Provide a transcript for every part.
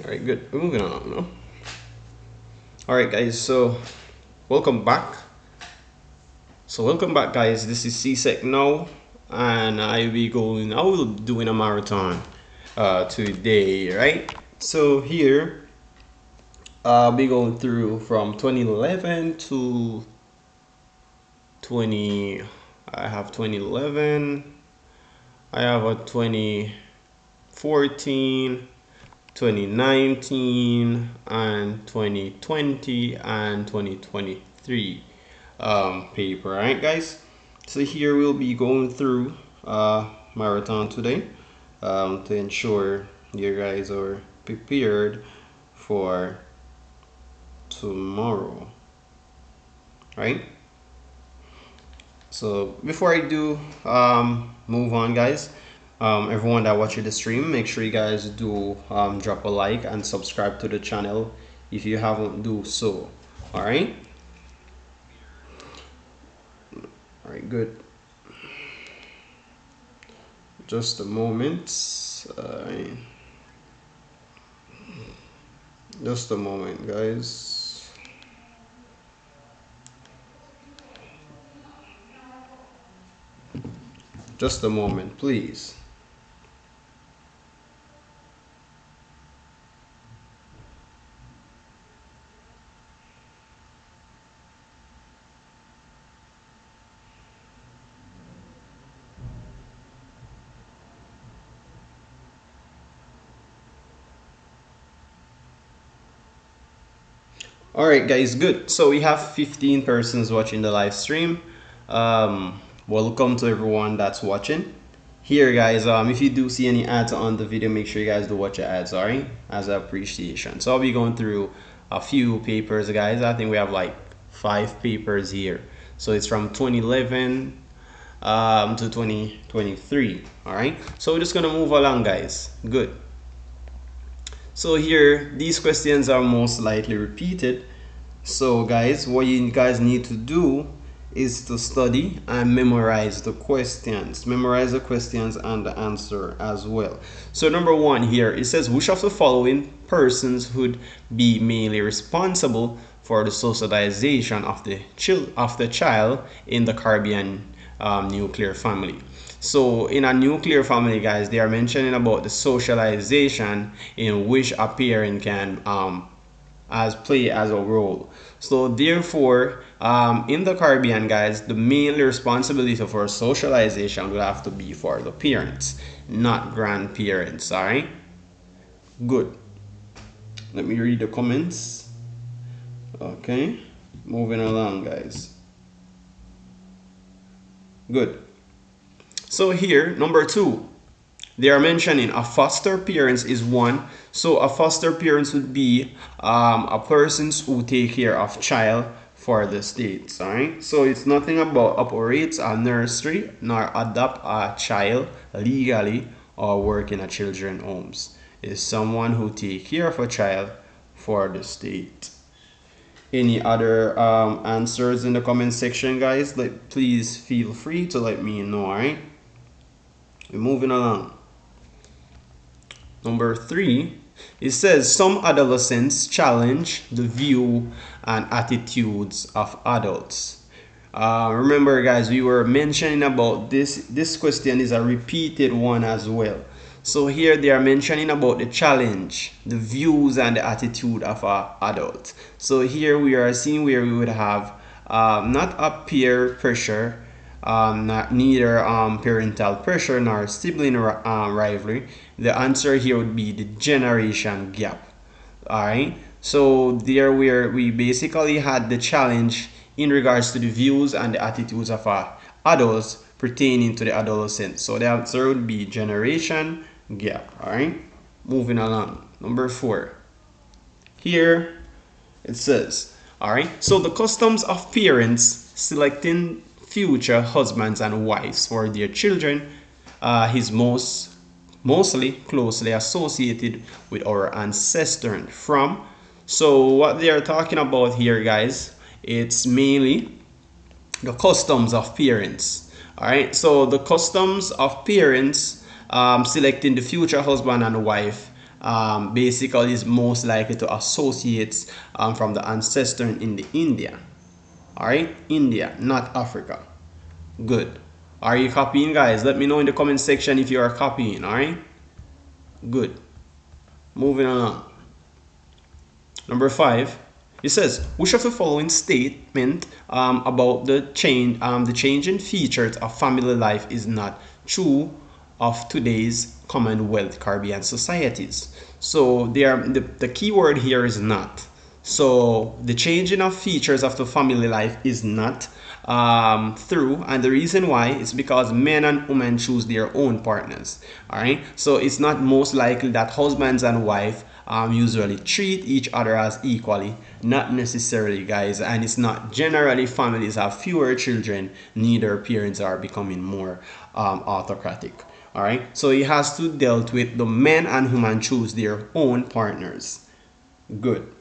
All right, good. We're moving on now. All right, guys. So, welcome back. Welcome back, guys. This is Csec now, and I will be doing a marathon today, right? So here, I'll be going through from 2011 to 20. I have 2011. I have a 2014. 2019 and 2020 and 2023 paper. Alright, guys, so here we'll be going through marathon today to ensure you guys are prepared for tomorrow, right? So before I do move on, guys, everyone that watches the stream, make sure you guys do drop a like and subscribe to the channel if you haven't do so. All right, good. Just a moment. Just a moment, guys. Just a moment, please. All right, guys, good. So we have 15 persons watching the live stream. Welcome to everyone that's watching. Here, guys, if you do see any ads on the video, make sure you guys do watch your ads, all right, as an appreciation. So I'll be going through a few papers, guys. I think we have like 5 papers here. So it's from 2011 to 2023, all right? So we're just gonna move along, guys. Good. So here, these questions are most likely repeated. So guys, what you guys need to do is to study and memorize the questions. Memorize the questions and the answer as well. So number 1 here, it says, which of the following persons would be mainly responsible for the socialization of the child in the Caribbean nuclear family? So in a nuclear family, guys, they are mentioning about the socialization in which a parent can play as a role. So therefore, in the Caribbean, guys, the main responsibility for socialization will have to be for the parents, not grandparents. All right, good. Let me read the comments. Okay, moving along, guys. Good. So here, number 2, they are mentioning a foster parents is one. So a foster parents would be a person who take care of child for the states. All right. So it's nothing about operates a nursery nor adopt a child legally or work in a children homes. It's someone who take care of a child for the state. Any other answers in the comment section, guys? Please feel free to let me know. All right. We're moving along. Number 3, it says some adolescents challenge the view and attitudes of adults. Remember, guys, we were mentioning about this. This question is a repeated one as well. So here they are mentioning about the challenge, the views and the attitude of an adult. So here we are seeing where we would have not a peer pressure, neither parental pressure nor sibling rivalry. The answer here would be the generation gap. All right, so there we basically had the challenge in regards to the views and the attitudes of adults pertaining to the adolescent. So the answer would be generation gap. All right, moving along. Number 4, here it says, all right, so the customs of parents selecting future husbands and wives for their children is mostly closely associated with our ancestors from. So what they are talking about here, guys, it's mainly the customs of parents. All right, so the customs of parents selecting the future husband and wife basically is most likely to associate from the ancestor in the India. All right, India, not Africa. Good. Are you copying, guys? Let me know in the comment section if you are copying. All right. Good. Moving along. Number 5. It says, which of the following statement about the change in features of family life is not true of today's Commonwealth Caribbean societies? So the key word here is not. So the changing of features of the family life is not through, and the reason why is because men and women choose their own partners. All right, so it's not most likely that husbands and wife usually treat each other as equally, not necessarily, guys, and it's not generally families have fewer children, neither parents are becoming more autocratic. All right, so it has to dealt with the men and women choose their own partners. Good.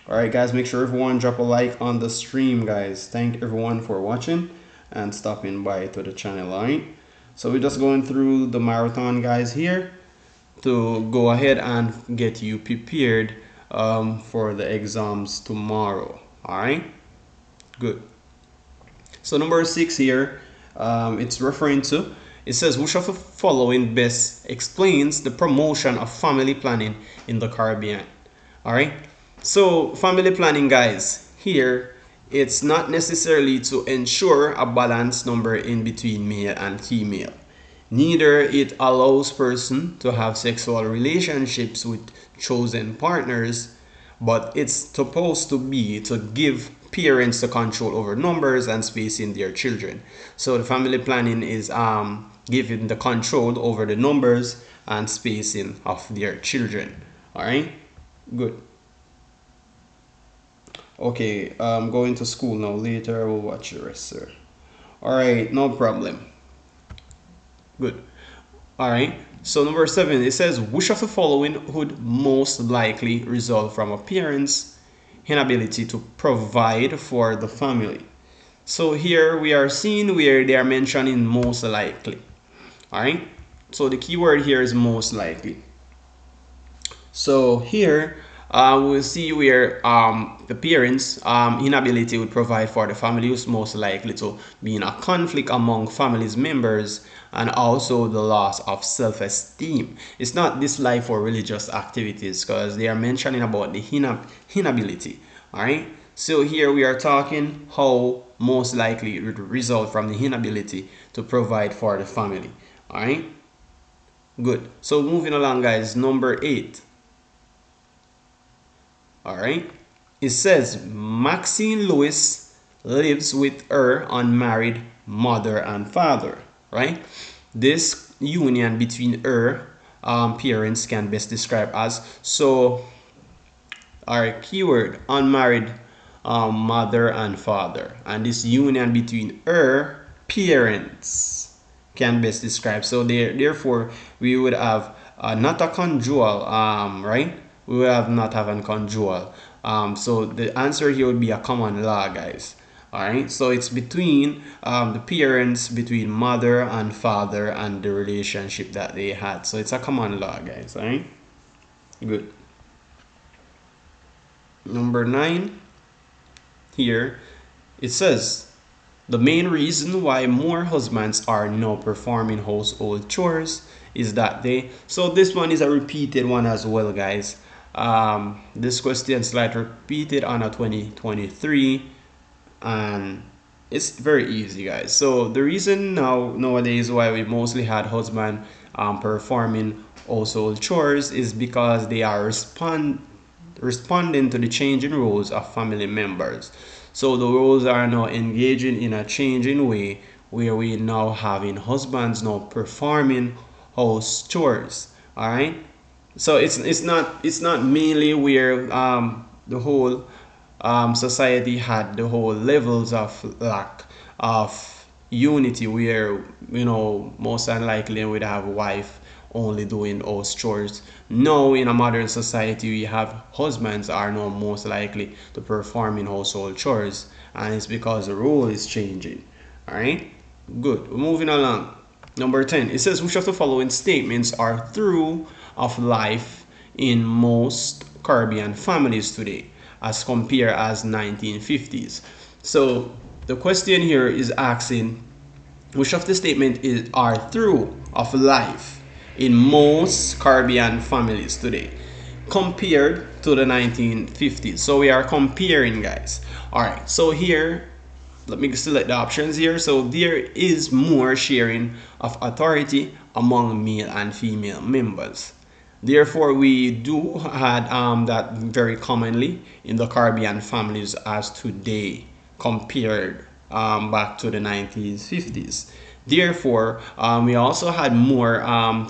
All right, guys, make sure everyone drop a like on the stream, guys. Thank everyone for watching and stopping by to the channel. All right, so we're just going through the marathon, guys, here to go ahead and get you prepared for the exams tomorrow. All right, good. So number 6 here, it's referring to, it says, which of the following best explains the promotion of family planning in the Caribbean? All right, so family planning, guys, here it's not necessarily to ensure a balanced number in between male and female. Neither it allows person to have sexual relationships with chosen partners, but it's supposed to be to give parents the control over numbers and spacing their children. So the family planning is giving the control over the numbers and spacing of their children. All right, good. Okay, I'm going to school now. Later I will watch the rest, sir. All right, no problem. Good. All right, so number 7, it says, which of the following would most likely result from a parent's inability to provide for the family? So here we are seeing where they are mentioning most likely. All right, so the key word here is most likely. So here we'll see where the parents' inability would provide for the family is most likely to be in a conflict among family's members, and also the loss of self-esteem. It's not dislike for religious activities, because they are mentioning about the inability. All right, so here we are talking how most likely it would result from the inability to provide for the family. All right, good. So moving along, guys, number 8. All right, it says Maxine Lewis lives with her unmarried mother and father. Right, this union between her parents can best describe as, so our keyword, unmarried mother and father, and this union between her parents can best describe. So therefore we would have not a conjugal, right? We would have not have a conjugal. So the answer here would be a common law, guys. All right, so it's between the parents, between mother and father, and the relationship that they had. So it's a common law, guys. All right, good. Number 9 here, it says the main reason why more husbands are now performing household chores is that they, so this one is a repeated one as well, guys. This question is like repeated on a 2023, and it's very easy, guys. So the reason nowadays why we mostly had husband performing household chores is because they are responding to the changing roles of family members. So the roles are now engaging in a changing way, where we now having husbands now performing house chores. All right, so it's not mainly where the whole society had the whole levels of lack of unity, where most unlikely we'd have a wife only doing house chores. Now in a modern society we have husbands are now most likely to perform in household chores, and it's because the role is changing. All right, good. Moving along. Number 10, it says which of the following statements are true of life in most Caribbean families today as compared as 1950s. So the question here is asking which of the statement are true of life in most Caribbean families today compared to the 1950s. So we are comparing, guys. All right, so here let me select the options here. So there is more sharing of authority among male and female members. Therefore, we do had that very commonly in the Caribbean families as today compared back to the 1950s. Therefore, we also had more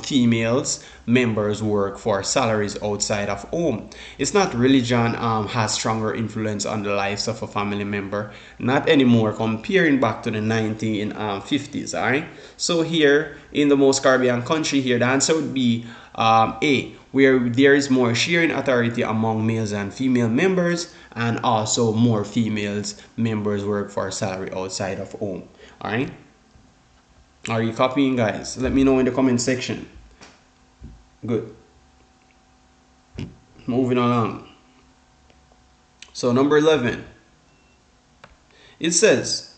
females members work for salaries outside of home. It's not religion has stronger influence on the lives of a family member, not anymore comparing back to the 1950s. All right. So here in the most Caribbean country here, the answer would be A, where there is more sharing authority among males and female members, and also more females members work for salary outside of home. All right. Are you copying, guys? Let me know in the comment section. Good. Moving along. So number 11. It says,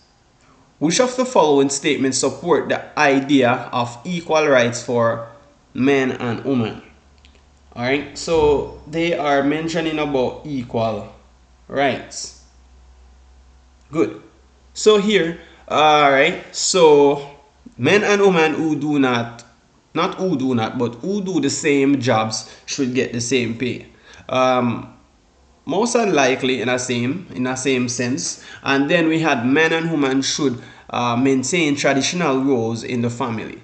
which of the following statements support the idea of equal rights for men and women? All right. So they are mentioning about equal rights. Good. So here, all right. So men and women who do not but who do the same jobs should get the same pay. Most unlikely in a same sense. And then we had men and women should maintain traditional roles in the family.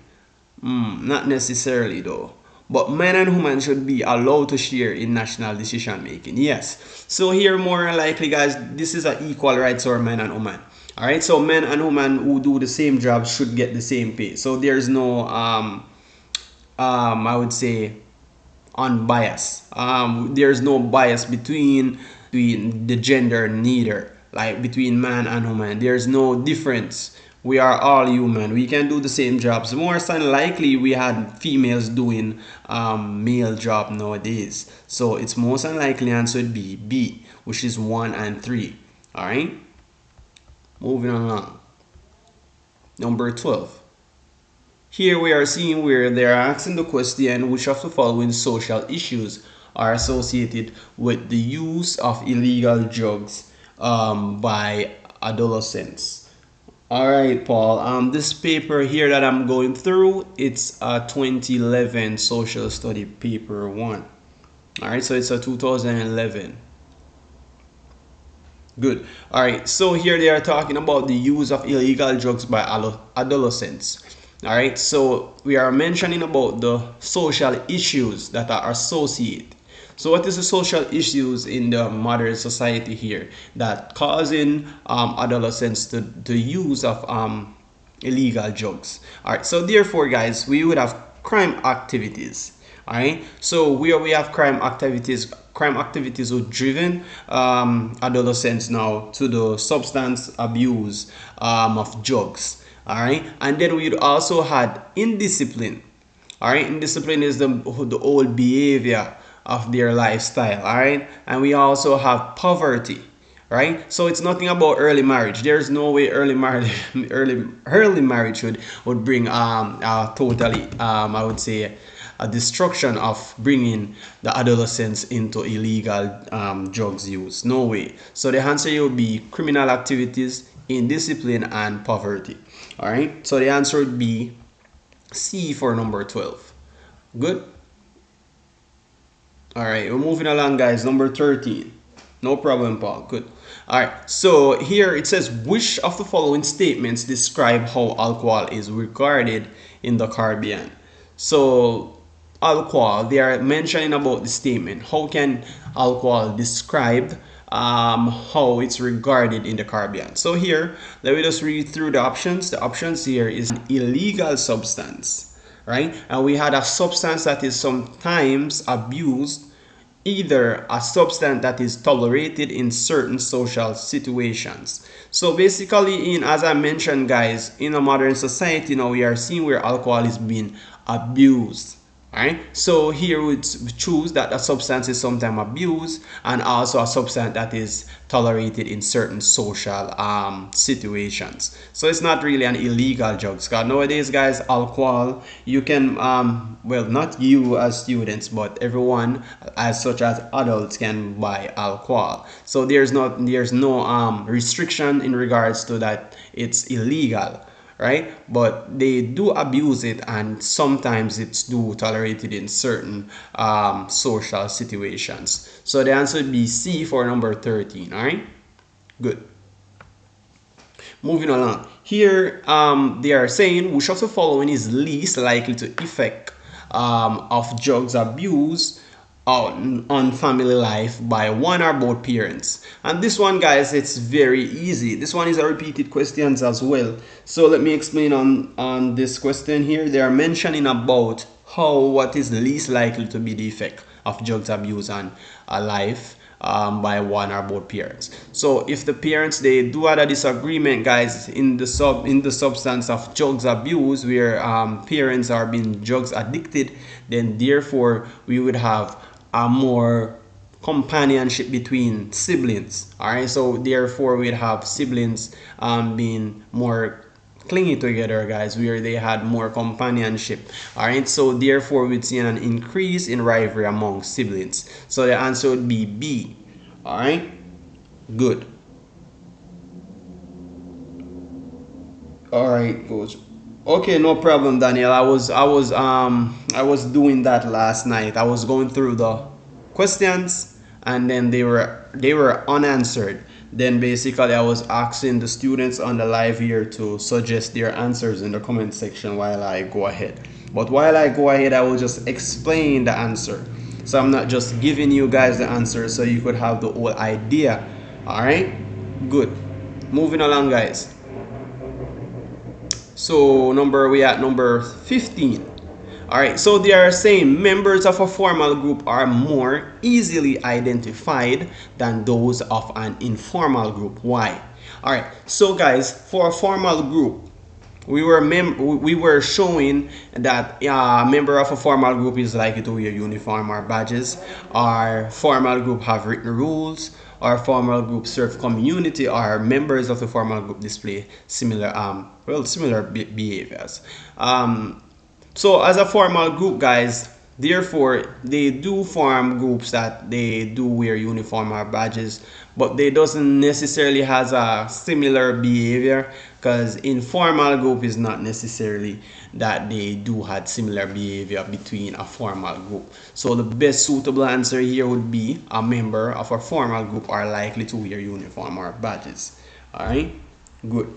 Not necessarily though. But men and women should be allowed to share in national decision making. Yes. So here more likely, guys, this is an equal rights for men and women. All right, so men and women who do the same job should get the same pay. So there's no I would say unbiased. There's no bias between the gender neither, like between man and woman. There's no difference. We are all human. We can do the same jobs. More than likely, we had females doing male job nowadays. So it's most unlikely answer would be B, which is 1 and 3. All right. Moving along. Number 12. Here we are seeing where they are asking the question which of the following social issues are associated with the use of illegal drugs by adolescents. All right, Paul. This paper here that I'm going through, it's a 2011 social study paper 1. All right, so it's a 2011. Good. All right. So here they are talking about the use of illegal drugs by adolescents. All right. So we are mentioning about the social issues that are associated. So what is the social issues in the modern society here that causing adolescents to use of illegal drugs? All right. So therefore, guys, we would have crime activities. All right. So where we have crime activities would driven adolescents now to the substance abuse of drugs. All right, and then we also had indiscipline. All right, indiscipline is the old behavior of their lifestyle. All right, and we also have poverty. Right, so it's nothing about early marriage. There's no way early marriage would bring totally I would say a destruction of bringing the adolescents into illegal drugs use. No way. So the answer here would be criminal activities, indiscipline, and poverty. All right. So the answer would be C for number 12. Good. All right. We're moving along, guys. Number 13. No problem, Paul. Good. All right. So here it says, which of the following statements describe how alcohol is regarded in the Caribbean? So alcohol, they are mentioning about the statement. How can alcohol describe how it's regarded in the Caribbean? So here, let me just read through the options. The options here is an illegal substance, right? And we had a substance that is sometimes abused, either a substance that is tolerated in certain social situations. So basically, as I mentioned, guys, in a modern society now, we are seeing where alcohol is being abused. Alright, so here we choose that a substance is sometimes abused and also a substance that is tolerated in certain social situations. So it's not really an illegal drug. Because nowadays, guys, alcohol, you can, well, not you as students, but everyone, as such as adults, can buy alcohol. So there's no restriction in regards to that it's illegal, right? But they do abuse it, and sometimes it's do tolerated in certain social situations. So the answer would be C for number 13. All right, good. Moving along here, they are saying which of the following is least likely to affect of drugs abuse on family life by one or both parents. And this one, guys, it's very easy. This one is a repeated questions as well. So let me explain on this question here. They are mentioning about what is least likely to be the effect of drugs abuse on a life by one or both parents. So if the parents, they do have a disagreement, guys, in the substance of drugs abuse, where parents are being drugs addicted, then therefore we would have a more companionship between siblings. All right, so therefore we'd have siblings being more clingy together, guys, where they had more companionship. All right, so therefore we'd see an increase in rivalry among siblings. So the answer would be B. All right, good. All right, coach. Okay, no problem, Daniel. I was doing that last night. I was going through the questions, and then they were unanswered. Then basically I was asking the students on the live here to suggest their answers in the comment section while I go ahead. But while I go ahead, I will just explain the answer. So I'm not just giving you guys the answer so you could have the whole idea. All right, good. Moving along, guys. So we at number 15. All right, so they are saying members of a formal group are more easily identified than those of an informal group. Why? All right, so guys, for a formal group, we were showing that a member of a formal group is likely to wear uniform or badges. Our formal group have written rules. Our formal group serve community. Our members of the formal group display similar behaviors. So as a formal group, guys, therefore they do form groups that they do wear uniform or badges, but they doesn't necessarily has a similar behavior, because informal group is not necessarily that they do had similar behavior between a formal group. So the best suitable answer here would be a member of a formal group are likely to wear uniform or badges. All right, good.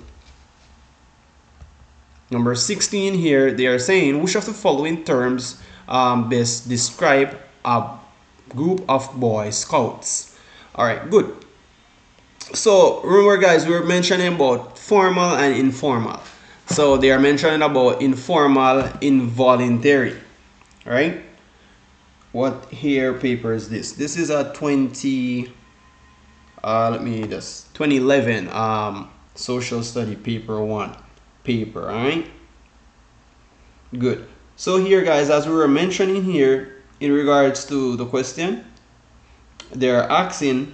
Number 16 here, they are saying which of the following terms best describe a group of Boy Scouts. All right, good. So remember, guys, we were mentioning about formal and informal. So they are mentioning about informal, involuntary. All right. What here paper is this? This is a 2011 social study paper 1 paper. All right, good. So here, guys, as we were mentioning here in regards to the question, they're asking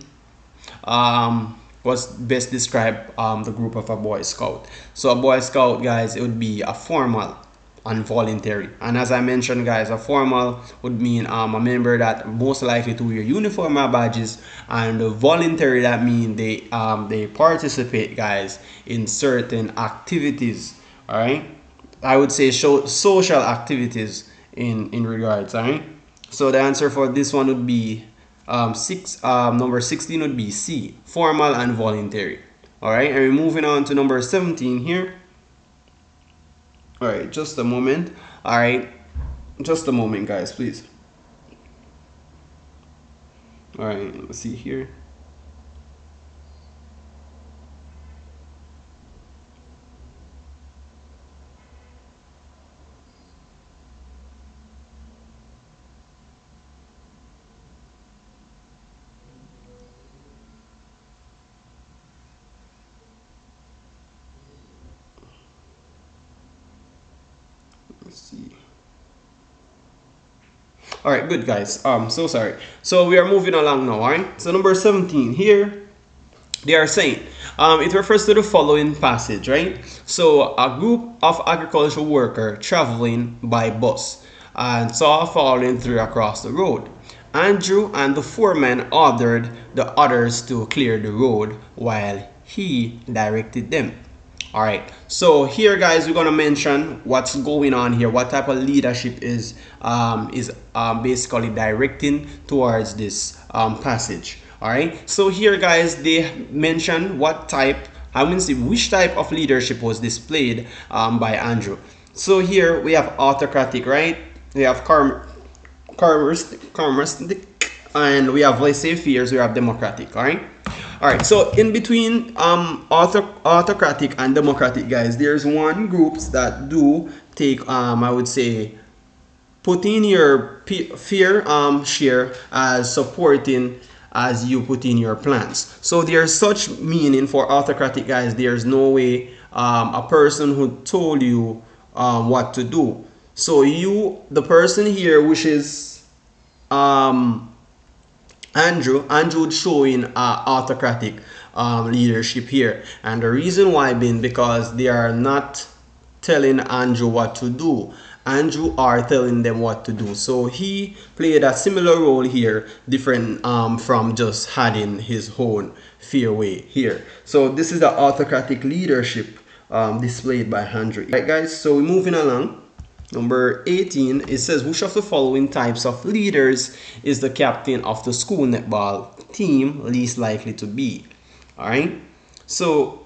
what's best describe the group of a Boy Scout. So a Boy Scout, guys, it would be a formal and voluntary. And as I mentioned, guys, a formal would mean a member that most likely to wear uniform or badges, and voluntary, that mean they participate, guys, in certain activities. All right, I would say social activities in regards. All right, so the answer for this one would be number 16 would be C, formal and voluntary. All right, and we're moving on to number 17 here. All right, just a moment. All right, just a moment, guys, please. All right, let's see here. Let's see. All right, good guys. So sorry. So we are moving along now. All right. So number 17 here, they are saying it refers to the following passage, right? So a group of agricultural workers traveling by bus and saw falling through across the road. Andrew and the foreman ordered the others to clear the road while he directed them. All right, so here guys, we're gonna mention what's going on here, what type of leadership is basically directing towards this passage. All right, so here guys, they mention what type, I wouldn't say which type of leadership was displayed by Andrew. So here we have autocratic, right? We have charismatic, and we have laissez-faire, we have democratic. All right, so in between autocratic and democratic, guys, there's one groups that do take I would say put in your fair share as supporting as you put in your plans. So there's such meaning for autocratic, guys. There's no way a person who told you what to do. So the person here, which is Andrew showing autocratic leadership here, and the reason why being because they are not telling Andrew what to do. Andrew are telling them what to do. So he played a similar role here, different from just having his own fair way here. So this is the autocratic leadership displayed by Andrew. Right guys, so we're moving along. Number 18, it says, which of the following types of leaders is the captain of the school netball team least likely to be? All right, so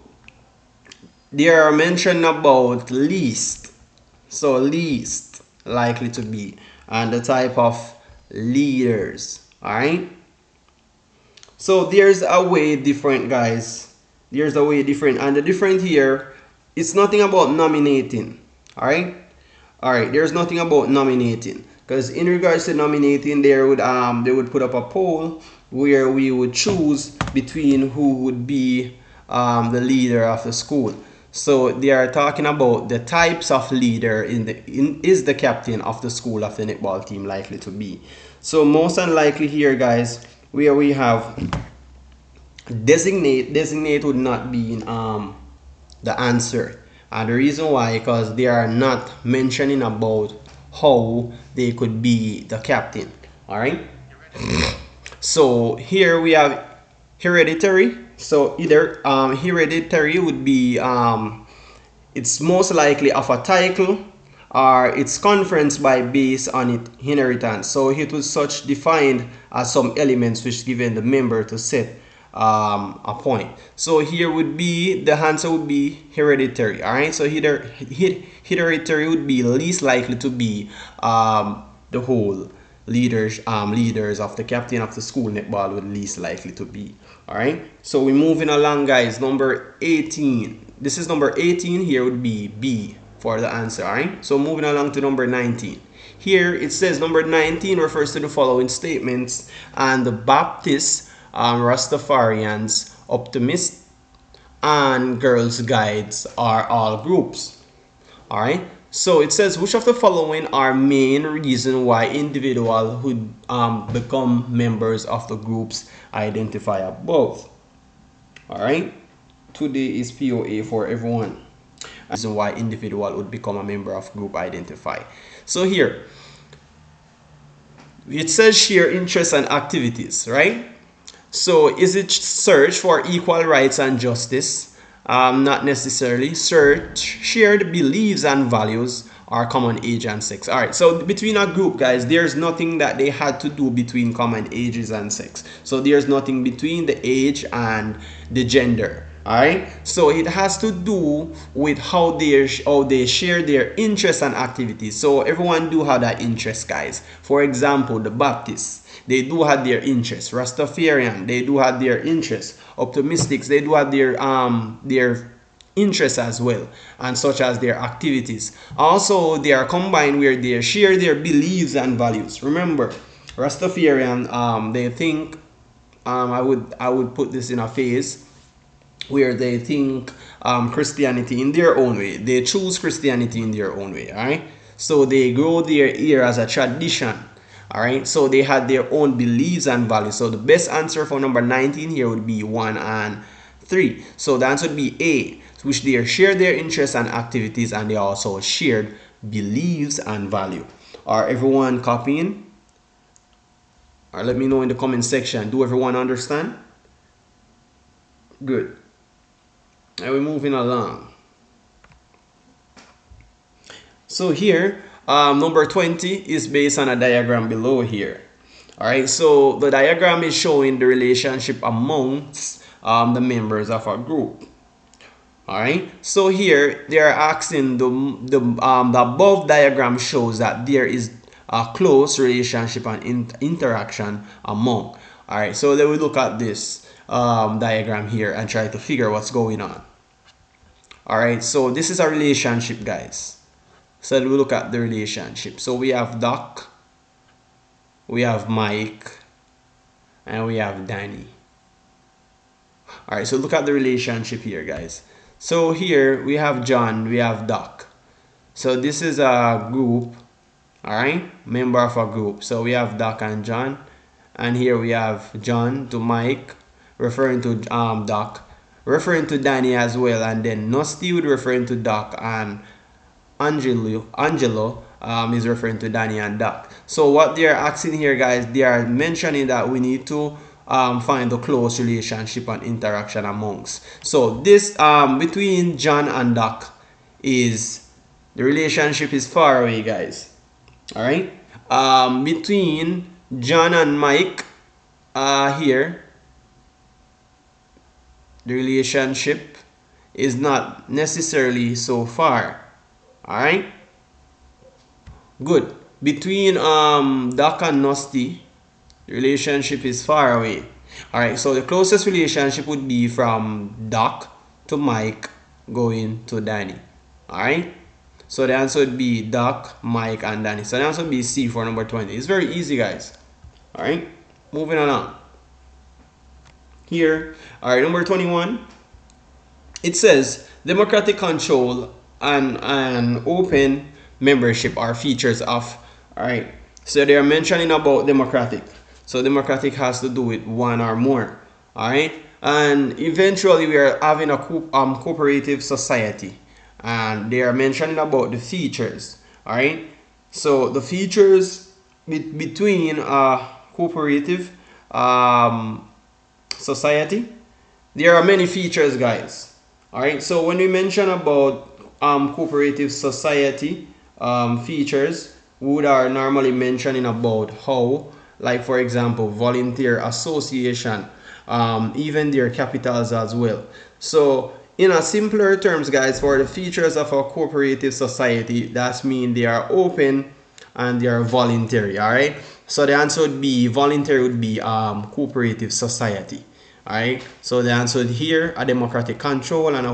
they are mentioned about least, so least likely to be, and the type of leaders. All right, so there's a way different, guys. There's a way different, and the different here, it's nothing about nominating. All right. All right, there's nothing about nominating, because in regards to nominating, they would put up a poll where we would choose between who would be the leader of the school. So they are talking about the types of leader is the captain of the school of the netball team likely to be. So most unlikely here, guys, where we have designate would not be the answer. And the reason why, because they are not mentioning about how they could be the captain. All right, so here we have hereditary. So either hereditary would be it's most likely of a title, or it's conference by based on its inheritance. So it was such defined as some elements which given the member to set a point. So here would be the answer would be hereditary. All right, so hereditary would be least likely to be the whole leaders of the captain of the school netball would least likely to be. All right, so we're moving along, guys. Number 18, this is number 18 here would be B for the answer. All right, so moving along to number 19. Here it says number 19 refers to the following statements, and the Baptist, Rastafarians, optimists, and girls guides are all groups. All right, so it says, which of the following are main reason why individuals who become members of the groups identify above? All right, today is POA for everyone. Reason why individual would become a member of group identify. So here it says share interests and activities, right? So is it search for equal rights and justice? Not necessarily. Search shared beliefs and values, or common age and sex. All right, so between a group, guys, there's nothing that they had to do between common ages and sex. So there's nothing between the age and the gender. All right, so it has to do with how they share their interests and activities. So everyone do have that interest, guys. For example, the Baptists, they do have their interests. Rastafarian, they do have their interests. Optimistics, they do have their interests as well, and such as their activities. Also, they are combined where they share their beliefs and values. Remember, Rastafarian, they think I would put this in a phase where they think Christianity in their own way. They choose Christianity in their own way. All right, so they grow their ear as a tradition, All right, so they had their own beliefs and values. So the best answer for number 19 here would be 1 and 3. So the answer would be A, which they share their interests and activities, and they also shared beliefs and value. Are everyone copying? Or let me know in the comment section. Do everyone understand? Good. Now we're moving along. So here, number 20 is based on a diagram below here. All right, so the diagram is showing the relationship amongst the members of a group. All right, so here they are asking the above diagram shows that there is a close relationship and interaction among. All right, so then we look at this diagram here and try to figure what's going on. All right, so this is a relationship, guys. So we look at the relationship. So we have Doc, we have Mike, and we have Danny. All right, so look at the relationship here, guys. So here we have John, we have Doc. So this is a group, all right, member of a group. So we have Doc and John, and here we have John to Mike, referring to Doc, referring to Danny as well, and then Nosty would referring to Doc, and Angelo is referring to Danny and Doc. So what they are asking here, guys, they are mentioning that we need to find the close relationship and interaction amongst. So this between John and Doc is the relationship is far away, guys. All right. Between John and Mike here, the relationship is not necessarily so far. All right, good. Between Doc and Nosty, the relationship is far away. All right, so the closest relationship would be from Doc to Mike going to Danny. All right, so the answer would be Doc, Mike, and Danny. So the answer would be C for number 20. It's very easy, guys. All right, moving on. Here, all right, number 21. It says democratic control and open membership are features of. All right, so they are mentioning about democratic. So democratic has to do with one or more. All right, and eventually we are having a cooperative society, and they are mentioning about the features. All right, so the features between a cooperative society, there are many features, guys. All right, so when we mention about cooperative society features, we are normally mentioning about how, like for example, volunteer association, even their capitals as well. So in a simpler terms, guys, for the features of a cooperative society, that means they are open and they are voluntary. All right, so the answer would be voluntary would be cooperative society. Alright, so the answer here, a democratic control and a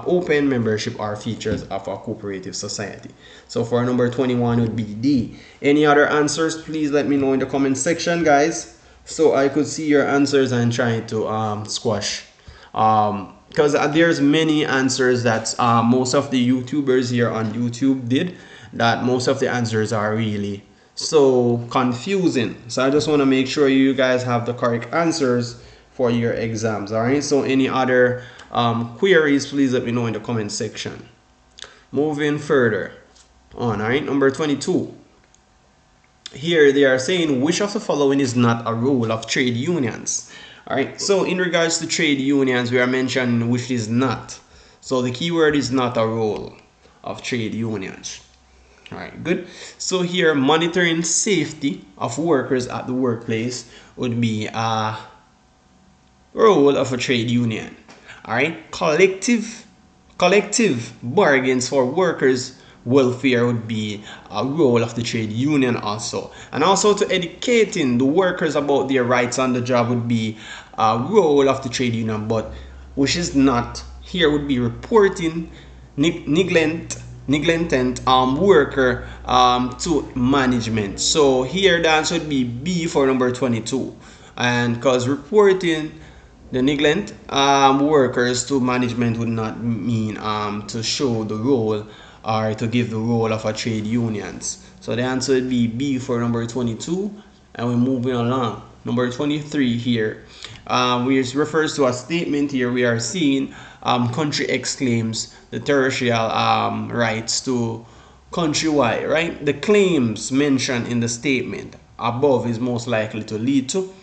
open membership are features of a cooperative society. So for number 21 would be D. Any other answers, please let me know in the comment section, guys, so I could see your answers and try to squash. Because there's many answers that most of the YouTubers here on YouTube did, that most of the answers are really so confusing. So I just want to make sure you guys have the correct answers for your exams. All right, so any other queries, please let me know in the comment section. Moving further on. All right, number 22. Here they are saying which of the following is not a rule of trade unions. All right, so in regards to trade unions, we are mentioning which is not. So the keyword is not a rule of trade unions. All right, good. So here, monitoring safety of workers at the workplace would be a role of a trade union. All right, collective bargains for workers' welfare would be a role of the trade union also. And also to educating the workers about their rights on the job would be a role of the trade union, but which is not here would be reporting negligent worker to management. So here the answer would be B for number 22, and because reporting the negligent workers to management would not mean to show the role or to give the role of a trade unions. So So the answer would be B for number 22. And we're moving along. Number 23 here, which refers to a statement here. We are seeing country X claims the territorial rights to country Y, right? The claims mentioned in the statement above is most likely to lead to.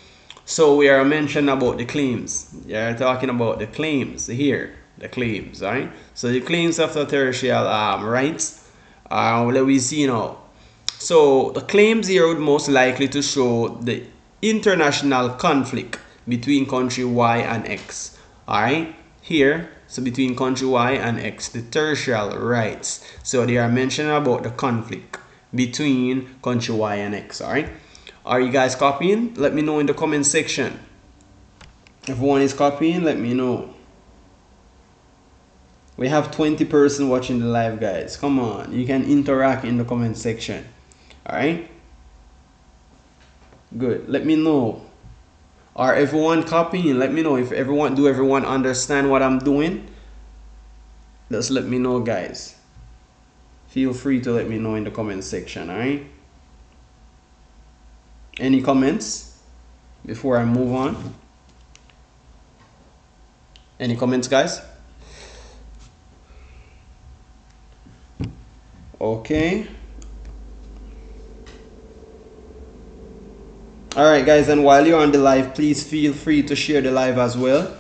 So we are mentioning about the claims. We are talking about the claims here, the claims, right? So the claims of the territorial rights, what we see now. So the claims here would most likely to show the international conflict between country Y and X. Alright, here, so between country Y and X, the territorial rights. So they are mentioning about the conflict between country Y and X. Alright, are you guys copying? Let me know in the comment section. If everyone is copying, let me know. We have 20 persons watching the live, guys. Come on, you can interact in the comment section. Alright, good. Let me know. Are everyone copying? Let me know if everyone understand what I'm doing. Just let me know, guys. Feel free to let me know in the comment section. Alright, any comments before I move on? Any comments, guys? Okay. Alright, guys, and while you're on the live, please feel free to share the live as well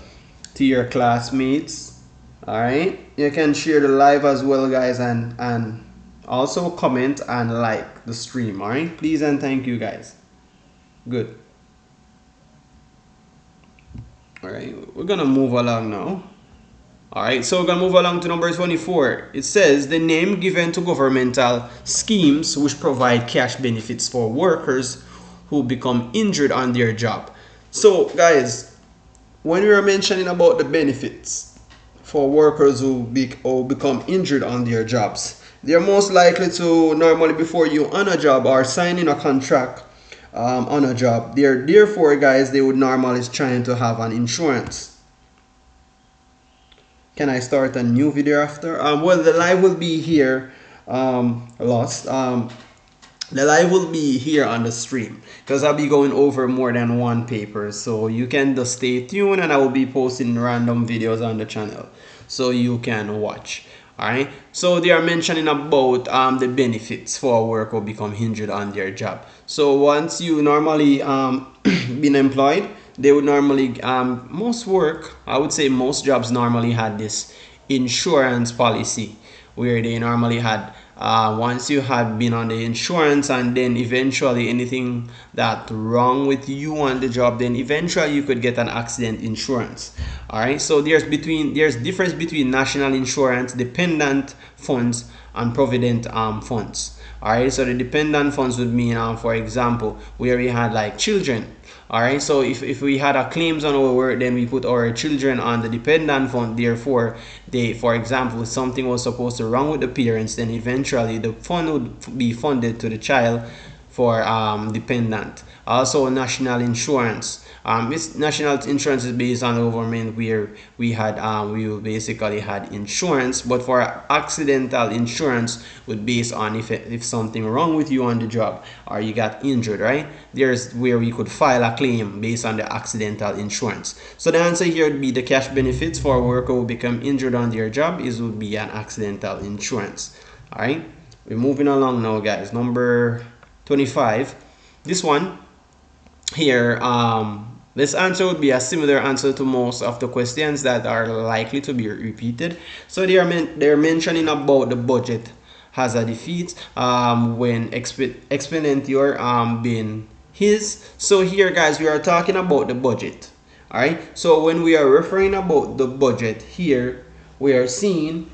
to your classmates. Alright, you can share the live as well, guys, and also comment and like the stream. Alright, please and thank you, guys. Good. Alright, we're gonna move along now. Alright, so we're gonna move along to number 24. It says the name given to governmental schemes which provide cash benefits for workers who become injured on their job. So guys, when we are mentioning about the benefits for workers who become injured on their jobs, they're most likely to normally before you on a job or signing a contract on a job, therefore guys, they would normally trying to have an insurance. Can I start a new video after? Well, the live will be here. The live will be here on the stream because I'll be going over more than one paper, so you can just stay tuned and I will be posting random videos on the channel so you can watch. Alright, so they are mentioning about the benefits for a worker who become injured on their job. So once you normally been employed, they would normally I would say most jobs normally had this insurance policy where they normally had once you had been on the insurance and then eventually anything that wrong with you on the job, then eventually you could get an accident insurance. All right, so there's difference between national insurance, dependent funds, and provident funds. All right, so the dependent funds would mean for example where we had like children. All right, so if we had a claims on our work, then we put our children on the dependent fund. Therefore, for example, if something was supposed to wrong with the parents, then eventually the fund would be funded to the child for dependent. Also, national insurance. This national insurance is based on the government where we basically had insurance, but for accidental insurance would based on if something wrong with you on the job or you got injured, right? There's where we could file a claim based on the accidental insurance. So the answer here would be the cash benefits for a worker who become injured on their job would be an accidental insurance. All right, we're moving along now, guys. Number 25. This one here, this answer would be a similar answer to most of the questions that are likely to be repeated. So they're mentioning about the budget has a defeat when expenditure being his. So here, guys, we are talking about the budget. All right, so when we are referring about the budget here, we are seeing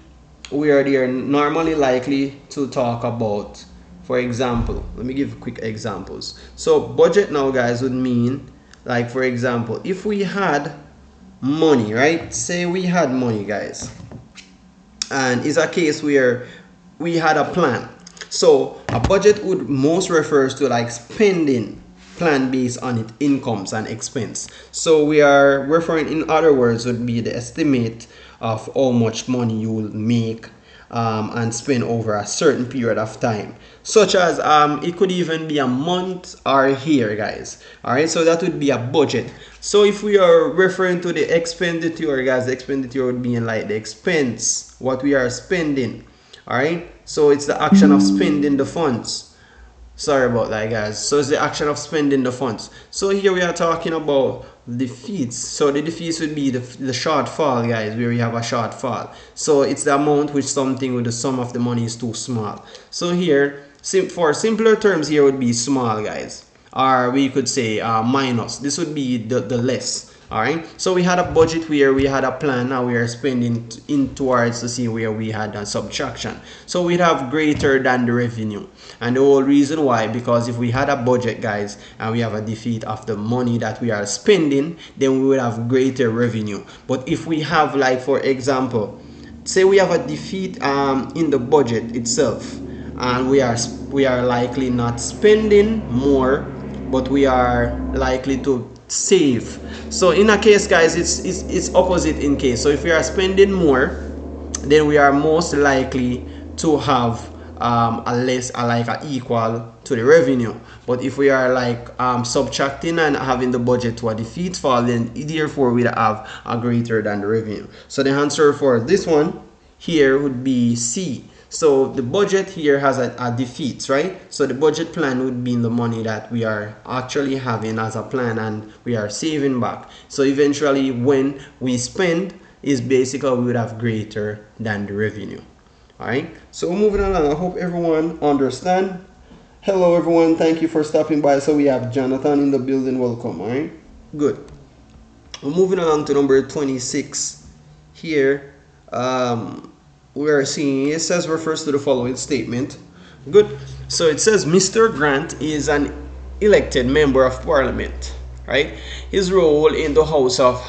where they are normally likely to talk about, for example, let me give quick examples. So budget now, guys, would mean, like, for example, if we had money, right? Say we had money, guys, and it's a case where we had a plan. So a budget would most refers to like spending plan based on its incomes and expense. So we are referring, in other words, would be the estimate of how much money you will make and spend over a certain period of time, such as it could even be a month or a year, guys. All right, so that would be a budget. So if we are referring to the expenditure, guys, the expenditure would be in like the expense, what we are spending. All right, so it's the action of spending the funds. Sorry about that, guys. So it's the action of spending the funds. So here we are talking about defeats. So the defeats would be the shortfall, guys, where we have a shortfall. So it's the amount which something with the sum of the money is too small. So here, for simpler terms, here would be small, guys. Or we could say minus. This would be the less. All right, so we had a budget where we had a plan. Now we are spending in towards to see where we had a subtraction. So we'd have greater than the revenue. And the whole reason why, because if we had a budget, guys, and we have a defeat of the money that we are spending, then we would have greater revenue. But if we have, like, for example, say we have a defeat in the budget itself, and we are likely not spending more, but we are likely to save. So in a case, guys, it's opposite in case. So if we are spending more, then we are most likely to have equal to the revenue. But if we are like subtracting and having the budget to a defeat fall, then therefore we have a greater than the revenue. So the answer for this one here would be C. So the budget here has a defeat, right? So the budget plan would be in the money that we are actually having as a plan and we are saving back. So eventually when we spend is basically we would have greater than the revenue. All right, so moving along, I hope everyone understand. Hello everyone, thank you for stopping by. So we have Jonathan in the building, welcome. All right, good. We're moving along to number 26 here. We are seeing, it says, refers to the following statement. Good. So it says Mr. Grant is an elected member of parliament, right? His role in the House of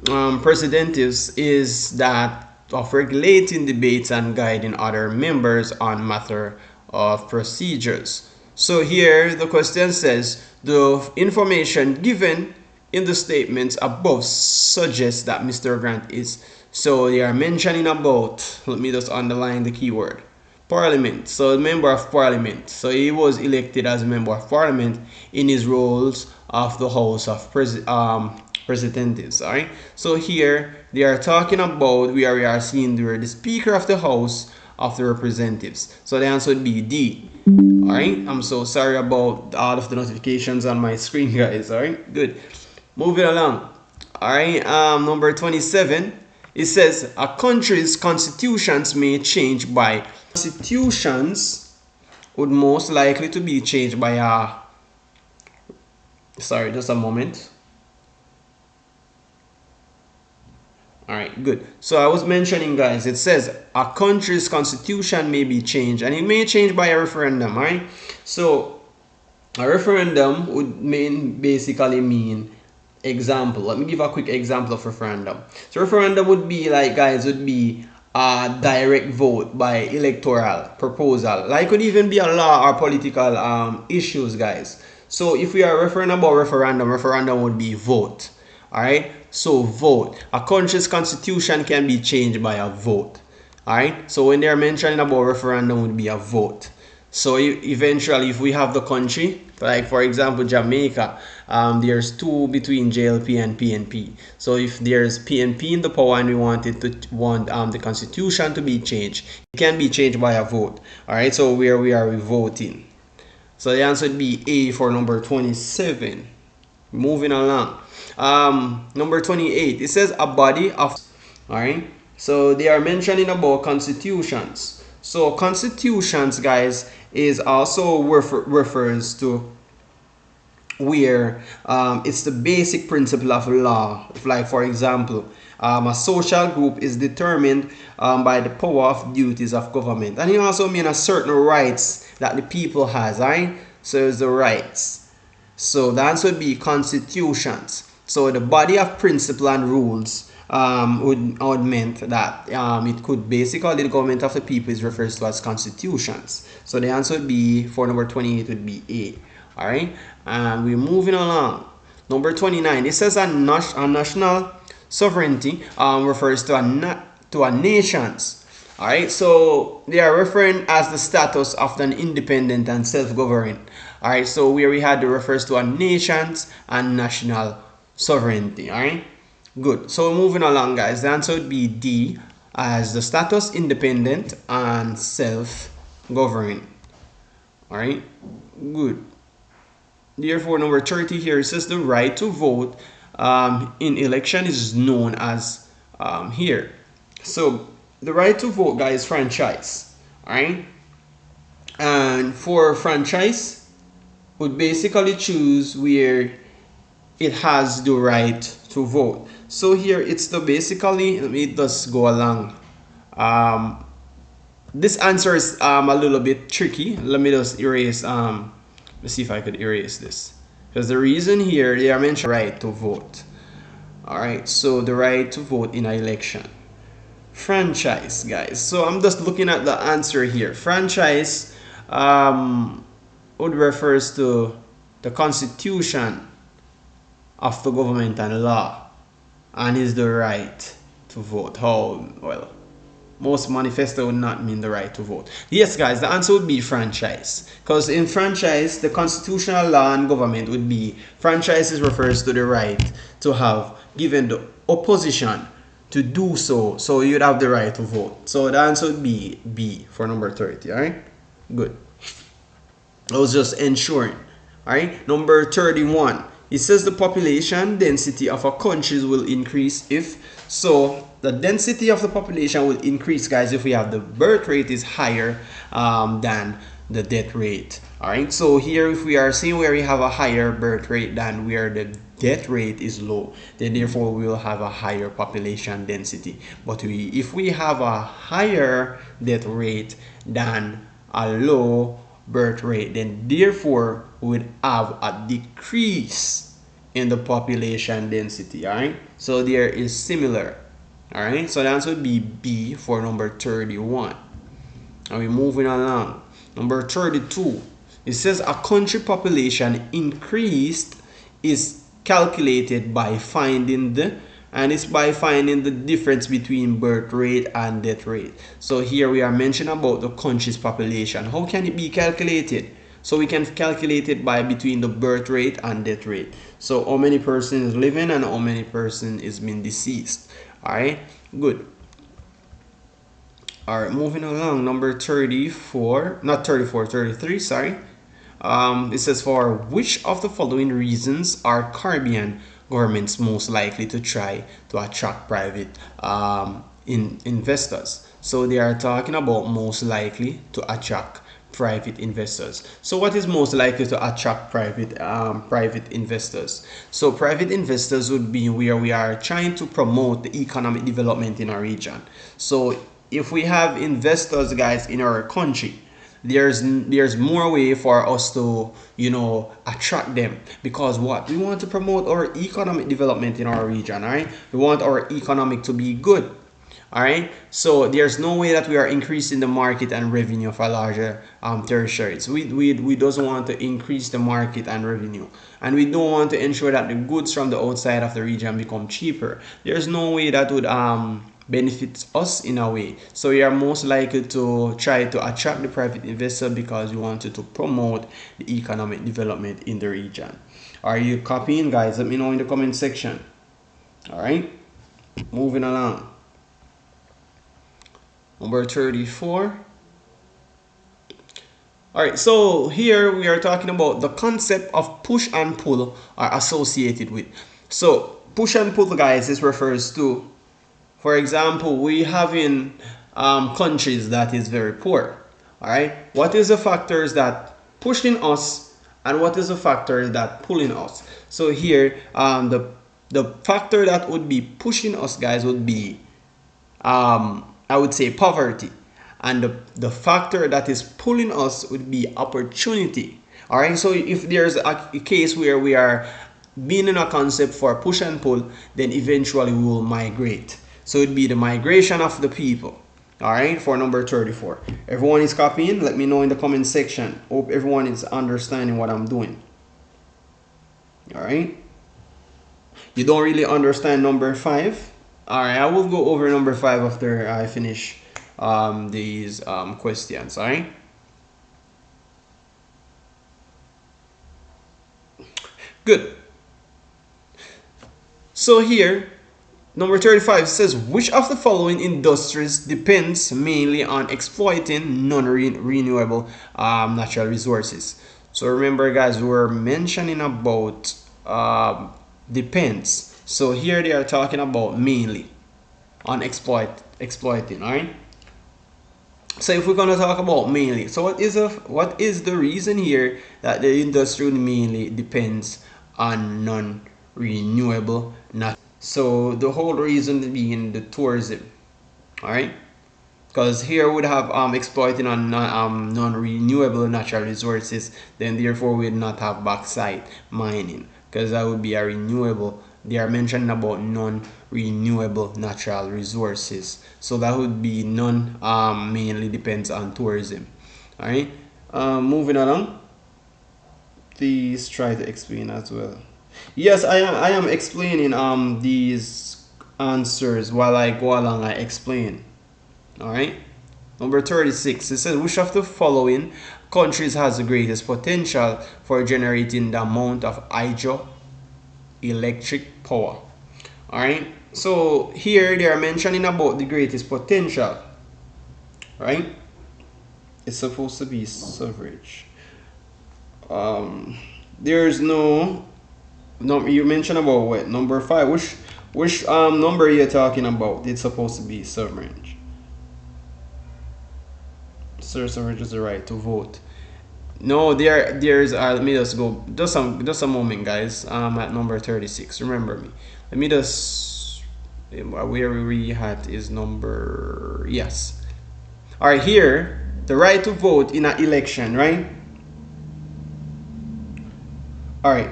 Representatives is that of regulating debates and guiding other members on matter of procedures. So here the question says the information given in the statements above suggests that Mr. Grant is, so they are mentioning about, let me just underline the keyword, parliament. So member of parliament. So he was elected as a member of parliament in his roles of the House of Representatives. All right. So here they are talking about where we are seeing the Speaker of the House of the Representatives. So the answer would be D. All right. I'm so sorry about all of the notifications on my screen, guys. All right. Good. Moving along. All right. Number 27. It says a country's constitutions may change by, constitutions would most likely to be changed by a, sorry, just a moment. All right, good. So I was mentioning, guys, it says a country's constitution may be changed, and it may change by a referendum. All right, so a referendum would basically mean, example, let me give a quick example of referendum. So referendum would be like, guys, would be a direct vote by electoral proposal. Like could even be a law or political issues, guys. So if we are referring about referendum would be vote. All right, so vote. A country's constitution can be changed by a vote. All right, so when they are mentioning about referendum would be a vote. So eventually, if we have the country, like for example Jamaica, there's two between JLP and PNP. So if there's PNP in the power and we want the constitution to be changed, it can be changed by a vote. All right, so where we are voting. So the answer would be A for number 27. Moving along, number 28. It says a body of, all right, so they are mentioning about constitutions. So constitutions, guys, is also refers to where it's the basic principle of law. Like for example, a social group is determined by the power of duties of government, and it also means a certain rights that the people has, right? So it's the rights. So the answer would be constitutions. So the body of principle and rules would meant that it could basically, the government of the people is refers to as constitutions. So the answer would be for number 28 would be A. All right, and we're moving along. Number 29. It says a national sovereignty refers to a nation's All right, so they are referring as the status of an independent and self-governing. All right, so where we had the refers to a nations and national sovereignty. All right, good. So moving along, guys, the answer would be D, as the status independent and self-governing. All right, good. Therefore, number 30 here, it says the right to vote in election is known as here. So the right to vote, guys, franchise. All right, and for franchise would basically choose where it has the right to vote. So here it's the basically, let me just go along. This answer is a little bit tricky. Let me just erase let's see if I could erase this, because the reason here they are mentioning right to vote. All right, so the right to vote in an election. Franchise, guys. So I'm just looking at the answer here. Franchise would refers to the constitution of the government and law, and is the right to vote. How well, most manifesto would not mean the right to vote. Yes, guys, the answer would be franchise, because in franchise the constitutional law and government would be franchises refers to the right to have given the opposition to do so, so you'd have the right to vote. So the answer would be B for number 30. All right, good. I was just ensuring. All right, number 31, it says the population density of a country will increase if, so the density of the population will increase, guys, if we have the birth rate is higher than the death rate. All right, so here if we are seeing where we have a higher birth rate than where the death rate is low, then therefore we will have a higher population density. But if we have a higher death rate than a low birth rate, then therefore we would have a decrease in the population density. All right, so there is similar. All right, so the answer would be B for number 31. And we're moving along. Number 32, it says a country population increased is calculated by finding the, and it's by finding the difference between birth rate and death rate. So here we are mentioning about the country's population. How can it be calculated? So we can calculate it by between the birth rate and death rate. So how many persons living and how many person is being deceased. All right, good. All right, moving along, number 34, not 34, 33, sorry. It says, for which of the following reasons are Caribbean governments most likely to try to attract private investors? So they are talking about most likely to attract private investors. So what is most likely to attract private investors? So private investors would be where we are trying to promote the economic development in our region. So if we have investors, guys, in our country, there's more way for us to, you know, attract them, because what we want to promote our economic development in our region. All right, we want our economic to be good. All right, so there's no way that we are increasing the market and revenue of a larger territories. We doesn't want to increase the market and revenue, and we don't want to ensure that the goods from the outside of the region become cheaper. There's no way that would benefits us in a way. So we are most likely to try to attract the private investor because we wanted to promote the economic development in the region. Are you copying, guys? Let me know in the comment section. All right, moving along. Number 34. All right, so here we are talking about the concept of push and pull are associated with. So push and pull, guys, this refers to, for example, we have in countries that is very poor. All right, what is the factors that pushing us and what is the factor that pulling us? So here the factor that would be pushing us, guys, would be I would say poverty, and the factor that is pulling us would be opportunity. All right, so if there's a case where we are being in a concept for push and pull, then eventually we will migrate. So it'd be the migration of the people. All right, for number 34. Everyone is copying? Let me know in the comment section. Hope everyone is understanding what I'm doing. All right. You don't really understand number 5? All right, I will go over number 5 after I finish these questions. All right. Good. So here, number 35 says, which of the following industries depends mainly on exploiting non-renewable natural resources? So remember, guys, we're mentioning about depends. So here they are talking about mainly on exploiting, all right? So if we're going to talk about mainly, so what is the reason here that the industry mainly depends on non-renewable natural? So the whole reason being the tourism, all right? Because here would have exploiting on non-renewable natural resources, then therefore we would not have bauxite mining, because that would be a renewable. They are mentioning about non-renewable natural resources, so that would be mainly depends on tourism. All right, moving along. Please try to explain as well. Yes, I am explaining these answers while I go along. I explain. All right. Number 36. It says, which of the following countries has the greatest potential for generating the amount of hydroelectric power? All right. So here they are mentioning about the greatest potential. Right. It's supposed to be suffrage. There's no. You mentioned about what? Number 5. Which number are you talking about? It's supposed to be suffrage. Suffrage is the right to vote. No, there's let me just go just a moment, guys. At number 36. Remember me. Let me just where we had is number, yes. All right, here the right to vote in an election, right? All right.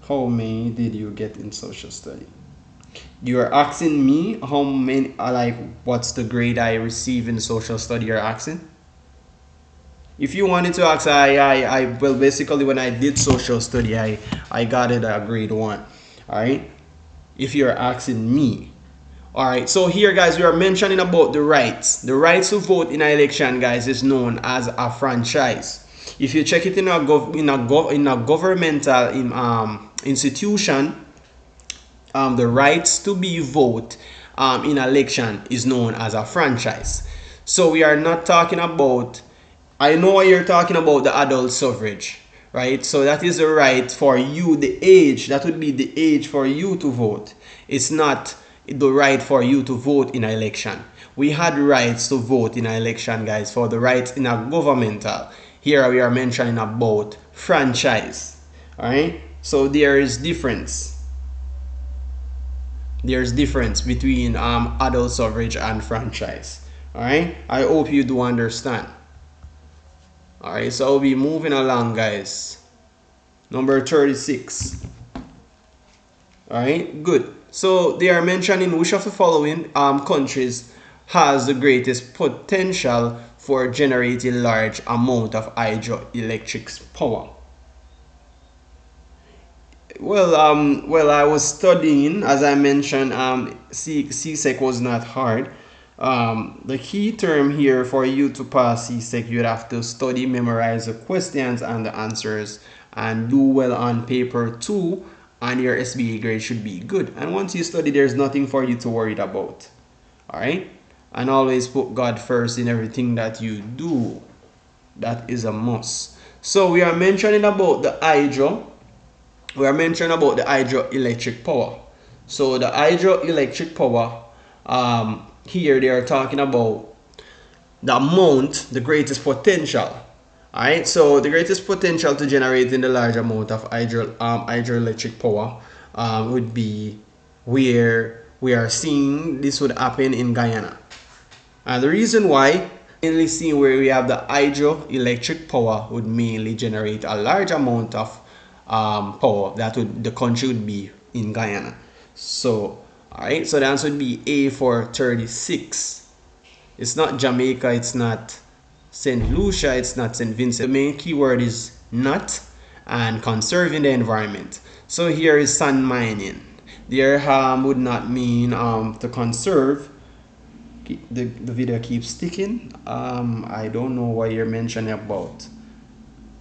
How many did you get in social study? You are asking me how many, like, what's the grade I receive in social study? You're asking. If you wanted to ask, well, basically when I did social study, I got it at grade 1. All right. If you're asking me. All right. So here, guys, we are mentioning about the rights. The rights to vote in an election, guys, is known as a franchise. If you check it in a governmental institution, the rights to be vote in election is known as a franchise. So we are not talking about, I know you're talking about the adult suffrage, right? So that is the right for you, the age, that would be the age for you to vote. It's not the right for you to vote in an election. We had rights to vote in an election, guys, for the rights in a governmental. Here we are mentioning about franchise. All right. So there is difference. There's difference between adult suffrage and franchise. All right. I hope you do understand. All right. So I'll be moving along, guys. Number 36. All right. Good. So they are mentioning which of the following countries has the greatest potential for generating large amount of hydroelectric power. Well, I was studying, as I mentioned, CSEC was not hard. The key term here for you to pass CSEC, you'd have to study, memorize the questions and the answers, and do well on paper 2, and your SBA grade should be good. And once you study, there's nothing for you to worry about. All right. And always put God first in everything that you do. That is a must. So we are mentioning about the hydro. We are mentioning about the hydroelectric power. So the hydroelectric power, here they are talking about the amount, the greatest potential. Alright, so the greatest potential to generate in the large amount of hydroelectric power would be where we are seeing this would happen in Guyana. And the reason why, mainly seeing where we have the hydroelectric power would mainly generate a large amount of power that would the country would be in Guyana. So, alright, so the answer would be A for 36. It's not Jamaica, it's not St. Lucia, it's not St. Vincent. The main keyword is not and conserving the environment. So here is sand mining. There would not mean to conserve. The video keeps sticking. I don't know what you're mentioning about.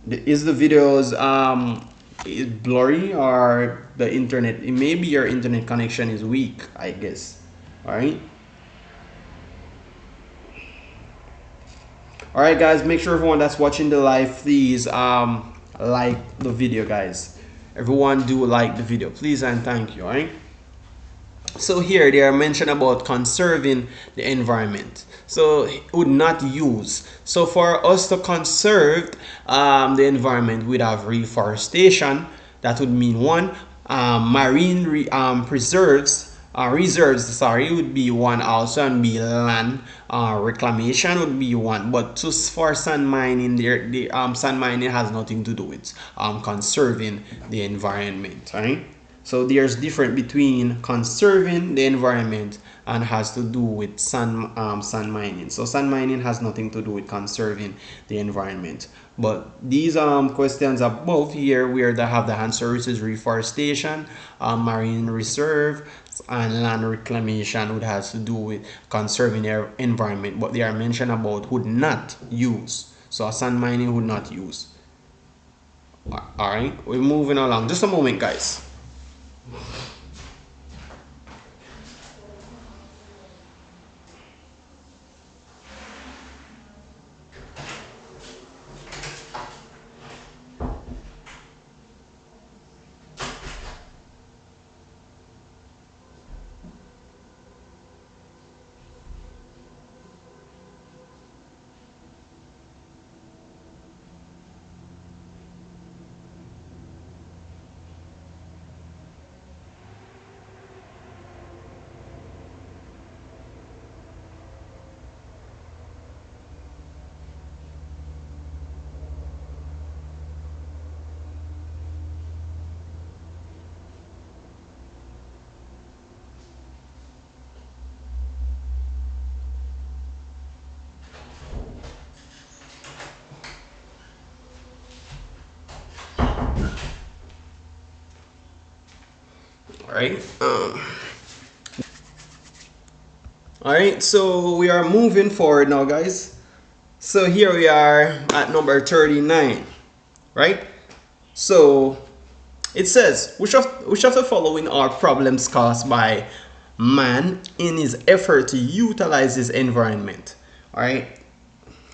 Is the videos is blurry, or the internet? Maybe your internet connection is weak, I guess. All right. All right, guys. Make sure everyone that's watching the live, please like the video, guys. Everyone do like the video, please, and thank you. All right. So here they are mentioned about conserving the environment. So would not use. So for us to conserve the environment, we'd have reforestation. That would mean one. Marine preserves, reserves, sorry, would be one also, and be land reclamation would be one. But just for sand mining, the sand mining has nothing to do with conserving the environment. Right? So there's difference between conserving the environment and has to do with sand mining. So sand mining has nothing to do with conserving the environment. But these questions above here where they have the answer, which is reforestation, marine reserve, and land reclamation, would has to do with conserving their environment. But they are mentioned about would not use. So sand mining would not use. Alright, we're moving along. Just a moment, guys. All right, so we are moving forward now, guys. So here we are at number 39, right? So it says, which of the following are problems caused by man in his effort to utilize his environment? All right,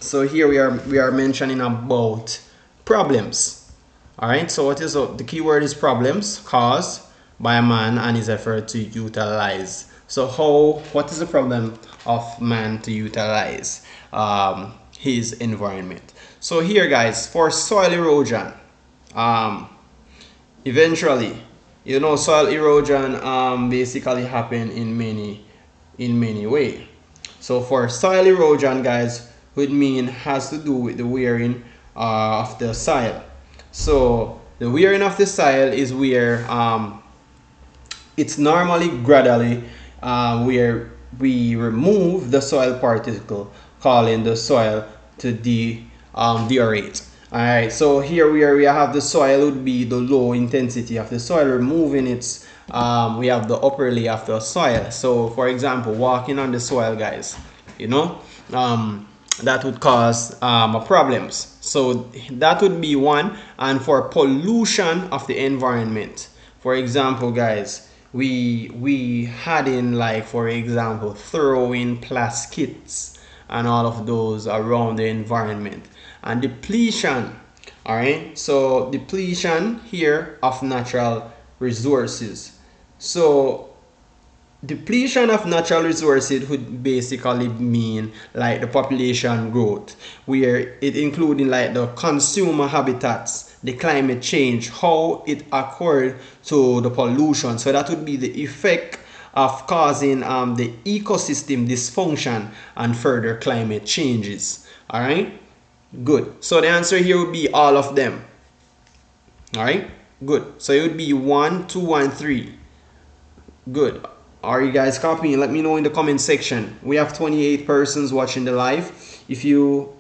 so here we are mentioning about problems. All right, so what is the keyword is problems caused by a man and his effort to utilize. So what is the problem of man to utilize his environment? So here, guys, for soil erosion, eventually, you know, soil erosion basically happen in many ways. So for soil erosion, guys, would mean has to do with the wearing of the soil. So the wearing of the soil is where it's normally gradually where we remove the soil particle, causing the soil to deteriorate. All right, so here we have the soil would be the low intensity of the soil, removing its we have the upper layer of the soil. So for example, walking on the soil, guys, you know, that would cause problems. So that would be one. And for pollution of the environment, for example, guys, we had in, like, for example, throwing plastics and all of those around the environment, and depletion. All right, so depletion here of natural resources. So depletion of natural resources would basically mean like the population growth, where it including like the consumer habitats, the climate change, how it occurred to the pollution. So that would be the effect of causing the ecosystem dysfunction and further climate changes. All right, good. So the answer here would be all of them. All right, good. So it would be 1, 2, and 3. Good. Are you guys copying? Let me know in the comment section. We have 28 persons watching the live. If you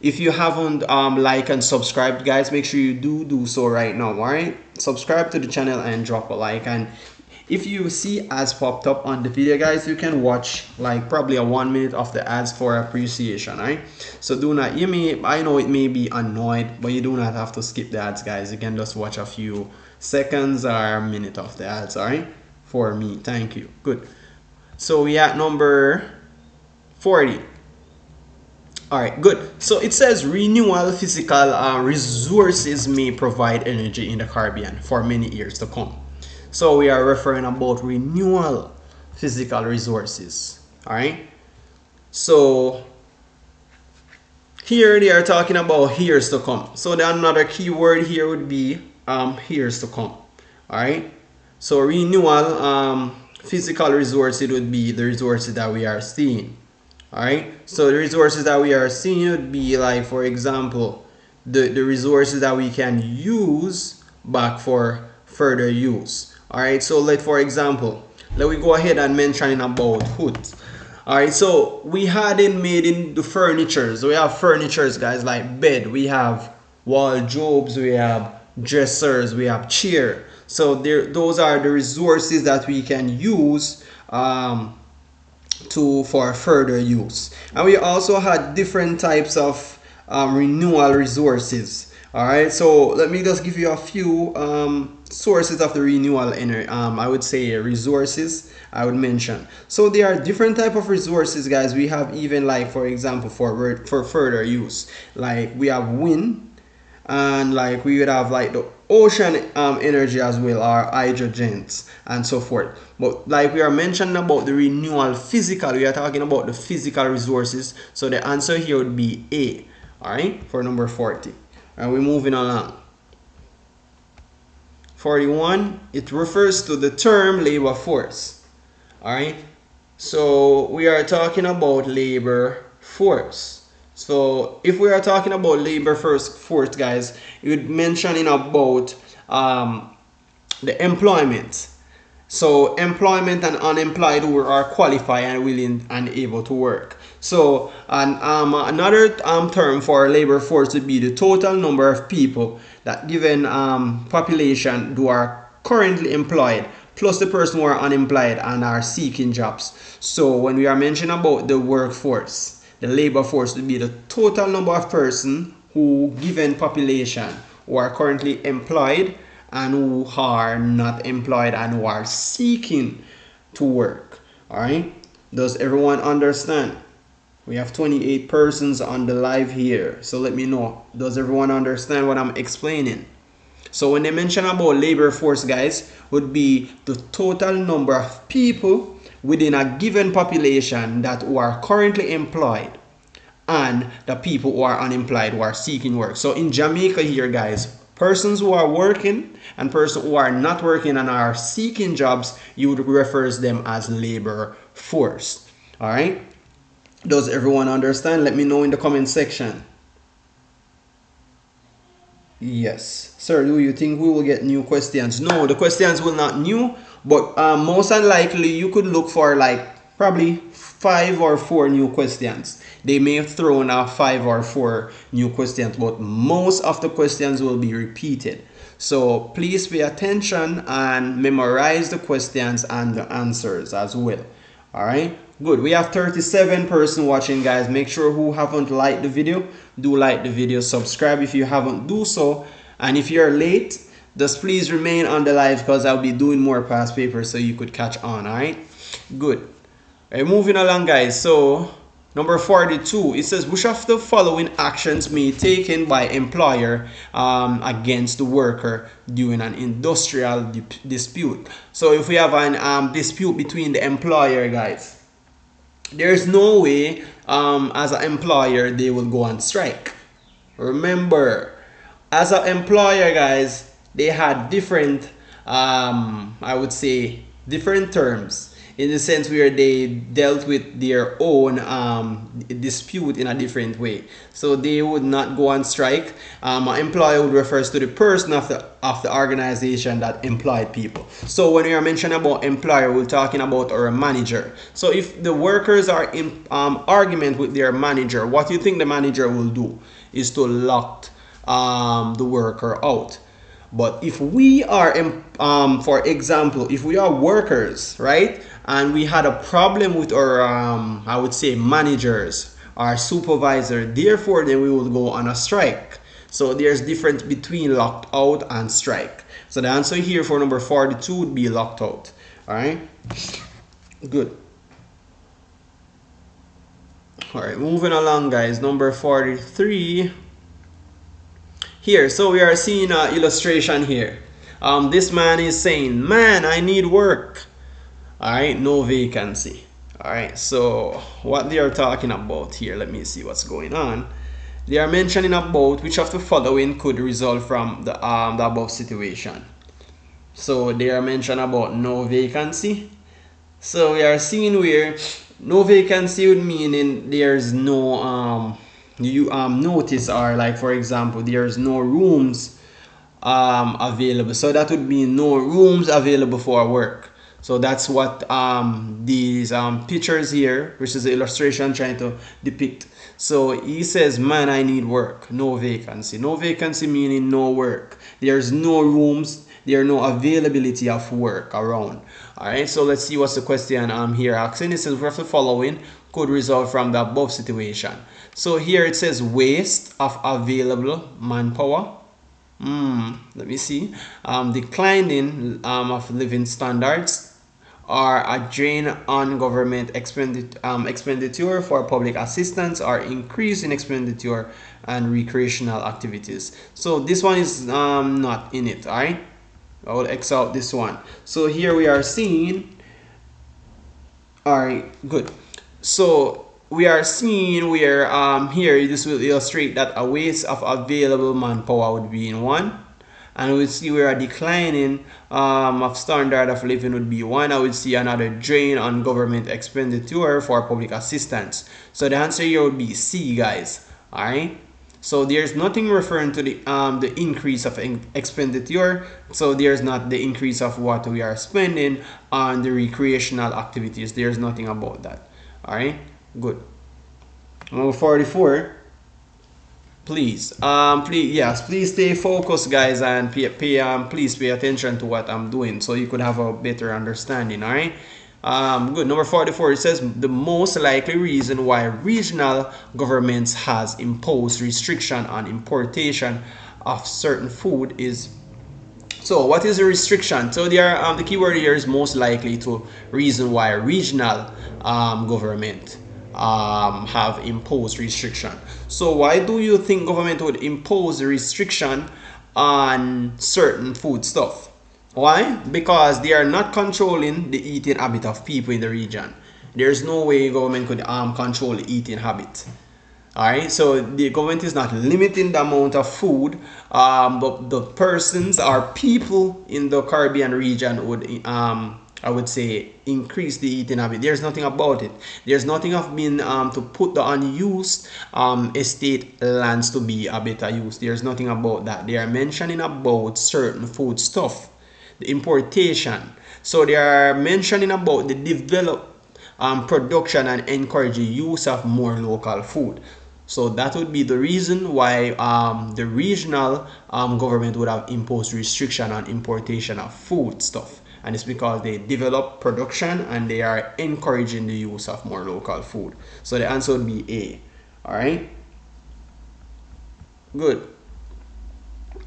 haven't liked and subscribed, guys, make sure you do so right now. All right, subscribe to the channel and drop a like. And If you see ads popped up on the video, guys, you can watch like probably a 1 minute of the ads for appreciation, right? So do not, I know it may be annoyed, but you do not have to skip the ads, guys. You can just watch a few seconds or a minute of the ads, all right? For me, thank you. Good. So we at number 40. All right, good. So it says renewable physical resources may provide energy in the Caribbean for many years to come. So we are referring about renewable physical resources. All right. So here they are talking about years to come. So the another keyword here would be years to come. All right. So renewable physical resources would be the resources that we are seeing. All right, so the resources that we are seeing would be like, for example, the resources that we can use back for further use. All right, so like for example, let me go ahead and mention about wood. All right, so we had it made in the furnitures. We have furnitures, guys, like bed. We have wardrobes. We have dressers. We have chair. So those are the resources that we can use for further use. And we also had different types of renewable resources. All right, so let me just give you a few sources of the renewable energy. I would say resources I would mention. So there are different type of resources, guys. We have even like, for example, for further use, like we have wind, and like we would have like the ocean energy as well, or hydrogens and so forth. But like we are mentioning about the renewable physical, we are talking about the physical resources. So the answer here would be A. All right, for number 40. And we're moving along. 41, it refers to the term labor force. All right, so we are talking about labor force. So if we are talking about labor force, guys, you would mention about the employment. So employment and unemployed who are qualified and willing and able to work. So another term for labor force would be the total number of people that given population who are currently employed plus the person who are unemployed and are seeking jobs. So when we are mentioning about the workforce, the labor force would be the total number of persons who given population who are currently employed and who are not employed and who are seeking to work. All right, does everyone understand? We have 28 persons on the live here, so let me know, does everyone understand what I'm explaining? So when they mention about labor force, guys, would be the total number of people within a given population that who are currently employed and the people who are unemployed, who are seeking work. So in Jamaica here, guys, persons who are working and persons who are not working and are seeking jobs, you would refer them as labor force. All right, does everyone understand? Let me know in the comment section. Yes, sir, do you think we will get new questions? No, the questions will not new, but most unlikely you could look for like probably 5 or 4 new questions. They may have thrown out 5 or 4 new questions, but most of the questions will be repeated. So please pay attention and memorize the questions and the answers as well. All right, good. We have 37 persons watching, guys. Make sure who haven't liked the video, do like the video, subscribe if you haven't do so, and if you're late, just please remain on the live because I'll be doing more past papers so you could catch on. All right, good. All right, moving along, guys. So number 42, it says which of the following actions may be taken by employer against the worker during an industrial dispute. So if we have an dispute between the employer, guys, there's no way as an employer they will go on strike. Remember, as an employer, guys, they had different I would say different terms, in the sense where they dealt with their own dispute in a different way. So they would not go on strike. An employer would refers to the person of the organization that employed people. So when we are mentioning about employer, we're talking about our manager. So if the workers are in argument with their manager, what you think the manager will do is to lock the worker out. But if we are, for example, if we are workers, right, and we had a problem with our, I would say, managers, our supervisor, therefore then we will go on a strike. So there's difference between locked out and strike. So the answer here for number 42 would be locked out. All right, good. All right, moving along, guys. Number 43. Here, so we are seeing an illustration here. This man is saying, man, I need work. All right, no vacancy. All right, so what they are talking about here, let me see what's going on. They are mentioning about which of the following could result from the above situation. So they are mentioning about no vacancy. So we are seeing where no vacancy would mean there's no notice, or like for example there's no rooms available. So that would mean no rooms available for work. So that's what these pictures here, which is the illustration trying to depict. So he says, man, I need work. No vacancy. No vacancy meaning no work. There's no rooms. There's no availability of work around. All right, so let's see what's the question here asking. It says, which of the following could result from the above situation? So here it says waste of available manpower. Let me see. Declining of living standards, or a drain on government expenditure for public assistance, or increase in expenditure and recreational activities. So this one is not in it. All right, I will X out this one. So here we are seeing, all right, good. So we are seeing where here this will illustrate that a waste of available manpower would be in one, and we see where a declining of standard of living would be one. I would see another drain on government expenditure for public assistance. So the answer here would be C, guys. All right. So there's nothing referring to the increase of expenditure. So there's not the increase of what we are spending on the recreational activities. There's nothing about that. All right. Good. Number 44. Please stay focused, guys, and please pay attention to what I'm doing so you could have a better understanding. All right. Good. Number 44, it says the most likely reason why regional governments has imposed restriction on importation of certain food is. So what is the restriction? So there the keyword here is most likely to reason why regional government have imposed restriction. So why do you think government would impose a restriction on certain food stuff? Why? Because they are not controlling the eating habit of people in the region. There's no way government could control the eating habit. Alright, so the government is not limiting the amount of food, but the persons or people in the Caribbean region would I would say increase the eating habit. There's nothing about it. There's nothing of being to put the unused estate lands to be a better use. There's nothing about that. They are mentioning about certain food stuff, the importation. So they are mentioning about the develop production and encourage the use of more local food. So that would be the reason why the regional government would have imposed restriction on importation of food stuff. And it's because they develop production and they are encouraging the use of more local food. So the answer would be A. All right. Good.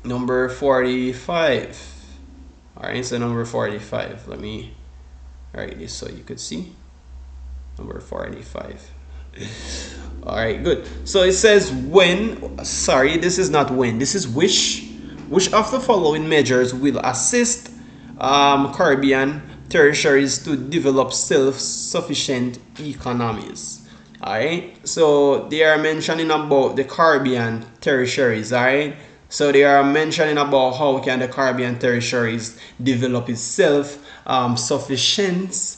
Number 45. All right. So number 45. Let me write this so you could see. Number 45. All right. Good. So it says when. Sorry, this is not when. This is which. Which of the following measures will assist Caribbean territories to develop self-sufficient economies? All right, so they are mentioning about the Caribbean territories. All right, so they are mentioning about how can the Caribbean territories develop its self-sufficient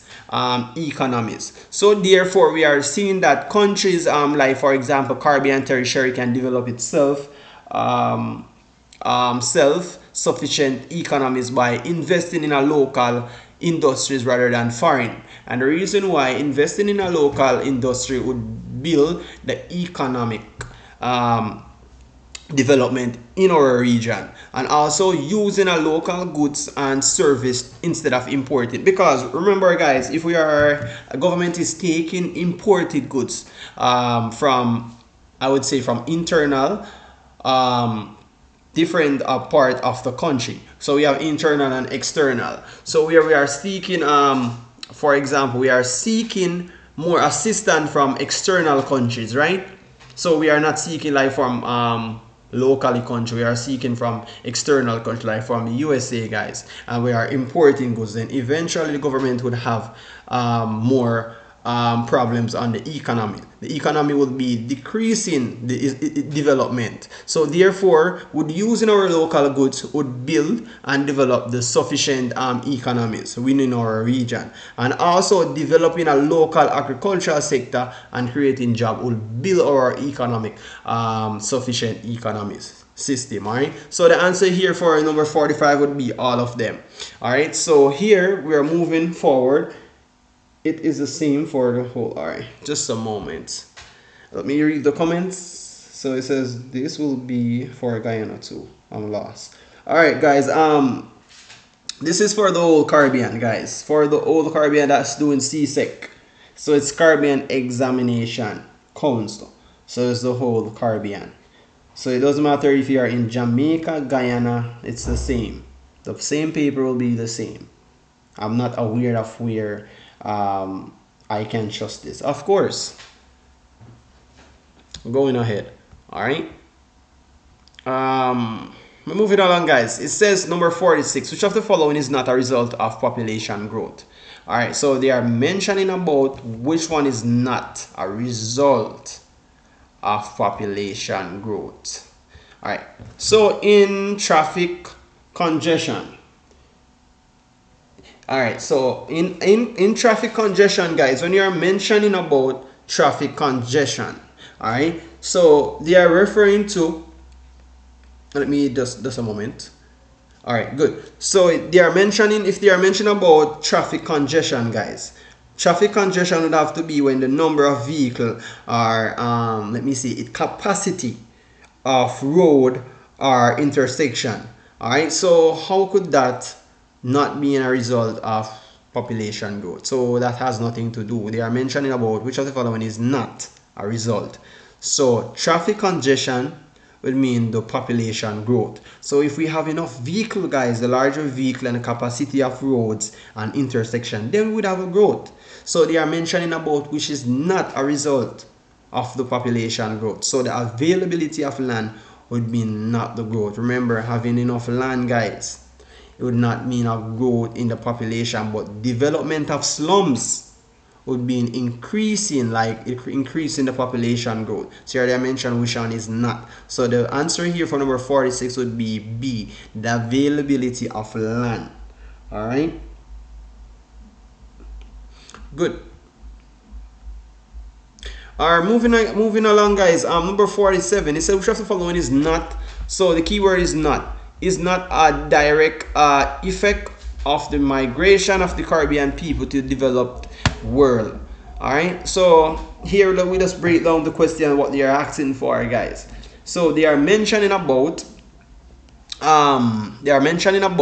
economies. So therefore we are seeing that countries like for example Caribbean territory can develop itself self-sufficient economies by investing in a local industries rather than foreign. And the reason why investing in a local industry would build the economic development in our region, and also using a local goods and service instead of imported. Because remember guys, if we are, a government is taking imported goods from, I would say, from internal different part of the country. So we have internal and external. So we are seeking, for example, we are seeking more assistance from external countries, right? So we are not seeking like from locally country, we are seeking from external country, like from the USA, guys, and we are importing goods. Then eventually the government would have more problems on the economy. The economy will be decreasing the development. So therefore, would using our local goods would build and develop the sufficient economies within our region, and also developing a local agricultural sector and creating job will build our economic sufficient economies system. All right, so the answer here for number 45 would be all of them. All right, so here we are moving forward. It is the same for the whole. All right, just a moment, let me read the comments. So it says this will be for Guyana too. I'm lost. All right guys, this is for the whole Caribbean, guys, for the whole Caribbean that's doing Csec. So it's Caribbean Examination Council, so it's the whole Caribbean. So it doesn't matter if you are in Jamaica, Guyana, it's the same paper will be the same. I'm not aware of where I can trust this. Of course, going ahead. All right, we're moving along, guys. It says number 46, which of the following is not a result of population growth? All right, so they are mentioning about which one is not a result of population growth. All right, so in traffic congestion. All right, so in traffic congestion, guys, when you are mentioning about traffic congestion, all right, so they are referring to, let me just a moment. All right, good. So they are mentioning, if they are mentioning about traffic congestion, guys, traffic congestion would have to be when the number of vehicles are let me see, it capacity of road or intersection. All right, so how could that not being a result of population growth? So that has nothing to do. They are mentioning about which of the following is not a result. So traffic congestion will mean the population growth. So if we have enough vehicle, guys, the larger vehicle and the capacity of roads and intersection, then we would have a growth. So they are mentioning about which is not a result of the population growth. So the availability of land would be not the growth. Remember, having enough land, guys, it would not mean a growth in the population, but development of slums would be increasing, like increasing the population growth. So here they mentioned which one is not. So the answer here for number 46 would be B, the availability of land. All right, good. All right, moving along, guys. Number 47, it says which of the following is not. So the keyword is not a direct effect of the migration of the Caribbean people to the developed world. All right, so here we just break down the question, what they are asking for, guys. So they are mentioning about the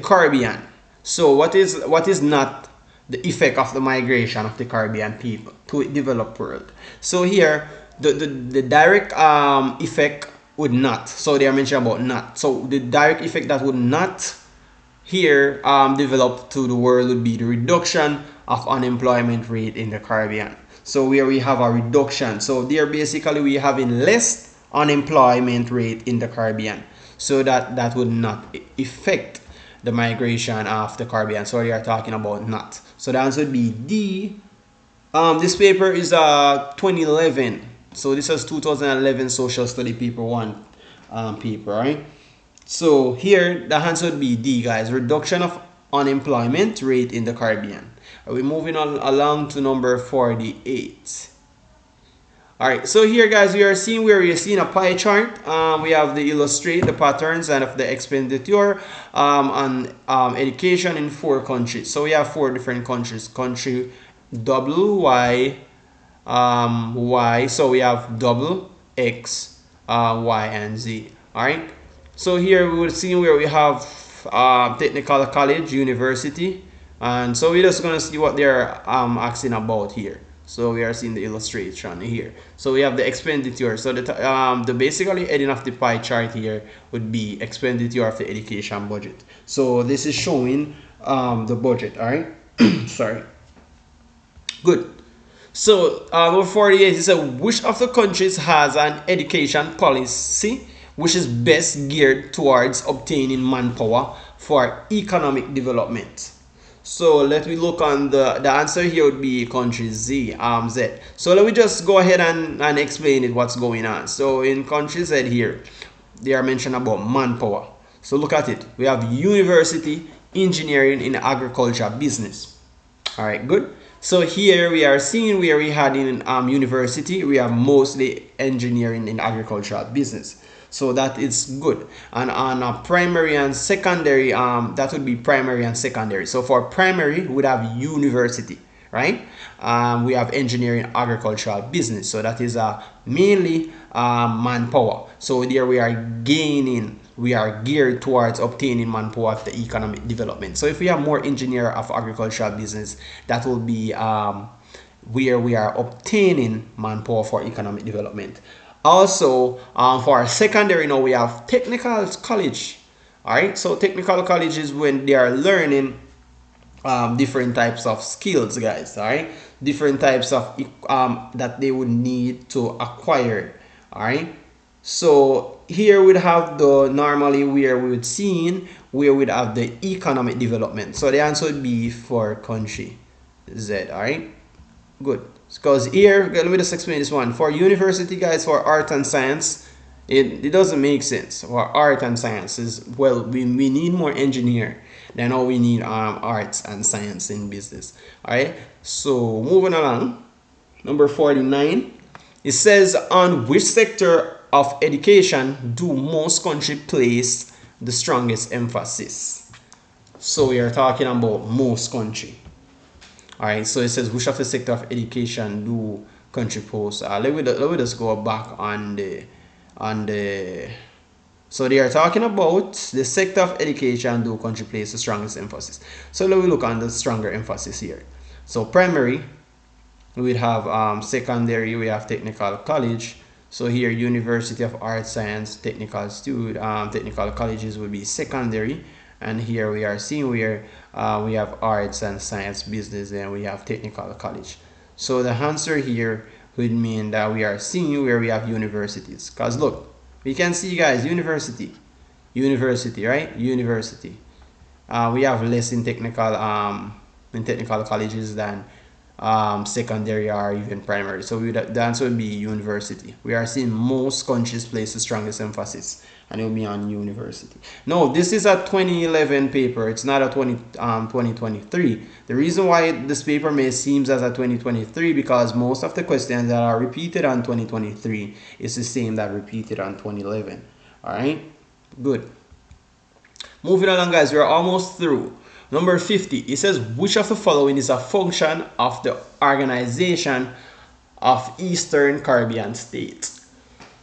Caribbean. So what is not the effect of the migration of the Caribbean people to a developed world? So here the direct effect would not. So they are mentioning about not. So the direct effect that would not here develop to the world would be the reduction of unemployment rate in the Caribbean. So where we have a reduction, so there basically we having less unemployment rate in the Caribbean. So that would not affect the migration of the Caribbean. So we are talking about not. So the answer would be D. This paper is 2011. So this is 2011 social study paper 1 paper, right? So here the answer would be D, guys, reduction of unemployment rate in the Caribbean. Are we moving on along to number 48? All right, so here, guys, we are seeing a pie chart. We have the illustrate the patterns and of the expenditure on education in 4 countries. So we have 4 different countries. Country W, Y, Y. So we have double X, Y, and Z. All right. So here we will see where we have technical college, university, and so we're just gonna see what they're asking about here. So we are seeing the illustration here. So we have the expenditure. So the basically heading of the pie chart here would be expenditure of the education budget. So this is showing the budget. All right. Sorry. Good. So number 48 is which of the countries has an education policy which is best geared towards obtaining manpower for economic development? So let me look on the answer here would be country Z. So let me just go ahead and explain it what's going on. So in country Z here, they are mentioned about manpower. So look at it. We have university, engineering, in agriculture, business. All right, good. So here we are seeing where we had in university, we have mostly engineering in agricultural business. So that is good. And on a primary and secondary, that would be primary and secondary. So for primary, we would have university, right? We have engineering, agricultural business. So that is mainly manpower. So there we are gaining, we are geared towards obtaining manpower for the economic development. So if we have more engineer of agricultural business, that will be where we are obtaining manpower for economic development. Also, for our secondary now, we have technical college. All right, so technical college is when they are learning different types of skills, guys. All right, different types of that they would need to acquire. All right, so here we'd have the normally where we would see where we'd have the economic development. So the answer would be for country Z. All right, good. Because here, let me just explain this one. For university, guys, for art and science, it doesn't make sense. For art and science is, well, we need more engineer than all we need arts and science in business. All right, so moving along, number 49, it says on which sector of education do most countries place the strongest emphasis? So we are talking about most country. All right, so it says which of the sector of education do country post? Let me just go back on the so they are talking about the sector of education do country place the strongest emphasis. So let me look on the stronger emphasis here. So primary, we have secondary, we have technical college. So here University of Arts, Science, technical technical colleges will be secondary. And here we are seeing where we have arts and science, business, and we have technical college. So the answer here would mean that we are seeing where we have universities. Because look, we can see, guys, university, right? University. We have less in technical colleges than secondary or even primary. So the answer would be university. We are seeing most countries place the strongest emphasis, and it will be on university. No, this is a 2011 paper. It's not a 2023. The reason why this paper may seem as a 2023 because most of the questions that are repeated on 2023 is the same that repeated on 2011. All right, good. Moving along, guys, we're almost through. Number 50, it says which of the following is a function of the Organization of Eastern Caribbean States?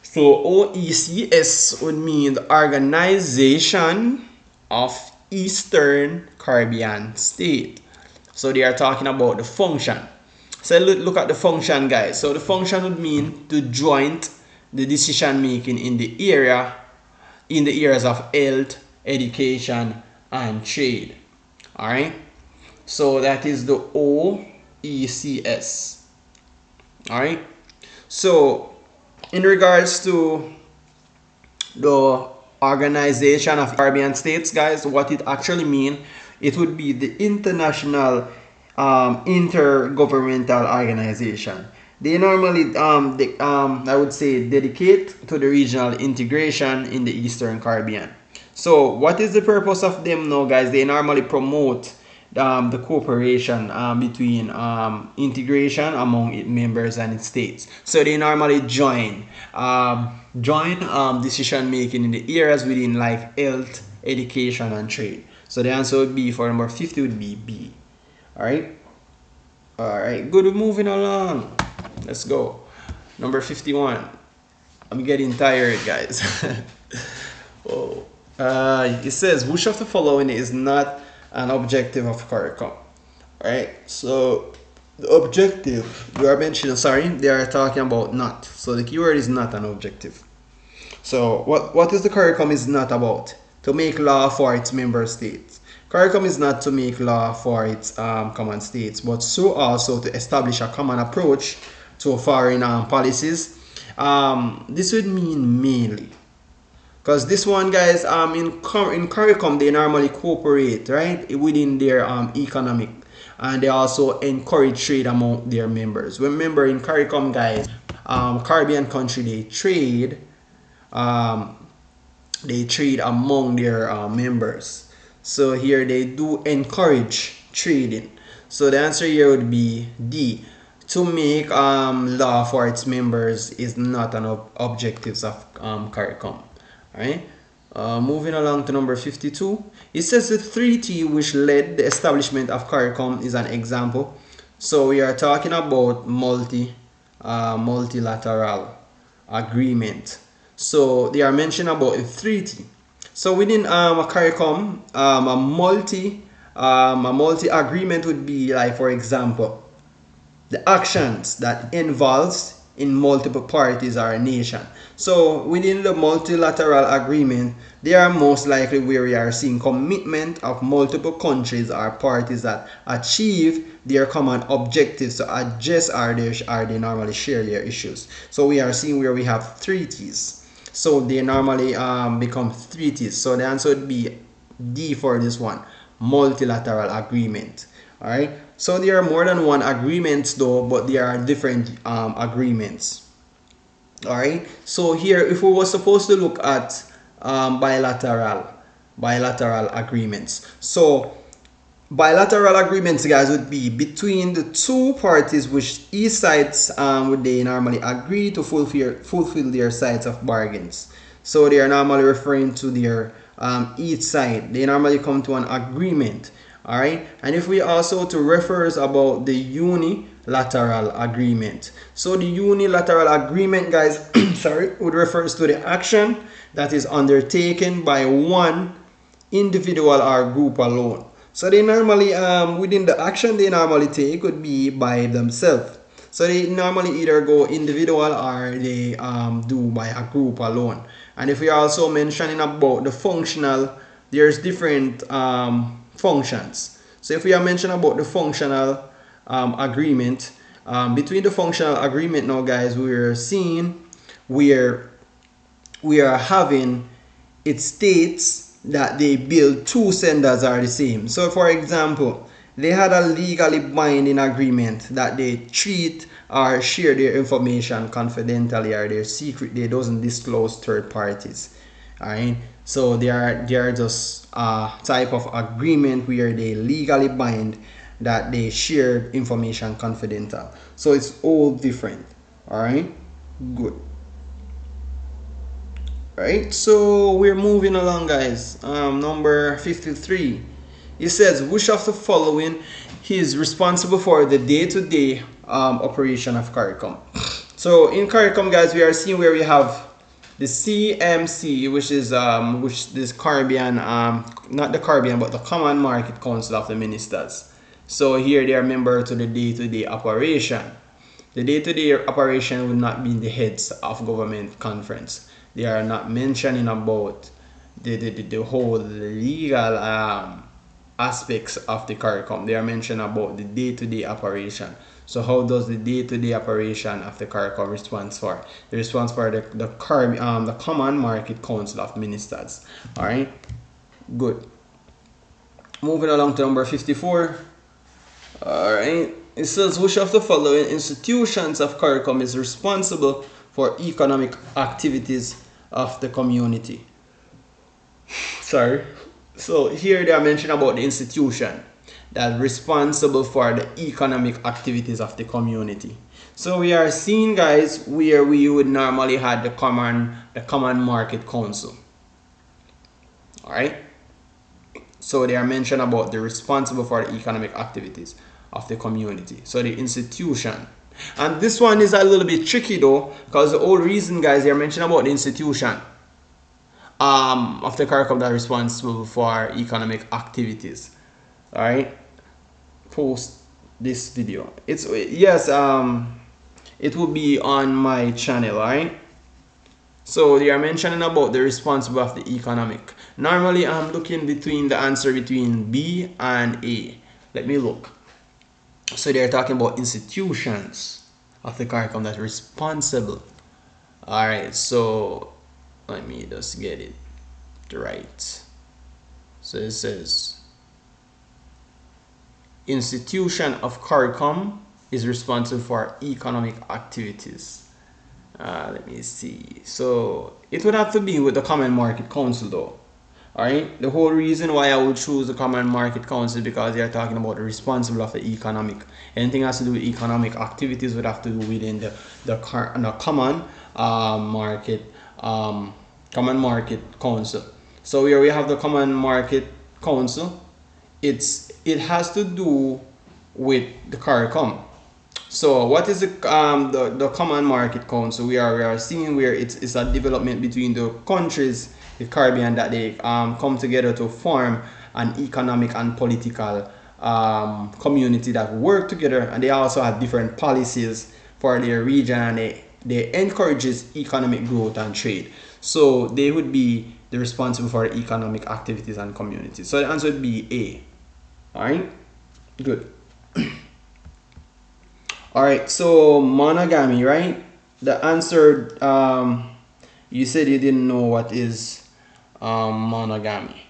So OECS would mean the Organization of Eastern Caribbean State. So they are talking about the function. So look at the function, guys. So the function would mean to joint the decision making in the areas of health, education, and trade. All right, so that is the OECS. All right, so in regards to the Organization of Caribbean States, guys, what it actually means, it would be the international intergovernmental organization. They normally I would say dedicate to the regional integration in the Eastern Caribbean. So what is the purpose of them now, guys? They normally promote the cooperation between integration among its members and its states. So they normally join decision making in the areas within like health, education, and trade. So the answer would be for number 50 would be B. All right. All right. Good. Moving along. Let's go. Number 51. I'm getting tired, guys. Oh. It says, which of the following is not an objective of CARICOM? Alright, so the objective, we are mentioning, sorry, they are talking about not. So the keyword is not an objective. So what is the CARICOM is not about? To make law for its member states. CARICOM is not to make law for its common states, but so also to establish a common approach to foreign policies. This would mean mainly, because this one, guys, in CARICOM they normally cooperate, right, within their economic, and they also encourage trade among their members. Remember, in CARICOM, guys, Caribbean country, they trade among their members. So here they do encourage trading. So the answer here would be D. To make law for its members is not an objectives of CARICOM. Alright. Moving along to number 52. It says the treaty which led the establishment of CARICOM is an example. So we are talking about multilateral agreement. So they are mentioning about a treaty. So within a CARICOM, a multi agreement would be like, for example, the actions that involves in multiple parties or a nation. So within the multilateral agreement, they are most likely where we are seeing commitment of multiple countries or parties that achieve their common objectives to address or they normally share their issues. So we are seeing where we have treaties. So they normally become treaties. So the answer would be D for this one, multilateral agreement. Alright, so there are more than one agreements though, but there are different agreements. Alright, so here if we were supposed to look at bilateral agreements, so bilateral agreements, guys, would be between the two parties which each sides would they normally agree to fulfill their sides of bargains. So they are normally referring to their each side. They normally come to an agreement. Alright, and if we also to refers about the unilateral agreement. So the unilateral agreement, guys, sorry, would refers to the action that is undertaken by one individual or group alone. So they normally within the action they normally take would be by themselves. So they normally either go individual or they do by a group alone. And if we are also mentioning about the functional, there's different functions. So if we are mentioning about the functional agreement, between the functional agreement now, guys, we're seeing where we are having, it states that they build two senders are the same. So for example, they had a legally binding agreement that they treat or share their information confidentially or their secret, they doesn't disclose third parties. Alright, so they are just a type of agreement where they legally bind that they share information confidential. So it's all different. Alright, good. Alright, so we're moving along, guys. Number 53. It says, which of the following is responsible for the day-to-day operation of CARICOM? So in CARICOM, guys, we are seeing where we have the CMC, which is this Caribbean, not the Caribbean, but the Common Market Council of the Ministers. So here they are member to the day-to-day operation. The day-to-day operation would not be the heads of government conference. They are not mentioning about the whole legal aspects of the CARICOM. They are mentioning about the day-to-day operation. So how does the day-to-day operation of the CARICOM respond for? The response for the Common Market Council of Ministers. Alright, good. Moving along to number 54. Alright, it says, which of the following institutions of CARICOM is responsible for economic activities of the community? Sorry. So here they are mentioning about the institution that is responsible for the economic activities of the community. So we are seeing, guys, where we would normally have the common market council. Alright. So they are mentioning about the responsible for the economic activities of the community. So the institution. And this one is a little bit tricky though, because the whole reason, guys, they're mentioning about the institution of the CARICOM that is responsible for economic activities. All right, post this video. It's yes, it will be on my channel. All right. So they are mentioning about the responsible of the economic. Normally, I'm looking between the answer between B and A. Let me look. So they are talking about institutions of the CARICOM that are responsible. All right. So let me just get it right. So it says institution of CARICOM is responsible for economic activities. Let me see. So it would have to be with the Common Market Council though. Alright, the whole reason why I would choose the Common Market Council because they are talking about the responsible of the economic. Anything has to do with economic activities would have to do within the Common Market Council. So here we have the Common Market Council. It has to do with the CARICOM. So what is the Common Market Council? We are seeing where it's a development between the countries, the Caribbean, that they come together to form an economic and political community that work together, and they also have different policies for their region, and they encourages economic growth and trade. So they would be the responsible for economic activities and communities. So the answer would be A. All right, good. All right, so monogamy, right? The answer, you said you didn't know what is monogamy.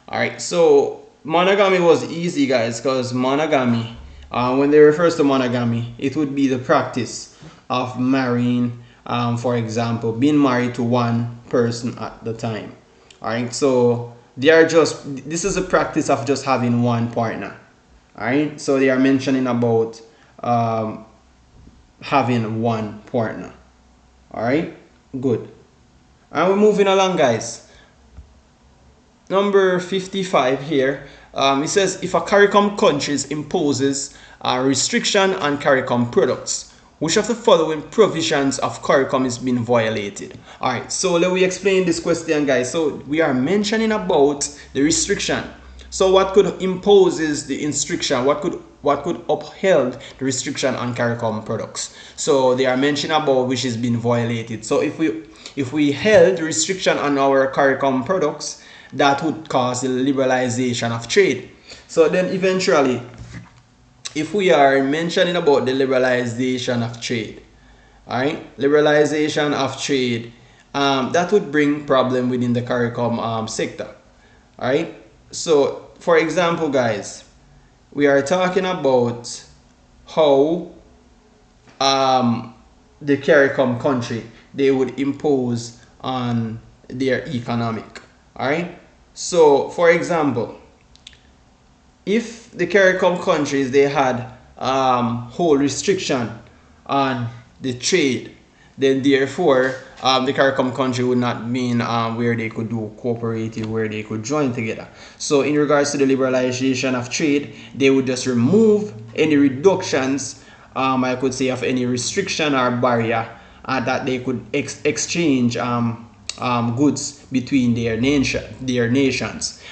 All right, so monogamy was easy, guys, because monogamy, when they refer to monogamy, it would be the practice of marrying, for example, being married to one person at the time. All right, so this is a practice of just having one partner. All right, so they are mentioning about having one partner. All right, good. And we're moving along, guys. Number 55 here, it says if a CARICOM country imposes a restriction on CARICOM products, which of the following provisions of CARICOM is being violated? All right, so let me explain this question, guys. So we are mentioning about the restriction. So what could imposes the restriction? What could uphold the restriction on CARICOM products? So they are mentioning about which is being violated. So if we held the restriction on our CARICOM products, that would cause the liberalization of trade. So then eventually, if we are mentioning about the liberalization of trade, all right, liberalization of trade, that would bring problem within the CARICOM sector. All right. So, for example, guys, we are talking about how the CARICOM country, they would impose on their economic. All right. So, for example, if the CARICOM countries, they had whole restriction on the trade, then therefore the CARICOM country would not mean where they could do cooperative, where they could join together. So in regards to the liberalization of trade, they would just remove any reductions, I could say, of any restriction or barrier that they could exchange goods between their nations.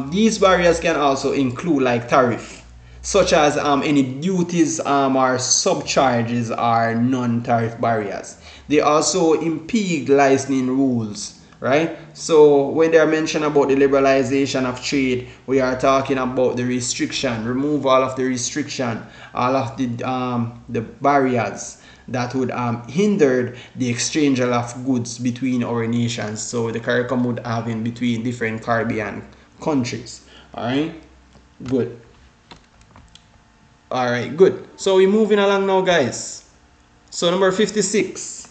These barriers can also include like tariff, such as any duties or subcharges or non-tariff barriers. They also impede licensing rules, right? So when they are mentioning about the liberalization of trade, we are talking about the restriction, remove all of the restriction, all of the barriers that would hinder the exchange of goods between our nations. So the CARICOM would have in between different Caribbean countries. All right, good. All right, good. So we're moving along now, guys. So number 56.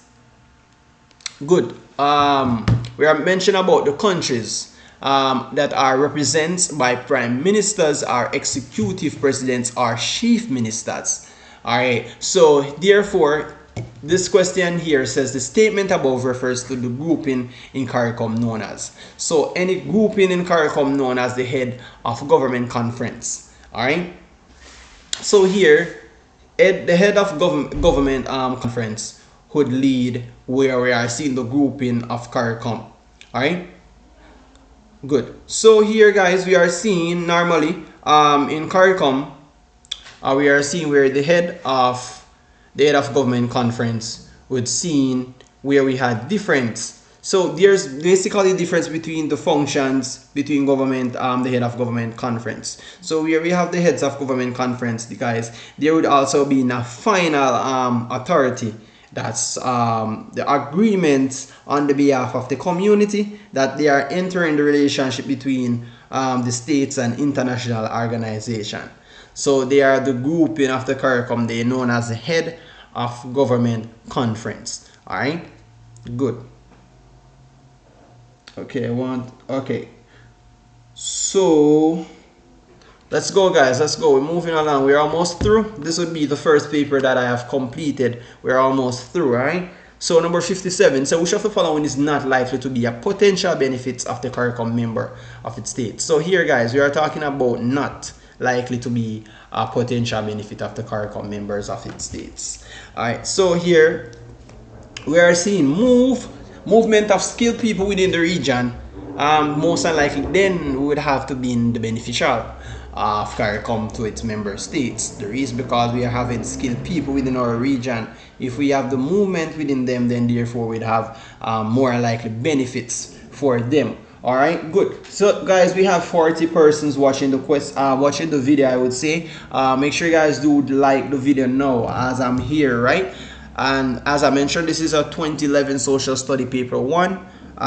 Good. We are mentioning about the countries that are represented by prime ministers, or executive presidents, or chief ministers. All right. So therefore, this question here says the statement above refers to the grouping in CARICOM known as. So any grouping in CARICOM known as the head of government conference. All right. So here, the head of government conference would lead where we are seeing the grouping of CARICOM. All right, good. So here, guys, we are seeing normally in CARICOM, we are seeing where the head of government conference would see where we had difference. So there's basically difference between the functions between government, the head of government conference. So where we have the heads of government conference, guys, there would also be a final authority. That's the agreements on the behalf of the community that they are entering the relationship between the states and international organization. So they are the grouping of the CARICOM. They are known as the head of government conference. All right, good. Okay, okay. So let's go, guys. Let's go. We're moving along. We're almost through. This would be the first paper that I have completed. We're almost through, all right? So number 57. So which of the following is not likely to be a potential benefits of the CARICOM member of its state? So here, guys, we are talking about not likely to be a potential benefit of the CARICOM members of its states. All right. So here we are seeing movement of skilled people within the region. Most unlikely then we would have to be in the beneficial of CARICOM to its member states. The reason because we are having skilled people within our region. If we have the movement within them, then therefore we'd have more likely benefits for them. All right, good. So guys, we have 40 persons watching the video. I would say make sure you guys do like the video now as I'm here, right? And as I mentioned, this is a 2011 social study paper 1.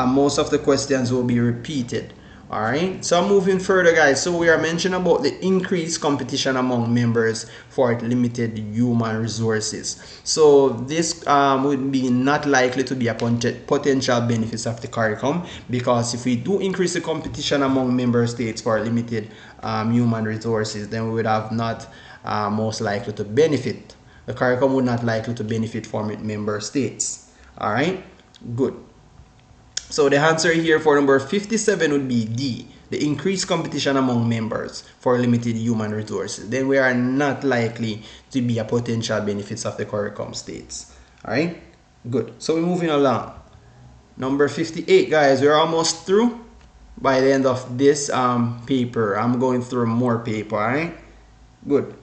Most of the questions will be repeated. All right, so I'm moving further, guys. So we are mentioning about the increased competition among members for limited human resources. So this would be not likely to be a potential benefits of the CARICOM, because if we do increase the competition among member states for limited human resources, then we would have not most likely to benefit. The CARICOM would not likely to benefit from its member states. All right, good. So the answer here for number 57 would be D, the increased competition among members for limited human resources. Then we are not likely to be a potential benefits of the CARICOM states. All right, good. So we're moving along. Number 58, guys, we're almost through. By the end of this paper, I'm going through more paper. All right, good.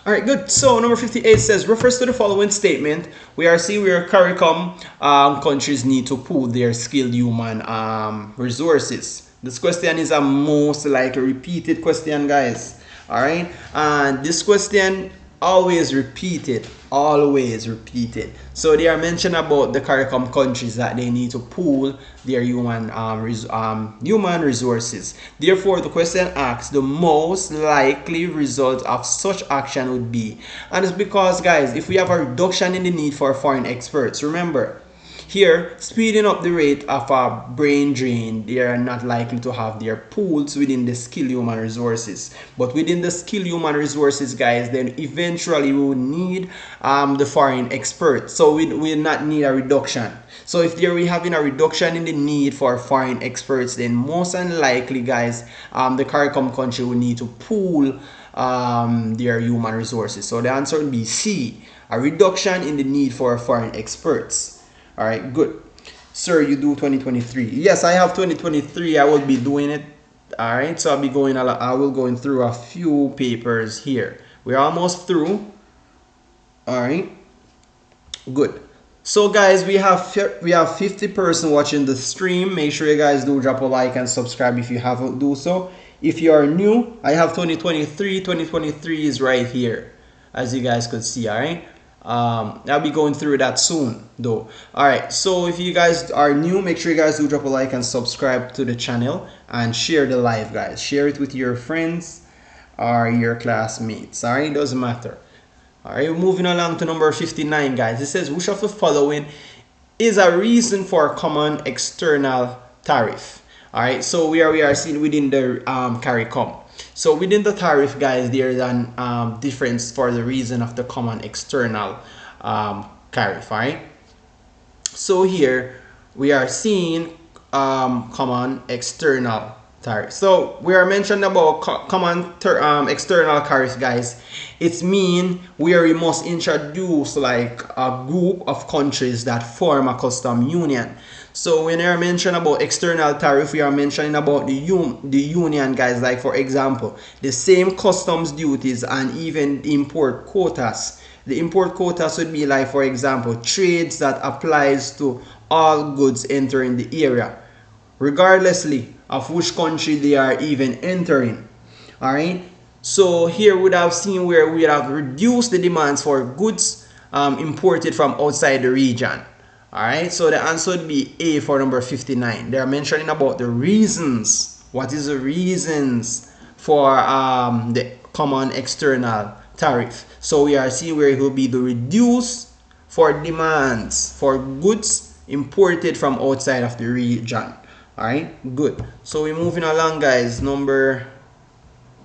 All right, good. So number 58 says, refers to the following statement. We are seeing where CARICOM countries need to pool their skilled human resources. This question is a most likely repeated question, guys. All right, and this question always repeated. So they are mentioning about the CARICOM countries that they need to pool their human resources. Therefore, the question asks the most likely result of such action would be, and it's because, guys, if we have a reduction in the need for foreign experts, remember here, speeding up the rate of a brain drain, they are not likely to have their pools within the skilled human resources. But within the skilled human resources, guys, then eventually we will need the foreign experts. So we will not need a reduction. So if there we having a reduction in the need for foreign experts, then most unlikely, guys, the CARICOM country will need to pool their human resources. So the answer would be C, a reduction in the need for foreign experts. All right, good. Sir, you do 2023. Yes, I have 2023. I will be doing it. All right, so I will going through a few papers here. We're almost through. All right, good. So guys, we have 50 person watching the stream. Make sure you guys do drop a like and subscribe if you haven't do so. If you are new, I have 2023. 2023 is right here, as you guys could see. All right. I'll be going through that soon though. All right, so if you guys are new, make sure you guys do drop a like and subscribe to the channel and share the live, guys. Share it with your friends or your classmates. All right, it doesn't matter. All right, moving along to number 59, guys. It says, which of the following is a reason for common external tariff? All right, so we are seeing within the CARICOM. So within the tariff, guys, there's a difference for the reason of the common external tariff, right? So here we are seeing common external tariff. So we are mentioning about common external tariff, guys. It's mean where we must introduce like a group of countries that form a custom union. So when we are mentioning about external tariff, we are mentioning about the union, guys. Like for example, the same customs duties and even import quotas. The import quotas would be like, for example, trades that applies to all goods entering the area, regardlessly of which country they are even entering. All right. So here we would have seen where we have reduced the demands for goods imported from outside the region. All right. So the answer would be A for number 59. They are mentioning about the reasons. What is the reasons for the common external tariff? So we are seeing where it will be the reduce for demands for goods imported from outside of the region. All right, good. So we're moving along, guys. Number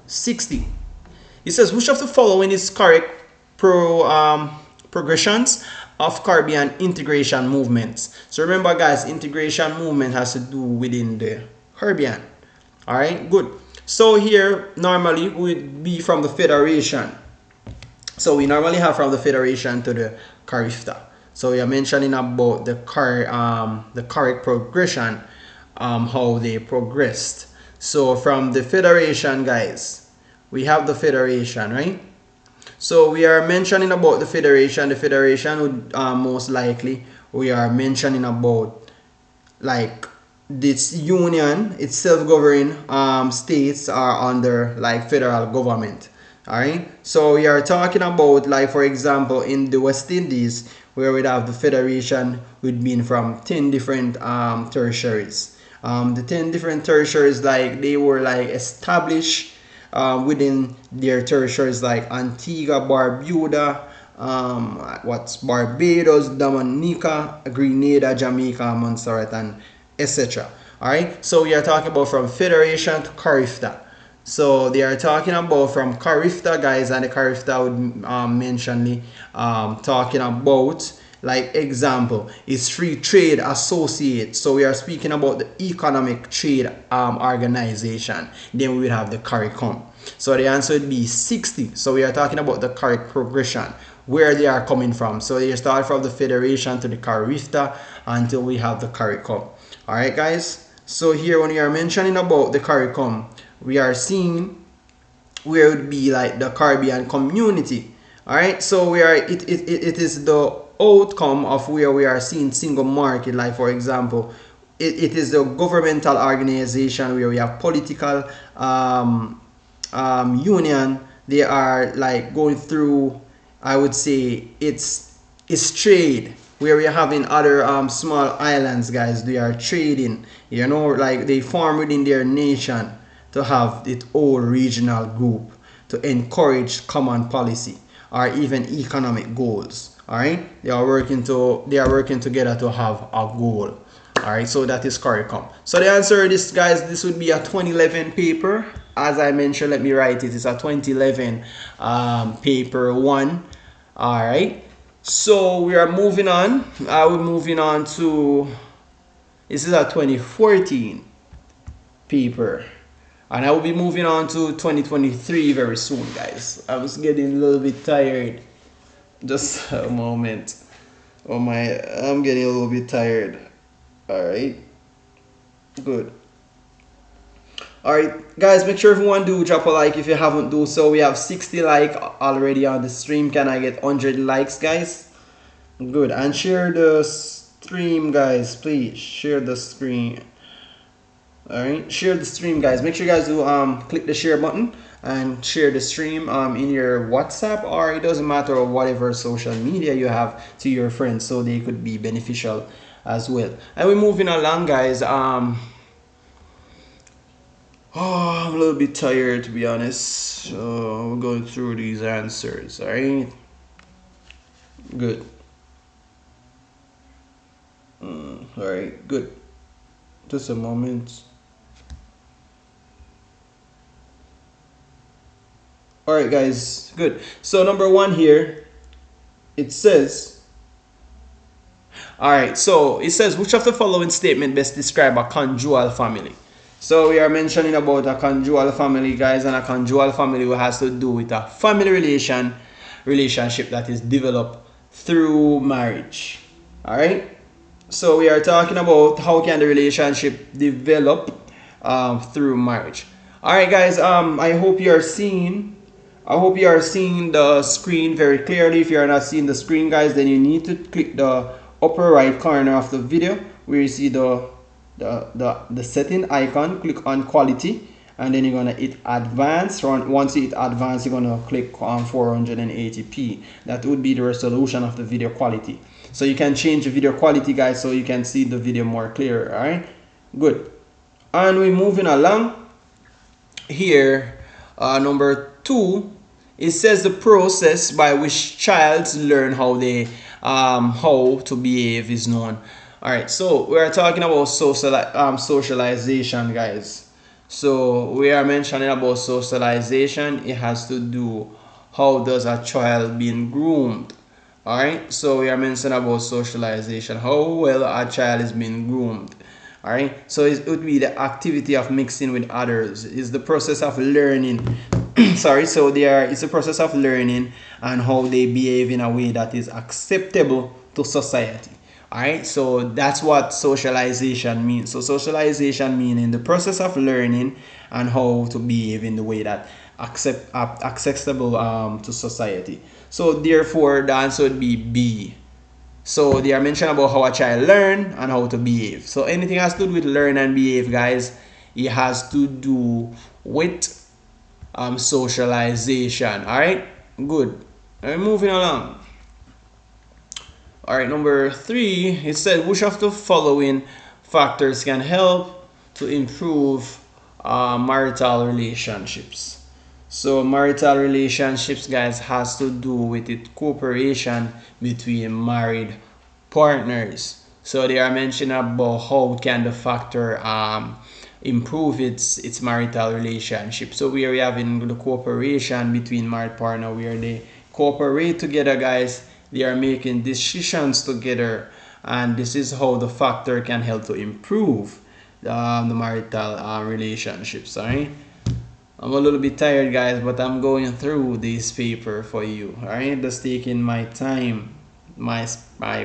60. It says, which of the following is correct progressions of Caribbean integration movements? So remember, guys, integration movement has to do within the Caribbean. All right, good. So here normally would be from the Federation. So we normally have from the Federation to the CARIFTA. So we are mentioning about the correct progression, how they progressed. So from the Federation, guys, we have the Federation, right? So we are mentioning about the Federation. The Federation would most likely we are mentioning about like this union, its self-governing states are under like federal government. All right. So we are talking about like, for example, in the West Indies, where we'd have the Federation would mean from 10 different tertiaries. The 10 different tertiaries, like they were like established within their tertiaries, like Antigua, Barbuda, what's Barbados, Dominica, Grenada, Jamaica, Montserrat, and etc. All right. So we are talking about from Federation to CARIFTA. So they are talking about from CARIFTA, guys, and the CARIFTA would mention talking about, like example, is free trade associate. So we are speaking about the economic trade organization. Then we will have the CARICOM. So the answer would be 60. So we are talking about the correct progression, where they are coming from. So they start from the Federation to the CARIFTA until we have the CARICOM. All right, guys. So here when we are mentioning about the CARICOM, we are seeing where it would be like the Caribbean community. All right, so we are it is the outcome of where we are seeing single market. Like for example, it is the governmental organization where we have political union. They are like going through, I would say it's trade, where we are having other small islands, guys. They are trading, you know, like they form within their nation to have its own regional group to encourage common policy or even economic goals. All right, they are working together to have a goal. All right, so that is CARICOM. So the answer to this, guys, this would be a 2011 paper. As I mentioned, let me write it. It's a 2011 paper 1. All right, so we are moving on. We're moving on to, this is a 2014 paper. And I will be moving on to 2023 very soon, guys. I was getting a little bit tired. Just a moment. Oh my, I'm getting a little bit tired. Alright. Good. Alright, guys, make sure everyone do drop a like if you haven't do so. We have 60 likes already on the stream. Can I get 100 likes, guys? Good. And share the stream, guys. Please share the screen. Alright, share the stream, guys. Make sure you guys do click the share button and share the stream in your WhatsApp, or it doesn't matter, whatever social media you have, to your friends, so they could be beneficial as well. And we're moving along, guys. I'm a little bit tired, to be honest. So we're going through these answers. Alright, good. Alright, good. Just a moment. Alright, guys, good. So number 1 here, it says, alright, so it says, which of the following statement best describe a conjugal family? So we are mentioning about a conjugal family, guys, and a conjugal family has to do with a family relationship that is developed through marriage. All right. So we are talking about how can the relationship develop through marriage. All right, guys. I hope you are seeing the screen very clearly. If you are not seeing the screen, guys, then you need to click the upper right corner of the video where you see the setting icon. Click on quality, and then you're gonna hit advanced. Once you hit advanced, you're gonna click on 480p. That would be the resolution of the video quality. So you can change the video quality, guys, so you can see the video more clear. All right, good. And we're moving along here. Number 2, it says the process by which childs learn how to behave is known. All right, so we are talking about socialization, guys. So we are mentioning about socialization. It has to do how does a child being groomed. All right, so we are mentioning about socialization, how well a child is being groomed. All right, so it would be the activity of mixing with others. It's the process of learning. Sorry, so it's a process of learning and how they behave in a way that is acceptable to society. All right, so that's what socialization means. So socialization meaning the process of learning and how to behave in the way that acceptable to society. So therefore the answer would be B. So they are mentioning about how a child learn and how to behave. So anything has to do with learn and behave, guys, it has to do with socialization. All right, good. Moving along. All right, number 3, it said which of the following factors can help to improve marital relationships. So marital relationships, guys, has to do with it cooperation between married partners. So they are mentioning about how can the factor improve its marital relationship. So we are having the cooperation between married partner where they cooperate together, guys. They are making decisions together, and this is how the factor can help to improve the marital relationships. All right, I'm a little bit tired, guys, but I'm going through this paper for you. All right, just taking my time, I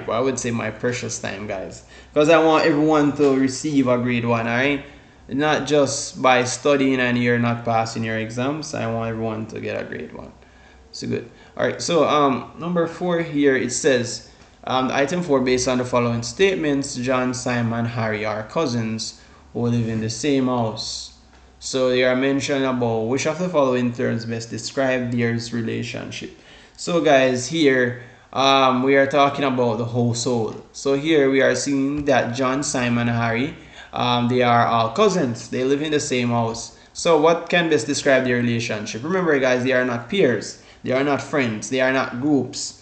would say my precious time, guys, because I want everyone to receive a grade 1. All right, not just by studying and you're not passing your exams. I want everyone to get a grade 1. So good. All right, so number 4 here, it says item 4, based on the following statements, John, Simon, Harry are cousins who live in the same house. So they are mentioning about which of the following terms best describe their relationship. So guys, here we are talking about the household. So here we are seeing that John, Simon, and Harry, they are all cousins. They live in the same house. So what can best describe their relationship? Remember, guys, they are not peers. They are not friends. They are not groups.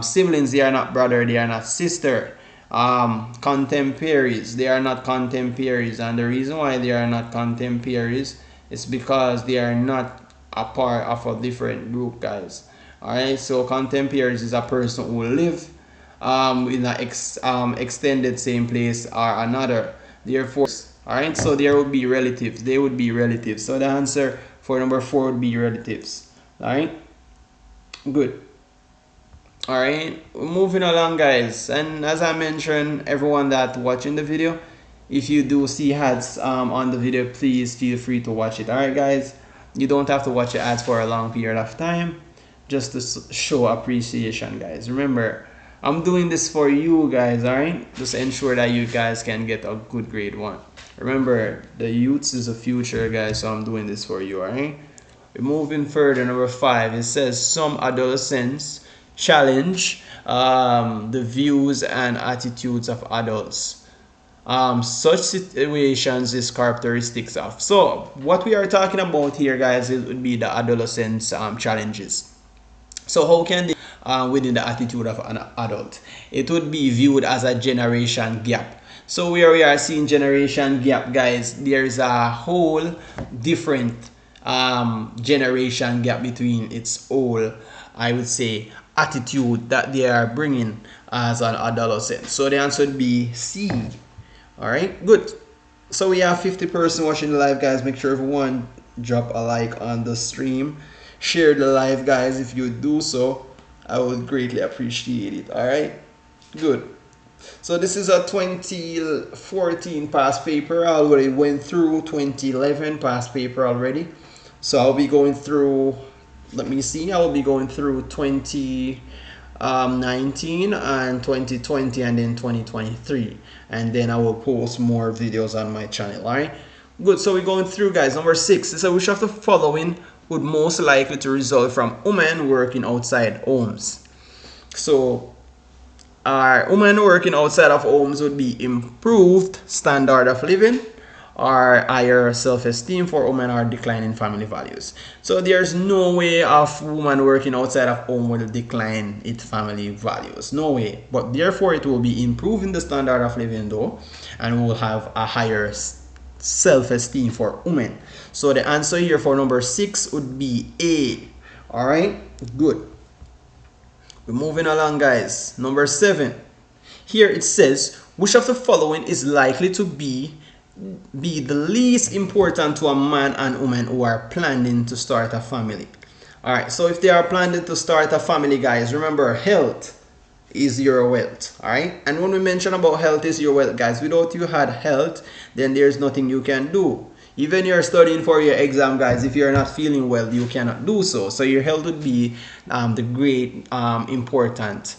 Siblings, they are not brother. They are not sister. Contemporaries, they are not contemporaries. And the reason why they are not contemporaries is because they are not a part of a different group, guys. Alright, so contemporaries is a person who live in an extended same place or another. Therefore, alright, so there would be relatives. They would be relatives. So the answer for number 4 would be relatives. Alright, good. Alright, moving along, guys. And as I mentioned, everyone that watching the video, if you do see ads on the video, please feel free to watch it. Alright, guys, you don't have to watch the ads for a long period of time, just to show appreciation, guys. Remember, I'm doing this for you guys. Alright, just ensure that you guys can get a good grade 1. Remember, the youths is the future, guys, so I'm doing this for you. Alright, we're moving further. Number 5, it says some adolescents challenge the views and attitudes of adults. Such situations is characteristics of. So what we are talking about here, guys, it would be the adolescents challenges. So how can they within the attitude of an adult? It would be viewed as a generation gap. So where we are seeing generation gap, guys, there's a whole different generation gap between its whole, I would say, attitude that they are bringing as an adolescent. So the answer would be C. All right, good. So we have 50% watching the live, guys. Make sure everyone drop a like on the stream. Share the live, guys. If you do so, I would greatly appreciate it. All right, good. So this is a 2014 past paper. I already went through 2011 past paper already. So I'll be going through, let me see, I will be going through 2019 and 2020 and then 2023. And then I will post more videos on my channel, all right? Good, so we're going through, guys. Number 6, so which of the following would most likely to result from women working outside homes? So women working outside of homes would be improved standard of living, or higher self-esteem for women, or declining family values. So there's no way of woman working outside of home will decline its family values. No way. But therefore it will be improving the standard of living though, and will have a higher self-esteem for women. So the answer here for number 6 would be A. All right, good. We're moving along, guys. Number 7. Here it says, which of the following is likely to be the least important to a man and woman who are planning to start a family? All right, so if they are planning to start a family, guys, remember, health is your wealth. All right, and when we mention about health is your wealth, guys, without you had health, then there's nothing you can do. Even you're studying for your exam, guys, if you're not feeling well, you cannot do so. So your health would be the great important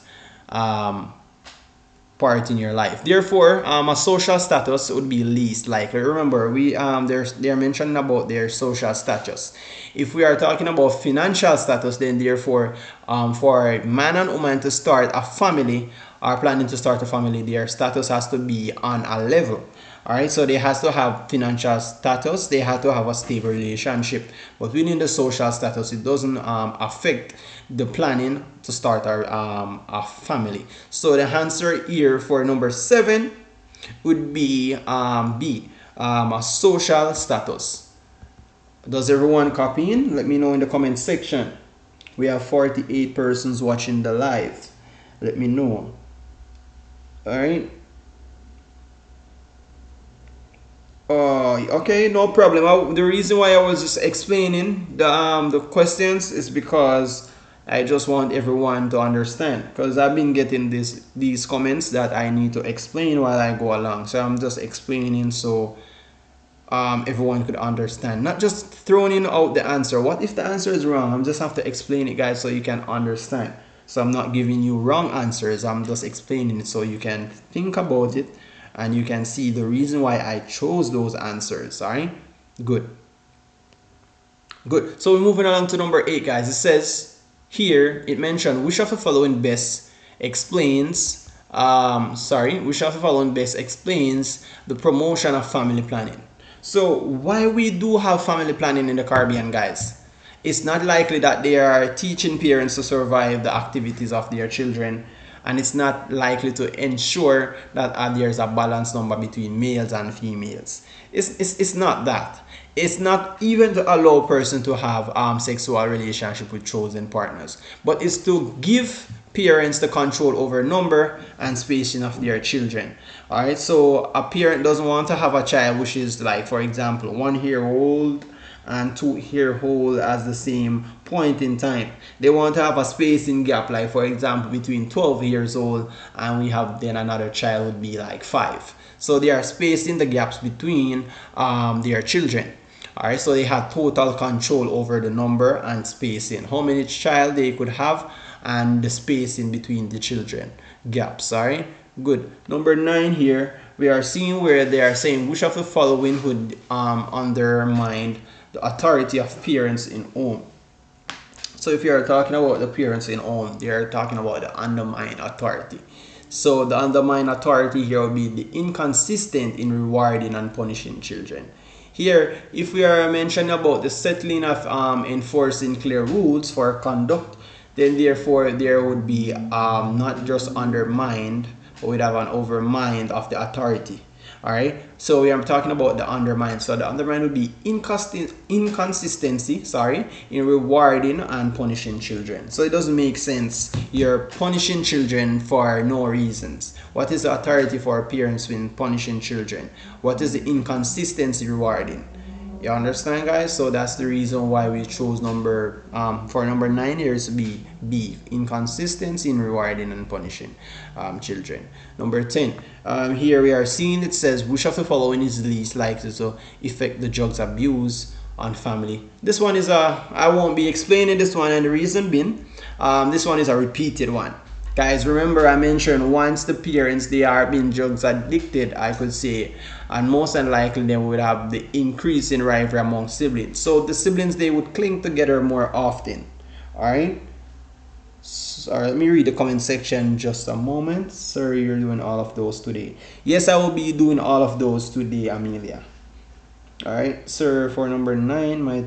part in your life. Therefore, a social status would be least likely. Remember, they're mentioning about their social status. If we are talking about financial status, then therefore, for a man and woman to start a family, or planning to start a family, their status has to be on a level. All right, so they has to have financial status, they have to have a stable relationship, but within the social status, it doesn't affect the planning to start a family. So the answer here for number 7 would be B, a social status. Does everyone copy in? Let me know in the comment section. We have 48 persons watching the live. Let me know. All right. Okay, no problem. The reason why I was just explaining the questions is because I just want everyone to understand, because I've been getting these comments that I need to explain while I go along. So I'm just explaining so everyone could understand, not just throwing out the answer. What if the answer is wrong? I'm just have to explain it, guys, so you can understand. So I'm not giving you wrong answers, I'm just explaining it so you can think about it and you can see the reason why I chose those answers. All right, good. So we're moving along to number 8, guys. It says here, it mentioned which of the following best explains which of the following best explains the promotion of family planning. So why we do have family planning in the Caribbean, guys? It's not likely that they are teaching parents to survive the activities of their children, and it's not likely to ensure that there's a balanced number between males and females. It's not that. It's not even to allow a person to have sexual relationship with chosen partners, but it's to give parents the control over number and spacing of their children. All right, so a parent doesn't want to have a child which is, like, for example, 1 year old and 2 year old at the same point in time. They want to have a spacing gap, like for example between 12 years old and we have then another child would be like 5. So they are spacing the gaps between their children. All right, so they have total control over the number and spacing, how many child they could have, and the spacing between the children gaps. All right, good. Number 9 here, we are seeing where they are saying which of the following would undermine the authority of parents in home. So if you are talking about the parents in home, they are talking about the undermine authority. So the undermine authority here will be the inconsistent in rewarding and punishing children. Here, if we are mentioning about the settling of enforcing clear rules for conduct, then therefore there would be not just undermined, but we'd have an overmined of the authority. All right, so we are talking about the undermine. So the undermine would be inconsistency, in rewarding and punishing children. So it doesn't make sense. You're punishing children for no reasons. What is the authority for parents when punishing children? What is the inconsistency rewarding? You understand, guys? So that's the reason why we chose number for number 9 here is to be B, inconsistency in rewarding and punishing children. Number 10, here we are seeing it says which of the following is least likely to affect the drugs abuse on family. This one is I won't be explaining this one, and the reason being this one is a repeated one. Guys, remember I mentioned once the parents they are being drugs addicted, I could say, and most unlikely they would have the increase in rivalry among siblings. So the siblings they would cling together more often. Alright. So, let me read the comment section just a moment. Sir, you're doing all of those today. Yes, I will be doing all of those today, Amelia. Alright, sir, for number 9, my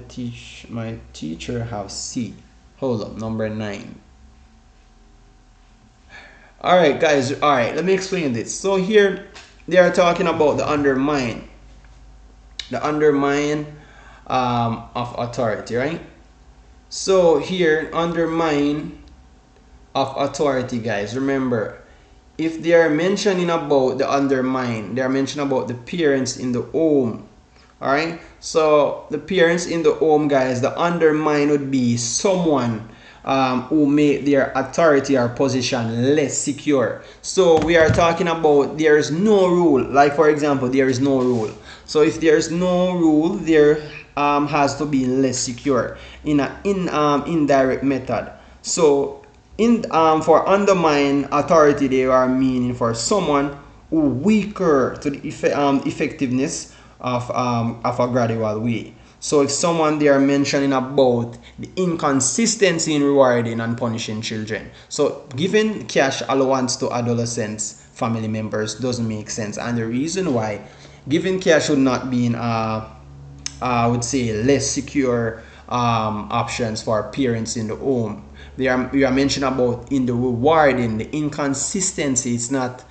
teacher have C. Hold up, number 9. Alright guys, alright, let me explain this. So here they are talking about the undermine. The undermine of authority, right? So here, undermine of authority, guys. Remember, if they are mentioning about the undermine, they are mentioning about the parents in the home. Alright? So the parents in the home, guys, the undermine would be someone who make their authority or position less secure. So we are talking about there is no rule. Like for example, there is no rule. So if there is no rule, there has to be less secure in an indirect method. So for undermine authority, they are meaning for someone who weaker to the effectiveness of a gradual way. So if someone they are mentioning about the inconsistency in rewarding and punishing children. So giving cash allowance to adolescents, family members doesn't make sense. And the reason why giving cash should not be in I would say less secure options for parents in the home. We are mentioning about in the rewarding, the inconsistency. It's not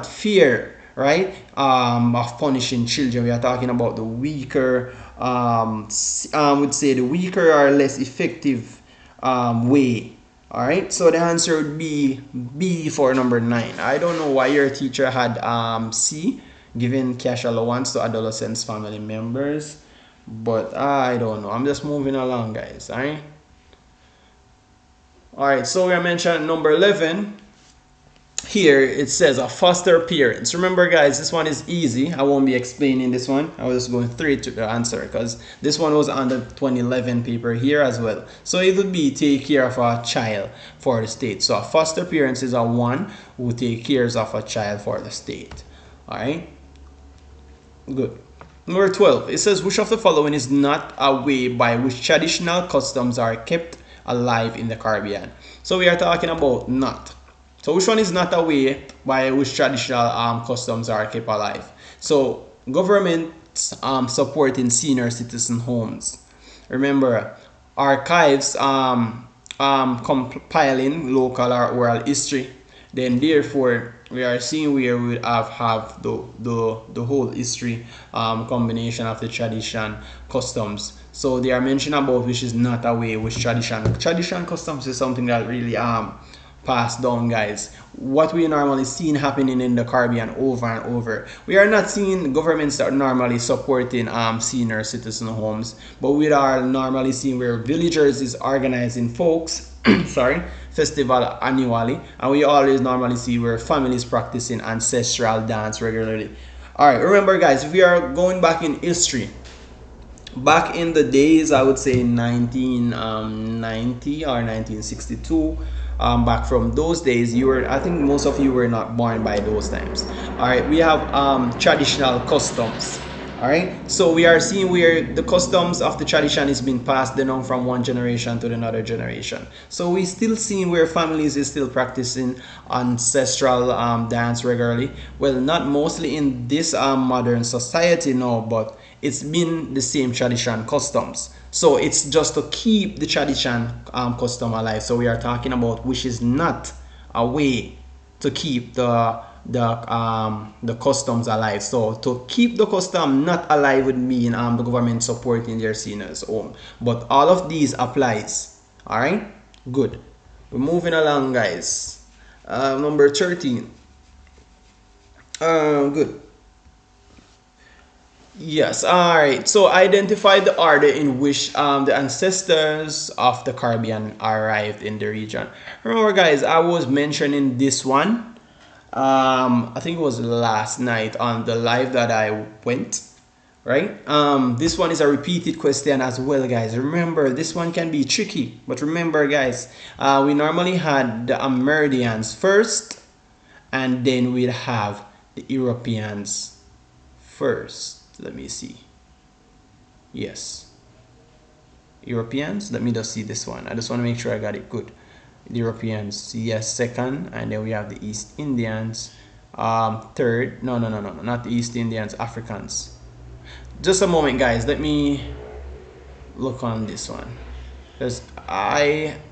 fair, right? Of punishing children. We are talking about the weaker would say the weaker or less effective way. All right, so the answer would be B for number 9. I don't know why your teacher had C, giving cash allowance to adolescents family members, but I don't know. I'm just moving along, guys. All right, so we are mentioning number 11. Here it says a foster parents. Remember, guys, this one is easy. I won't be explaining this one. I was just going straight to the answer because this one was on the 2011 paper here as well. So it would be take care of a child for the state. So a foster parents is a one who take care of a child for the state. All right, good. Number 12, it says which of the following is not a way by which traditional customs are kept alive in the Caribbean. So we are talking about not. So which one is not a way by which traditional customs are kept alive? So government supporting senior citizen homes. Remember, archives compiling local or oral history. Then therefore we are seeing where we have the whole history combination of the tradition customs. So they are mentioning about which is not a way which tradition customs is something that really passed down, guys. What we normally seen happening in the Caribbean over and over. We are not seeing governments that are normally supporting senior citizen homes, but we are normally seeing where villagers is organizing folks festival annually, and we always normally see where families practicing ancestral dance regularly. All right, remember, guys, if we are going back in history, back in the days, I would say 1990 or 1962. Back from those days, I think most of you were not born by those times. All right, we have traditional customs. All right, so we are seeing where the customs of the tradition is being passed down from one generation to another generation. So we still seeing where families is still practicing ancestral dance regularly. Well, not mostly in this modern society now, but it's been the same tradition customs. So it's just to keep the tradition custom alive. So we are talking about which is not a way to keep the the customs alive. So to keep the custom not alive would mean the government supporting their seniors home. But all of these applies. All right, good. We're moving along, guys. Number 13. Good. Yes, all right. So identify the order in which the ancestors of the Caribbean arrived in the region. Remember, guys, I was mentioning this one. I think it was last night on the live that I went, right? This one is a repeated question as well, guys. Remember, this one can be tricky, but remember, guys, we normally had the Amerindians first, and then we'd have the Europeans first. Let me see. Yes, Europeans. Let me just see this one. I just want to make sure I got it good. The Europeans, yes, second, and then we have the East Indians, third. No, not the East Indians, Africans. Just a moment, guys. Let me look on this one, because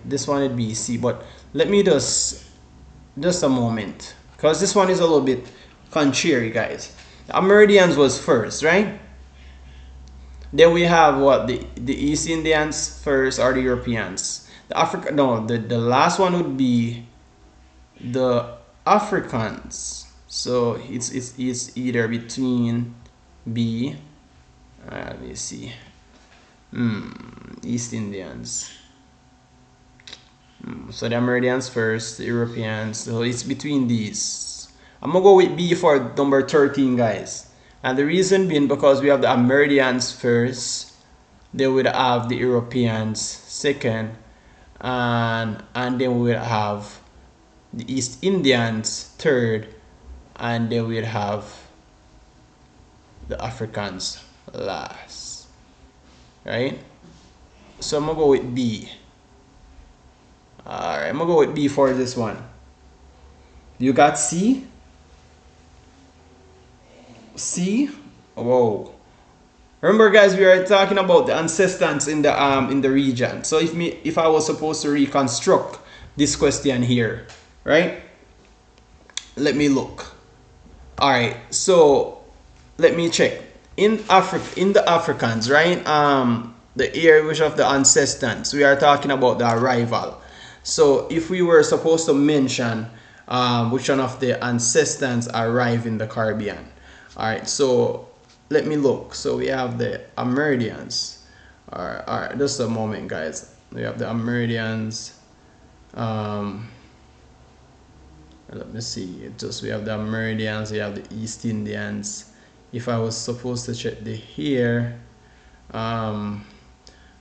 this one would be C, but let me just a moment, because this one is a little bit contrary, guys. The Amerindians was first, right? Then we have what, the East Indians first, or the Europeans? The last one would be the Africans. So it's either between B. Let me see. East Indians. So the Amerindians first, the Europeans. So it's between these. I'm gonna go with B for number 13, guys. And the reason being because we have the Amerindians first, they would have the Europeans second, and then we would have the East Indians third, and then we'd have the Africans last, right? So I'm gonna go with B. Alright, I'm gonna go with B for this one. You got C? C? Whoa. Remember, guys, we are talking about the ancestors in the region. So if I was supposed to reconstruct this question here, right? Let me look. All right, so let me check. In the Africans, right? The area which of the ancestors, we are talking about the arrival. So if we were supposed to mention which one of the ancestors arrived in the Caribbean. All right, so let me look. So we have the Amerindians. All right, just a moment, guys. We have the Amerindians. Let me see. We have the Amerindians. We have the East Indians. If I was supposed to check the here, the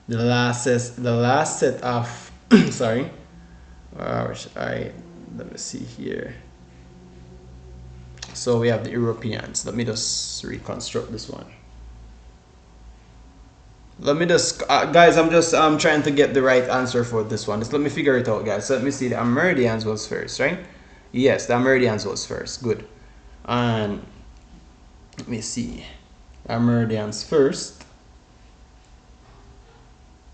last set of sorry. All right, let me see here. So we have the Europeans. Let me just reconstruct this one. Let me just, guys, I'm trying to get the right answer for this one. Just let me figure it out, guys. So let me see. The Amerindians was first, right? Yes, the Amerindians was first. Good. And let me see. Amerindians first.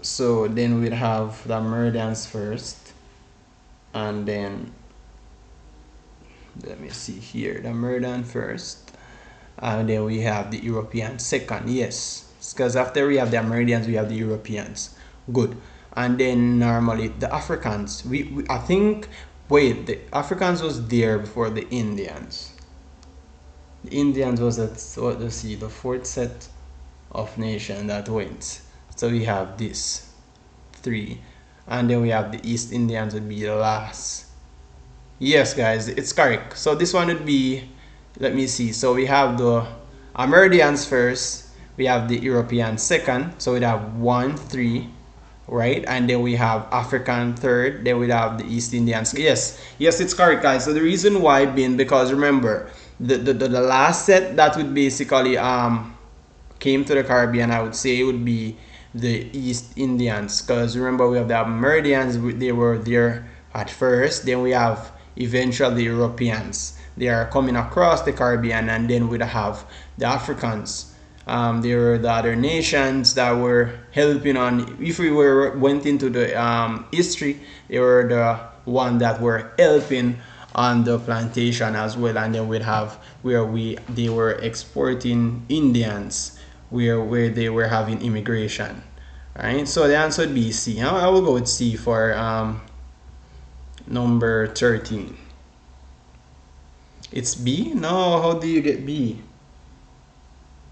So then we'd have the Amerindians first, and then let me see here, the Amerindian first, and then we have the European second. Yes, because after we have the Amerindians, we have the Europeans. Good. And then normally the Africans, I think, wait, the Africans was there before the Indians. The Indians was at, so let's see, the fourth set of nation that went. So we have this 3, and then we have the East Indians would be the last. Yes, guys, it's correct. So this one would be, let me see. So we have the Amerindians first, we have the Europeans second. So we'd have 1, 3, right? And then we have African third. Then we'd have the East Indians. Yes, it's correct, guys. So the reason why being because remember the last set that would basically came to the Caribbean, I would say it would be the East Indians, because remember we have the Amerindians, they were there at first, then we have eventually the Europeans, they are coming across the Caribbean, and then we'd have the Africans. There were the other nations that were helping on, if we went into the history, they were the one that were helping on the plantation as well, and then we'd have where they were exporting Indians, where they were having immigration. All right, so the answer would be C. I will go with C for number 13. It's B? No, how do you get B?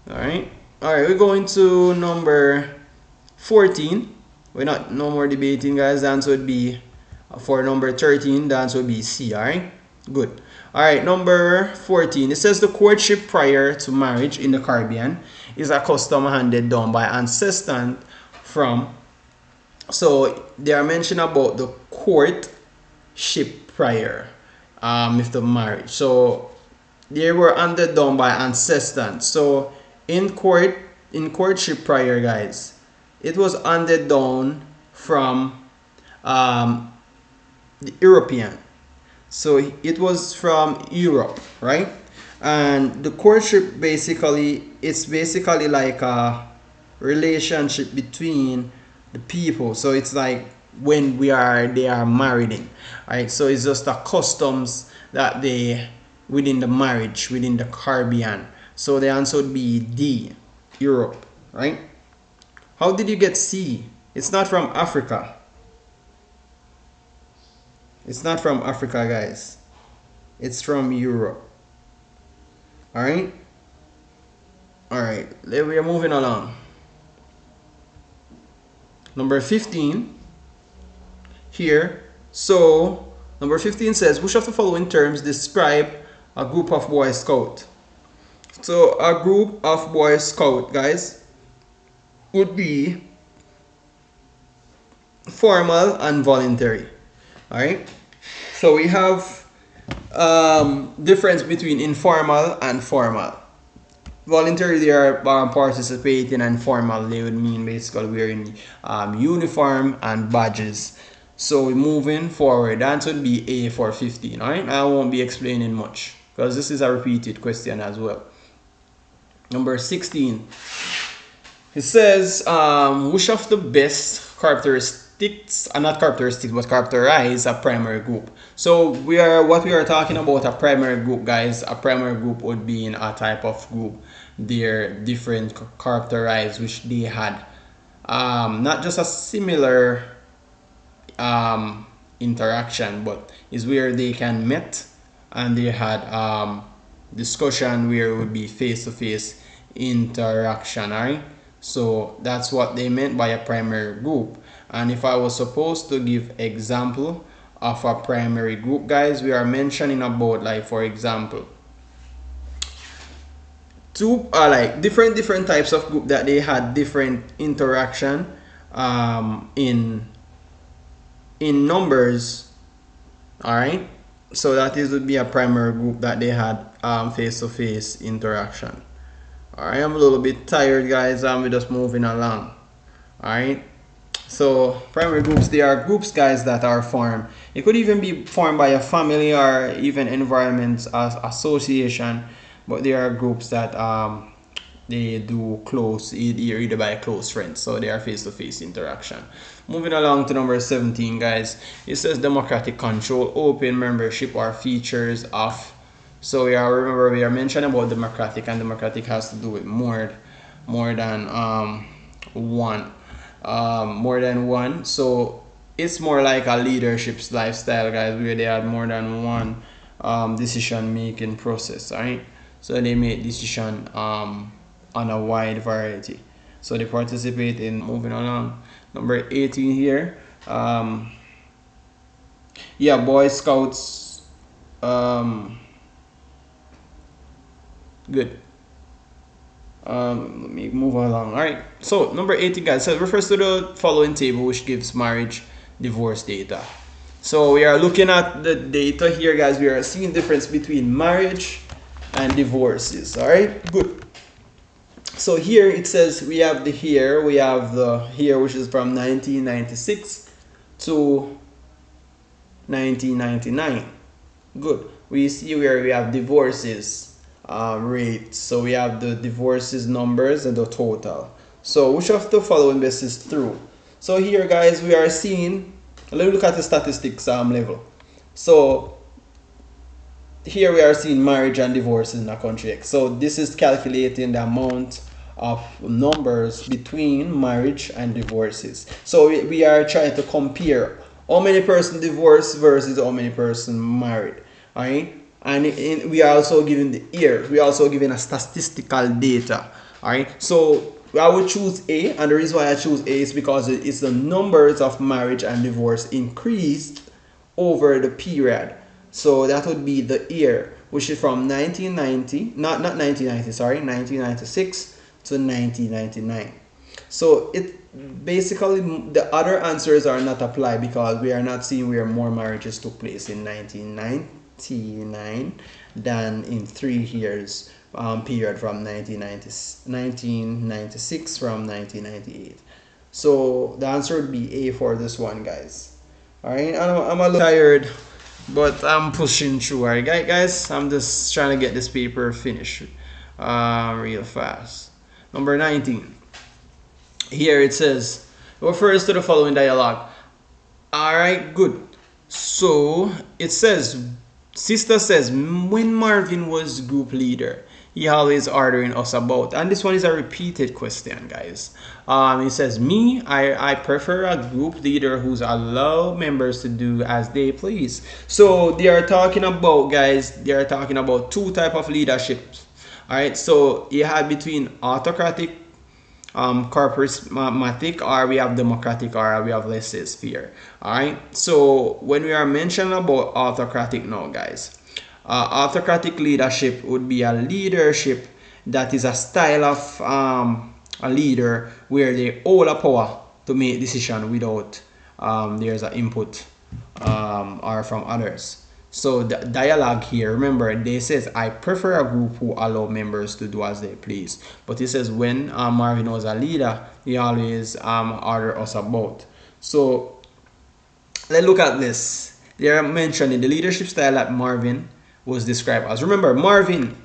All right, we're going to number 14. We're not no more debating, guys. The answer would be for number 13. The answer would be C. All right, good. All right, number 14. It says the courtship prior to marriage in the Caribbean is a custom handed down by ancestors from. So they are mentioning about the courtship prior with the marriage. So they were handed down by ancestors. So in courtship prior, guys, it was handed down from the European. So it was from Europe, right? And the courtship basically, it's basically like a relationship between the people. So it's like when they are marrying, right? So it's just a customs that they within the marriage within the Caribbean. So the answer would be D, Europe, right? How did you get C? It's not from Africa. It's not from Africa, guys. It's from Europe. All right. We are moving along. Number 15 here. So number 15 says, which of the following terms describe a group of Boy Scout? So a group of Boy Scout, guys, would be formal and voluntary. All right. So we have difference between informal and formal. Voluntary, they are participating, and formal, they would mean basically wearing uniform and badges. So moving forward, that would be A for 15. All right, I won't be explaining much because this is a repeated question as well. Number 16, it says which of the best characteristics, not characteristics, but characterize a primary group. So what we are talking about a primary group, guys. A primary group would be in a type of group. They're different characterized, which they had not just a similar interaction, but is where they can meet and they had discussion where it would be face-to-face interaction. All right, so that's what they meant by a primary group. And if I was supposed to give example of a primary group, guys, we are mentioning about, like, for example, two like different types of group that they had different interaction in numbers. All right, so that is would be a primary group that they had face-to-face interaction. All right, I'm a little bit tired, guys. We're just moving along. All right, so primary groups, they are groups, guys, that are formed. It could even be formed by a family or even environments as association, but there are groups that they do close, either by close friends, so they are face-to-face interaction. Moving along to number 17, guys, it says democratic control, open membership are features of. So remember we are mentioning about democratic, and democratic has to do with more than one. So it's more like a leadership lifestyle, guys, where they have more than one decision making process. All right, so they make decision on a wide variety. So they participate in. Moving along, number 18 here. Boy Scouts. Good. Let me move along. All right, so number 18, guys, says refers to the following table which gives marriage divorce data. So we are looking at the data here, guys. We are seeing difference between marriage and divorces. All right, good. So here it says we have the year which is from 1996 to 1999. Good. We see where we have divorces rates. So we have the divorces numbers and the total. So which of the following best is true? So here, guys, we are seeing, let me look at the statistics level. So here we are seeing marriage and divorce in the country. So this is calculating the amount of numbers between marriage and divorces. So we are trying to compare how many person divorced versus how many person married. All right, and we are also given the year. We are also given a statistical data. All right, so I would choose A, and the reason why I choose A is because it's the numbers of marriage and divorce increased over the period. So that would be the year, which is from 1990, not 1990, sorry, 1996 to 1999. So it basically, the other answers are not applied because we are not seeing where more marriages took place in 1999 than in 3 years period from 1996 from 1998. So the answer would be A for this one, guys. All right, I'm a little tired, but I'm pushing through. All right, guys, I'm just trying to get this paper finished real fast. Number 19. Here it says, refers to the following dialogue. All right, good. So it says, sister says, when Marvin was group leader, he always ordering us about. And this one is a repeated question, guys. It says, I prefer a group leader who's allow members to do as they please. So they are talking about, guys, they are talking about two type of leaderships. All right, so you have between autocratic, charismatic, or we have democratic, or we have laissez-faire. All right, so when we are mentioning about autocratic now, guys, autocratic leadership would be a leadership that is a style of a leader where they hold a power to make decision without there's an input or from others. So the dialogue here, remember, they says, I prefer a group who allow members to do as they please. But he says when Marvin was a leader, he always order us about. So let's look at this. They are mentioning the leadership style that Marvin was described as. Remember, Marvin,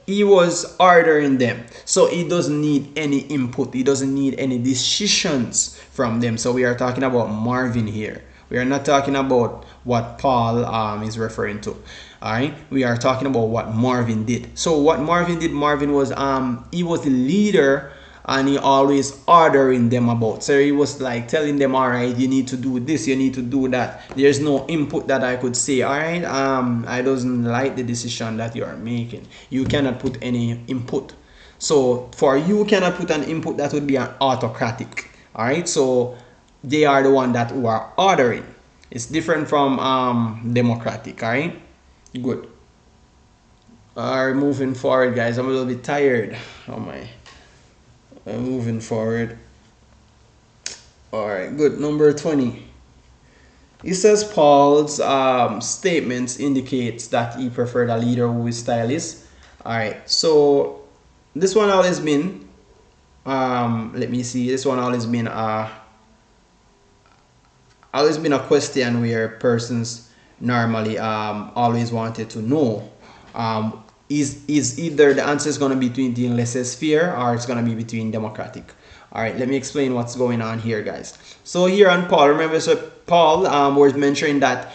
he was ordering them. So he doesn't need any input. He doesn't need any decisions from them. So we are talking about Marvin here. We are not talking about what Paul is referring to. All right, we are talking about what Marvin did. So what Marvin did, Marvin was he was the leader, and he always ordering them about. So he was like telling them, all right, you need to do this, you need to do that. There's no input that I could say, all right, I doesn't like the decision that you are making. You cannot put any input. So for you cannot put an input, that would be an autocratic. All right, so they are the one that who are ordering. It's different from democratic. All right, good. All right, moving forward, guys. I'm a little bit tired. Oh my. Moving forward. All right, good. Number 20. It says Paul's statements indicates that he preferred a leader who is stylish. All right, so this one always been let me see. This one always been a question where persons normally always wanted to know is either the answer is going to be between laissez-faire or it's going to be between democratic. All right, let me explain what's going on here, guys. So here on Paul, remember, so Paul was mentioning that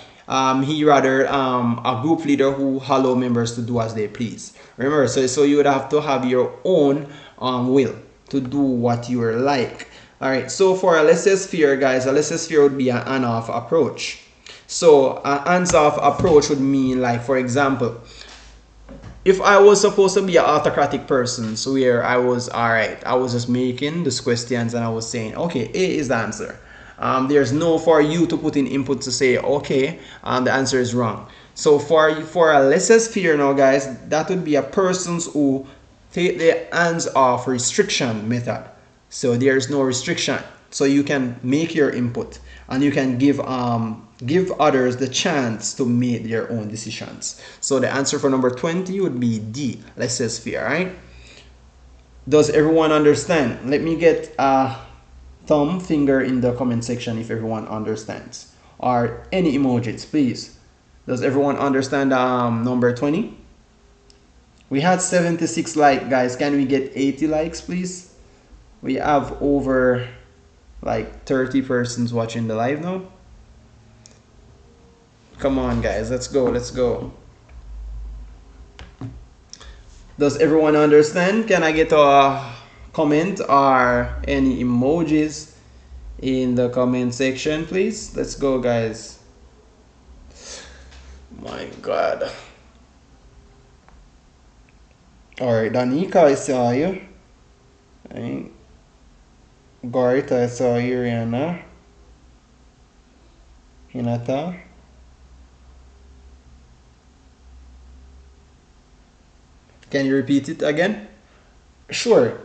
he rather a group leader who allow members to do as they please. Remember, so you would have to have your own will to do what you are like. All right, so for a laissez-faire, guys, a laissez-faire would be an on-off approach. So an hands-off approach would mean, like, for example, if I was supposed to be an autocratic person, so where I was, all right, I was just making these questions and I was saying, okay, A is the answer. There's no for you to put in input to say, okay, the answer is wrong. So for a laissez-faire now, guys, that would be a persons who take their hands off restriction method. So there's no restriction. So you can make your input and you can give others the chance to make their own decisions. So the answer for number 20 would be D, laissez-faire, right? Does everyone understand? Let me get a thumb finger in the comment section if everyone understands. Or any emojis, please. Does everyone understand number 20? We had 76 likes, guys. Can we get 80 likes, please? We have over like 30 persons watching the live now. Come on, guys, let's go, let's go. Does everyone understand? Can I get a comment or any emojis in the comment section, please? Let's go, guys. My God. All right, Danica, I saw you. Right. Gorita, I saw you. Rihanna. Hinata. Can you repeat it again? Sure.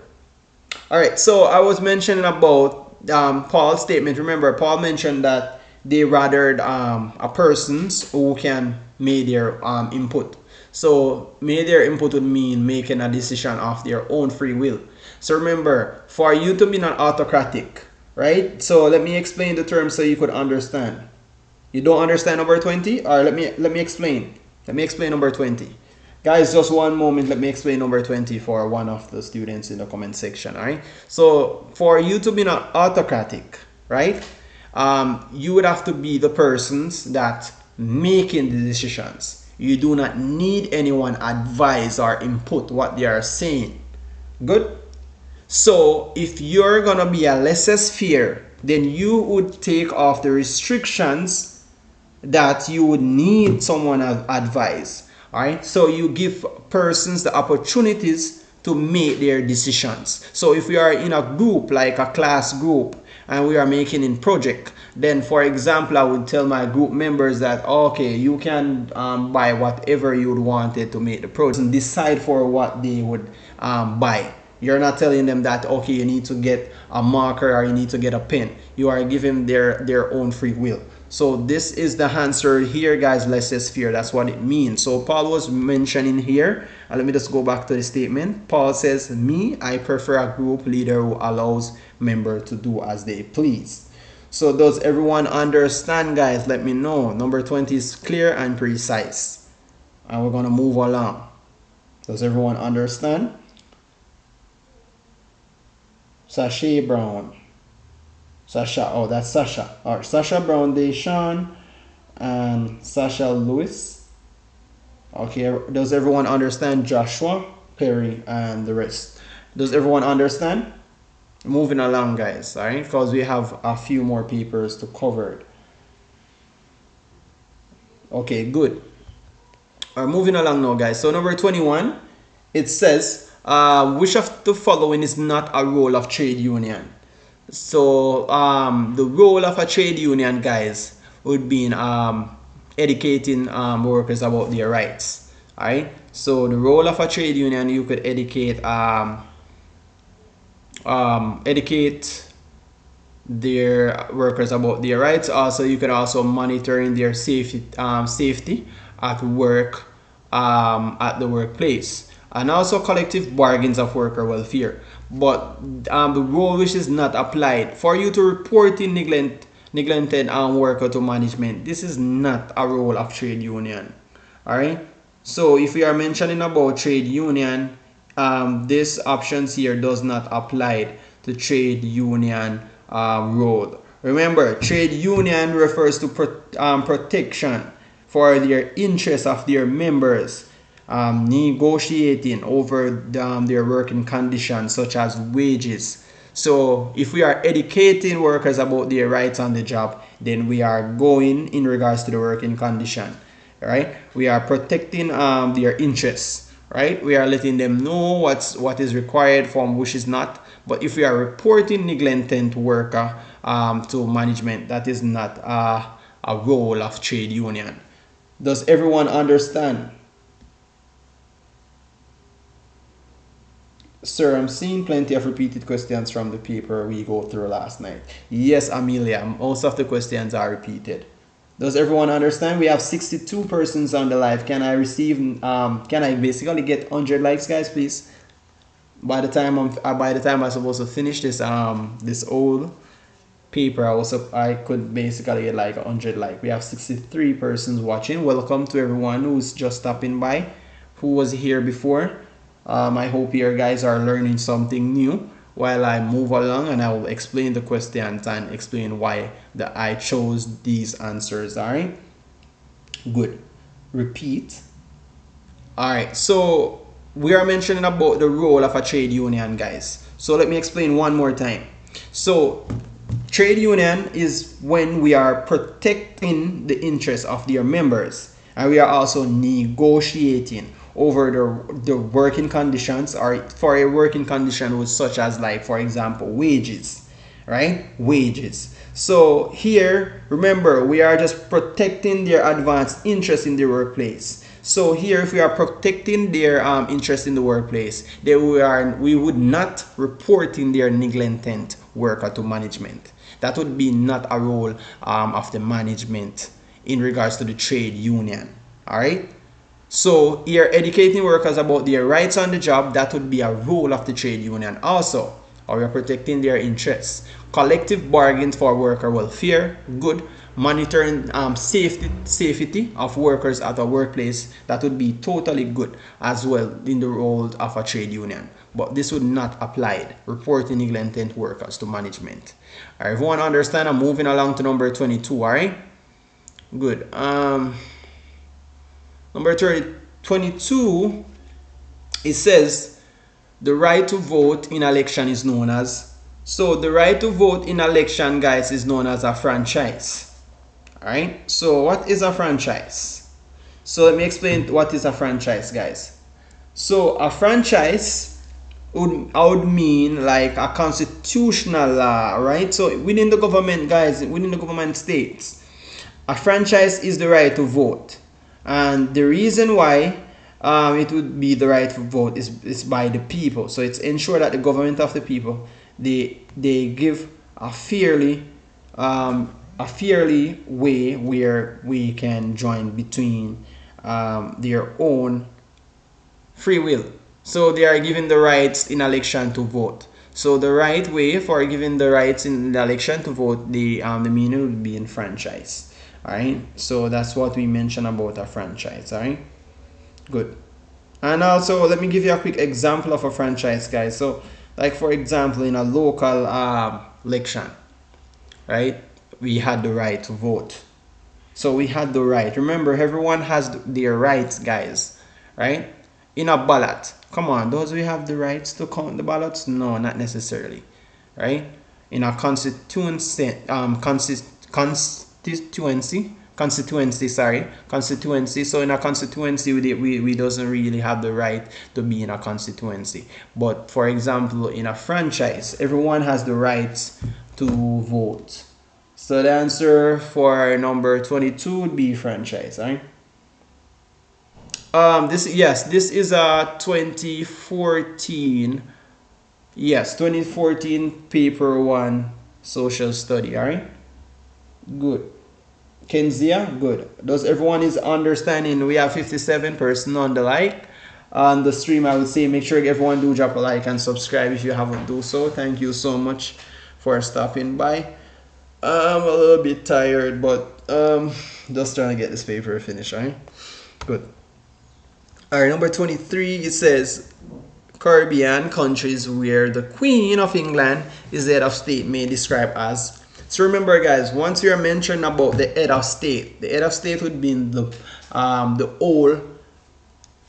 All right, so I was mentioning about Paul's statement. Remember, Paul mentioned that they rathered a persons who can make their input. So make their input would mean making a decision of their own free will. So remember, for you to be not autocratic, right? So let me explain the term so you could understand. You don't understand number 20? Or let me explain. Let me explain number 20. Guys, just one moment. Let me explain number 20 for one of the students in the comment section. All right. So for you to be not autocratic, right? You would have to be the persons that making the decisions. You do not need anyone advise or input what they are saying. Good. So if you're gonna be a laissez-faire, then you would take off the restrictions that you would need someone advise. All right, so you give persons the opportunities to make their decisions. So if we are in a group, like a class group, and we are making a project, then for example, I would tell my group members that, okay, you can buy whatever you would wanted to make the project and decide for what they would buy. You're not telling them that, okay, you need to get a marker or you need to get a pen. You are giving their own free will. So this is the answer here, guys. Laissez-faire, that's what it means. So Paul was mentioning here, and let me just go back to the statement. Paul says, me, I prefer a group leader who allows members to do as they please. So does everyone understand, guys? Let me know. Number 20 is clear and precise. And we're going to move along. Does everyone understand? Sasha Brown. Sasha, oh, that's Sasha. All right, Sasha Brown, Deshawn, and Sasha Lewis. Okay, does everyone understand? Joshua, Perry, and the rest. Does everyone understand? Moving along, guys, all right, because we have a few more papers to cover. Okay, good. All right, moving along now, guys. So number 21, it says, which of the following is not a role of trade union? So the role of a trade union, guys, would be in educating workers about their rights. All right. So the role of a trade union, you could educate their workers about their rights. Also, you can also monitoring their safety at work, at the workplace, and also collective bargains of worker welfare. But the role which is not applied for you to report in neglected worker to management, this is not a role of trade union. All right. So if we are mentioning about trade union, this options here does not apply to trade union role. Remember, trade union refers to protection for their interests of their members. Negotiating over their working conditions such as wages. So if we are educating workers about their rights on the job, then we are going in regards to the working condition, right? We are protecting their interests, right? We are letting them know what is required from which is not. But if we are reporting negligent worker to management, that is not a role of trade union. Does everyone understand? Sir, I'm seeing plenty of repeated questions from the paper we go through last night. Yes, Amelia, most of the questions are repeated. Does everyone understand? We have 62 persons on the live. Can I receive, can I basically get 100 likes, guys, please? By the time I'm supposed to finish this this old paper, I could basically get like 100 likes. We have 63 persons watching. Welcome to everyone who's just stopping by, who was here before. I hope you guys are learning something new while I move along, and I will explain the questions and explain why I chose these answers. All right, good. Repeat. All right, so we are mentioning about the role of a trade union, guys. So let me explain one more time. So trade union is when we are protecting the interests of their members, and we are also negotiating over the working conditions, or for a working condition such as, like, for example, wages, right? Wages. So here, remember, we are just protecting their advanced interest in the workplace. So here, if we are protecting their interest in the workplace, we would not reporting their negligent worker to management. That would be not a role of the management in regards to the trade union. All right. So here, educating workers about their rights on the job, that would be a role of the trade union also. Or we are protecting their interests. Collective bargains for worker welfare, good. Monitoring safety of workers at a workplace, that would be totally good as well in the role of a trade union. But this would not apply reporting negligent workers to management. All right, everyone understand? I'm moving along to number 22. All right, good. Number 22, it says the right to vote in election is known as. So the right to vote in election, guys, is known as a franchise. All right. So what is a franchise? So let me explain what is a franchise, guys. So a franchise would mean like a constitutional law, right? So within the government, guys, within the government states, a franchise is the right to vote. And the reason why it would be the right to vote is by the people. So it's ensure that the government of the people, they give a fairly way where we can join between their own free will. So they are given the rights in election to vote. So the right way for giving the rights in the election to vote, the meaning would be in franchise. All right. So that's what we mentioned about a franchise. All right. Good. And also, let me give you a quick example of a franchise, guys. So, like for example, in a local election, right? We had the right to vote. So we had the right. Remember, everyone has their rights, guys, right? In a ballot, come on, those we have the rights to count the ballots? No, not necessarily, right? In a constituency, constituency. So in a constituency, we doesn't really have the right to be in a constituency. But for example, in a franchise, everyone has the rights to vote. So the answer for number 22 would be franchise, right? This is a 2014. Yes, 2014 paper 1 social study, all right? Good. Kenzia, good. Does everyone is understanding? We have 57% on the like. On the stream, I would say make sure everyone do drop a like and subscribe if you haven't do so. Thank you so much for stopping by. I'm a little bit tired, but just trying to get this paper finished, right? Good. All right, number 23, it says Caribbean countries where the Queen of England is the head of state may describe as. So remember, guys, once you are mentioning about the head of state, the head of state would be the whole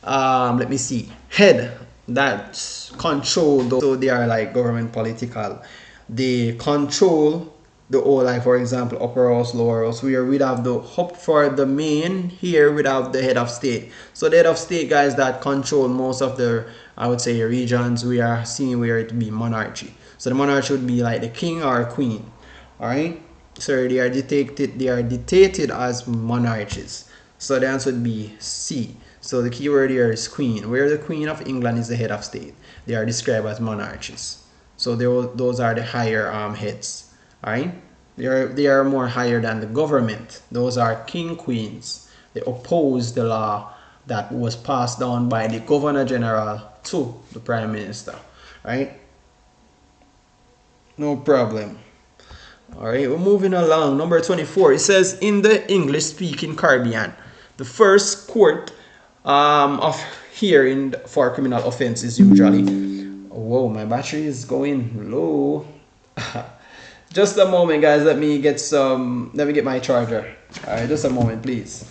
let me see, head that control. So they are like government political. They control the whole, like for example, upper house, lower house. We have the hub for the main. Here we have the head of state. So the head of state, guys, that control most of the, I would say, regions. We are seeing where it would be monarchy. So the monarchy would be like the king or queen. All right. So they are dictated as monarchies. So the answer would be C. So the keyword here is queen. Where the Queen of England is the head of state, they are described as monarchies. So those are the higher heads. All right. They are more higher than the government. Those are king, queens. They oppose the law that was passed down by the Governor General to the Prime Minister. Right. No problem. All right, we're moving along. Number 24, it says in the English-speaking Caribbean, the first court of hearing for criminal offenses usually. Whoa, my battery is going low. Just a moment, guys. Let me get my charger. All right, just a moment, please.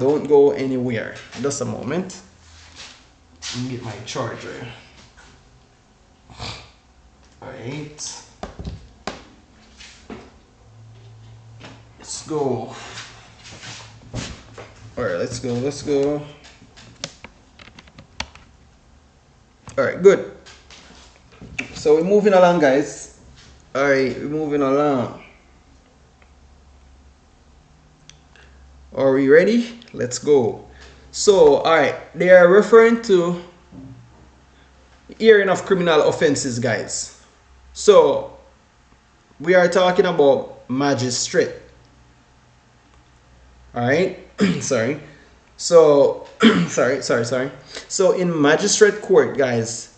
Don't go anywhere. Just a moment. Let me get my charger. Alright. Let's go. Alright, let's go. Alright, good. So we're moving along, guys. Alright, we're moving along. Are we ready? Let's go. So, alright, they are referring to hearing of criminal offenses, guys. So, we are talking about magistrate. Alright, sorry. So, sorry. So, in magistrate court, guys,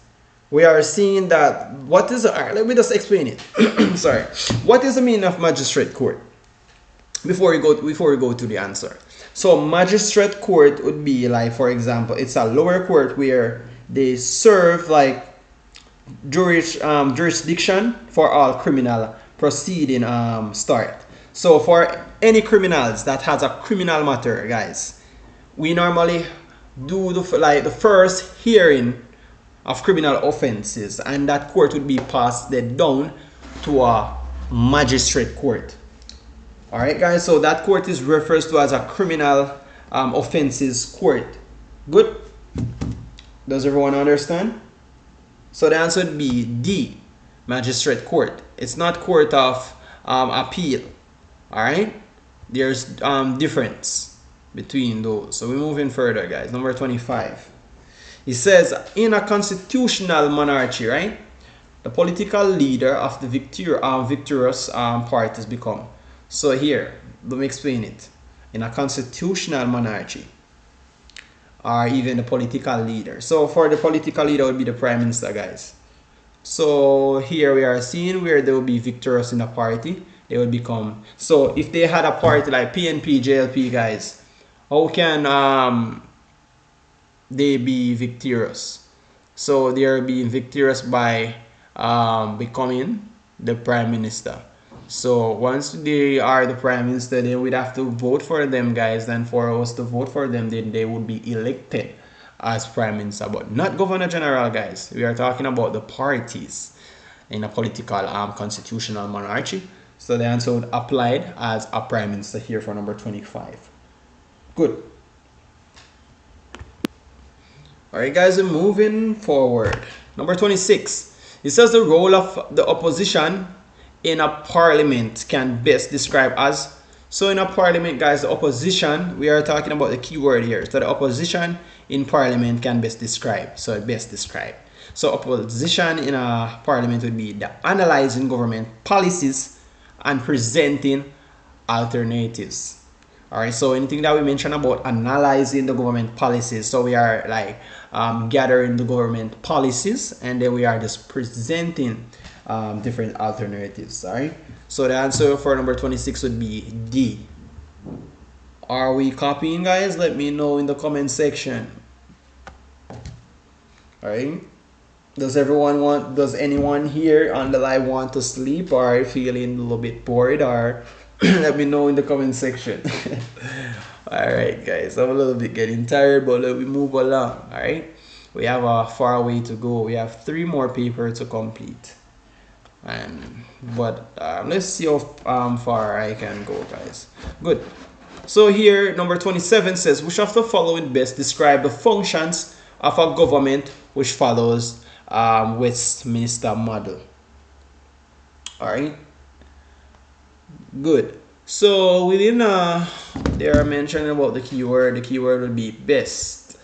we are seeing that what is, alright, let me just explain it. Sorry. What is the meaning of magistrate court? Before we go to the answer. So magistrate court would be like, for example, it's a lower court where they serve like jurisdiction for all criminal proceeding start. So for any criminals that has a criminal matter, guys, we normally do the first hearing of criminal offenses, and that court would be passed down to a magistrate court. Alright, guys, so that court is referred to as a criminal offenses court. Good? Does everyone understand? So the answer would be D, magistrate court. It's not court of appeal. Alright? There's difference between those. So we're moving further, guys. Number 25. It says, in a constitutional monarchy, right, the political leader of the victorious parties become. So here, let me explain it. In a constitutional monarchy, or even the political leader. So for the political leader would be the prime minister, guys. So here we are seeing where they will be victorious in a party. They will become. So if they had a party like PNP, JLP, guys, how can they be victorious? So they are being victorious by becoming the prime minister. So once they are the prime minister, then we'd have to vote for them, guys. And for us to vote for them, then they would be elected as prime minister, but not governor general, guys. We are talking about the parties in a political constitutional monarchy. So the answer would apply as a prime minister here for number 25. Good. All right, guys, we're moving forward. Number 26. It says the role of the opposition in a parliament can best describe as. So in a parliament, guys, the opposition, we are talking about the key word here. So the opposition in parliament can best describe. So best describe. So opposition in a parliament would be the analyzing government policies and presenting alternatives. All right, so anything that we mentioned about analyzing the government policies, so we are like gathering the government policies, and then we are just presenting different alternatives. All right, so the answer for number 26 would be D. Are we copying, guys? Let me know in the comment section. All right, does anyone here on the live want to sleep, or are feeling a little bit bored, or let me know in the comment section. All right, guys, I'm a little bit getting tired, but let me move along. All right, we have a far way to go. We have 3 more papers to complete, but let's see how far I can go, guys. Good. So here, number 27 says, which of the following best describe the functions of a government which follows Westminster model? All right. Good. So within they are mentioning about the keyword. The keyword would be best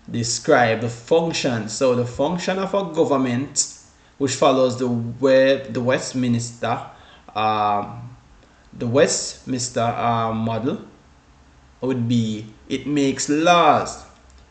describe the function. So the function of a government which follows the Westminster model would be it makes laws,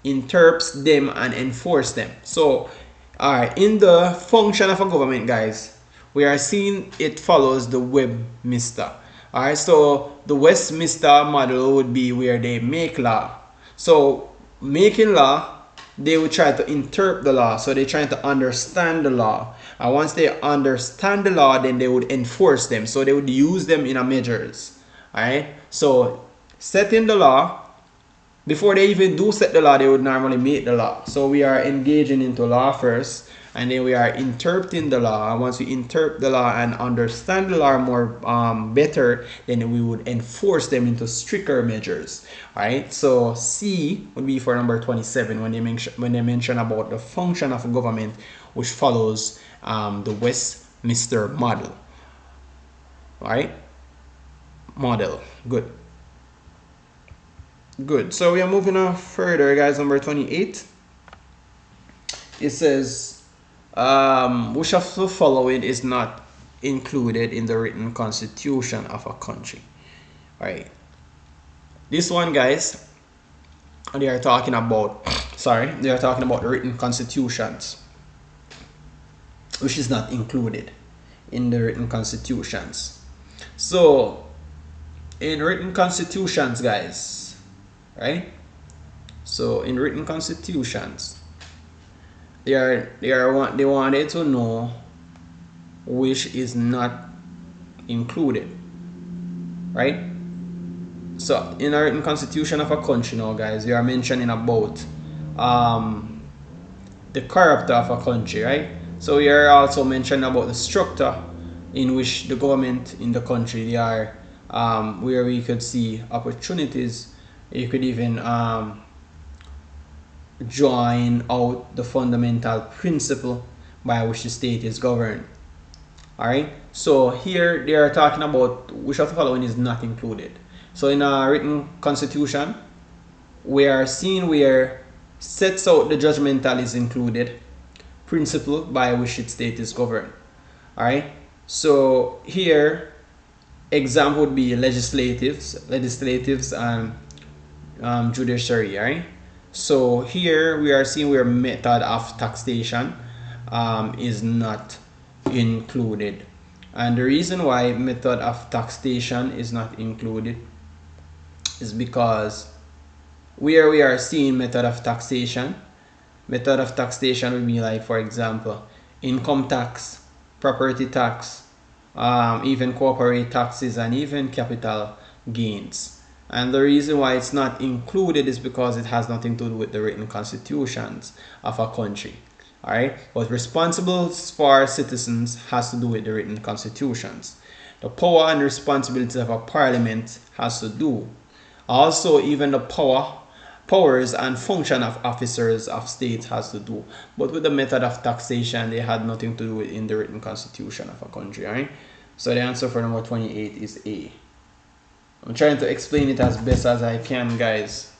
interprets them, and enforce them. So alright, in the function of a government, guys, we are seeing it follows the Westminster. Alright, so the Westminster model would be where they make law. So making law, they would try to interpret the law. So they're trying to understand the law. And once they understand the law, then they would enforce them. So they would use them in a measures. Alright, so setting the law, before they even do set the law, they would normally make the law. So we are engaging into law first, and then we are interpreting the law. And once we interpret the law and understand the law more better, then we would enforce them into stricter measures. All right. So C would be for number 27 when they mention about the function of government, which follows the Westminster model. All right. Model. Good. Good. So we are moving on further, guys. Number 28. It says, which of the following is not included in the written constitution of a country? All right. This one, guys, they are talking about, they are talking about the written constitutions, which is not included in the written constitutions. So, in written constitutions, guys, right? So in written constitutions, they wanted to know which is not included, right? So in a written constitution of a country now, guys, we are mentioning about the character of a country, right? So we are also mentioning about the structure in which the government in the country they are, where we could see opportunities. You could even join out the fundamental principle by which the state is governed. All right. So here they are talking about which of the following is not included. So in a written constitution, we are seeing where sets out the judgmental is included, principle by which its state is governed. All right. So here, example would be legislatives and judiciary, right? So here we are seeing where method of taxation is not included, and the reason why method of taxation is not included is because where we are seeing method of taxation would be like, for example, income tax, property tax, even corporate taxes, and even capital gains. And the reason why it's not included is because it has nothing to do with the written constitutions of a country. All right. But responsible for citizens has to do with the written constitutions. The power and responsibilities of a parliament has to do. Also, even the powers and function of officers of state has to do. But with the method of taxation, they had nothing to do with in the written constitution of a country. All right. So the answer for number 28 is A. I'm trying to explain it as best as I can, guys.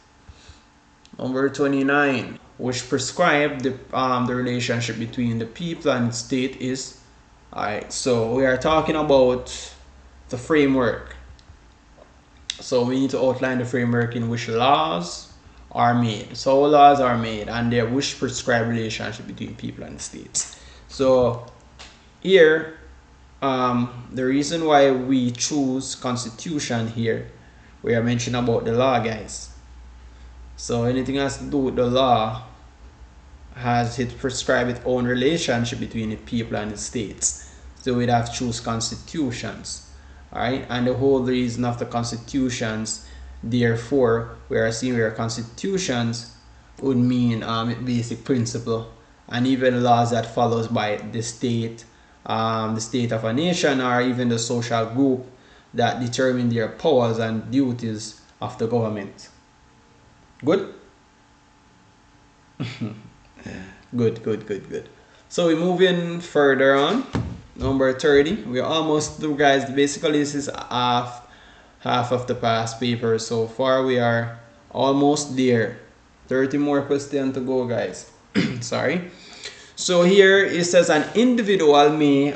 Number 29, which prescribe the relationship between the people and the state is, alright, so we are talking about the framework. So we need to outline the framework in which laws are made. So laws are made and they which prescribe relationship between people and the states. So here, the reason why we choose constitution here, we are mentioning about the law, guys. So anything has to do with the law has it prescribed its own relationship between the people and the states. So we'd have to choose constitutions. Alright, and the whole reason of the constitutions, therefore, we are seeing where constitutions would mean basic principle, and even laws that follows by the state of a nation, or even the social group that determine their powers and duties of the government. Good? Good. So we're moving further on. Number 30. We're almost through, guys. Basically, this is half of the past paper so far. We are almost there. 30 more questions to go, guys. Sorry. So here it says an individual may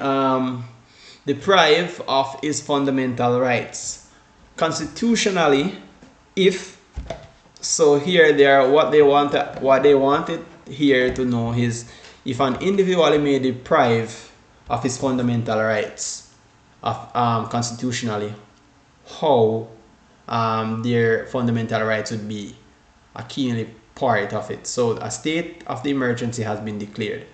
deprive of his fundamental rights constitutionally if. So here they are what they wanted here to know is if an individual may deprive of his fundamental rights of constitutionally, how their fundamental rights would be a key part of it. So a state of the emergency has been declared,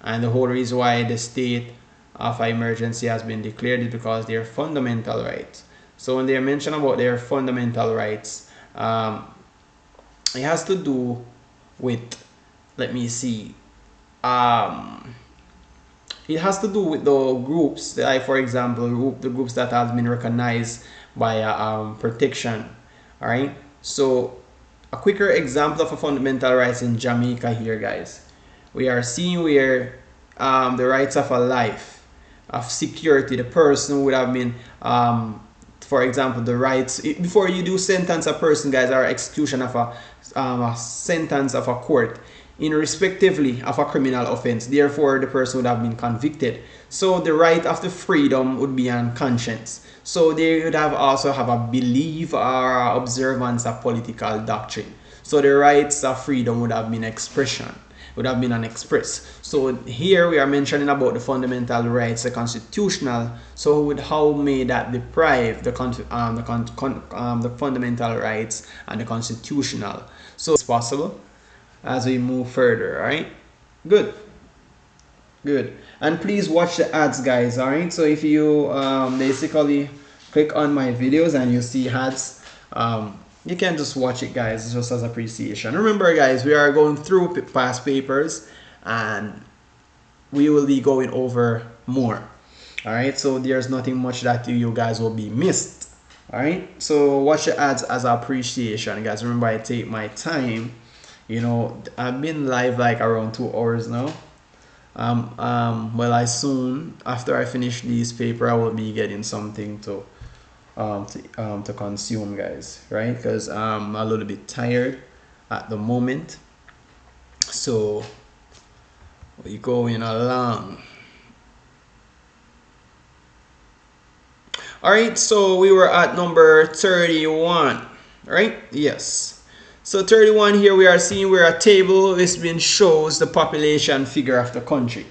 and the whole reason why the state of emergency has been declared is because their fundamental rights. So when they mention about their fundamental rights, it has to do with, let me see, um, it has to do with the groups, like for example, the groups that have been recognized by protection. All right. So a quicker example of a fundamental rights in Jamaica here, guys. We are seeing where the rights of a life, of security, the person would have been, for example, the rights, before you do sentence a person, guys, or execution of a sentence of a court, in respectively of a criminal offense, therefore the person would have been convicted. So the right of the freedom would be on conscience. So they would have also have a belief or observance of political doctrine. So the rights of freedom would have been expression, would have been unexpressed. So here we are mentioning about the fundamental rights, the constitutional. So how may that deprive the fundamental rights and the constitutional? So it's possible as we move further. All right, good. And please watch the ads, guys. All right, so if you basically click on my videos and you see ads, you can just watch it, guys, just as appreciation. Remember, guys, we are going through past papers and we will be going over more. All right, so there's nothing much that you guys will be missed. All right, so watch the ads as appreciation, guys. Remember, I take my time. You know, I've been live like around 2 hours now. Well, I soon, after I finish this paper, I will be getting something to consume, guys, right? Because I'm a little bit tired at the moment. So we're going along. All right, so we were at number 31, right? Yes. So 31 here we are seeing where a table is being shows the population figure of the country.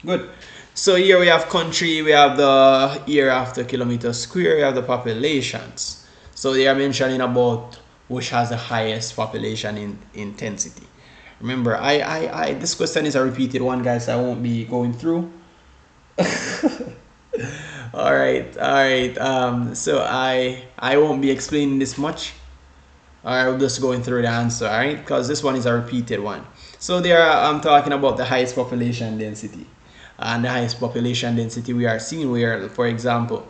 Good. So here we have country, we have the area after kilometer square, we have the populations. So they are mentioning about which has the highest population in intensity. Remember, this question is a repeated one, guys. I won't be going through. all right. So I won't be explaining this much. I'll just going through the answer, all right? Because this one is a repeated one. So there, I'm talking about the highest population density. And the highest population density we are seeing where, for example,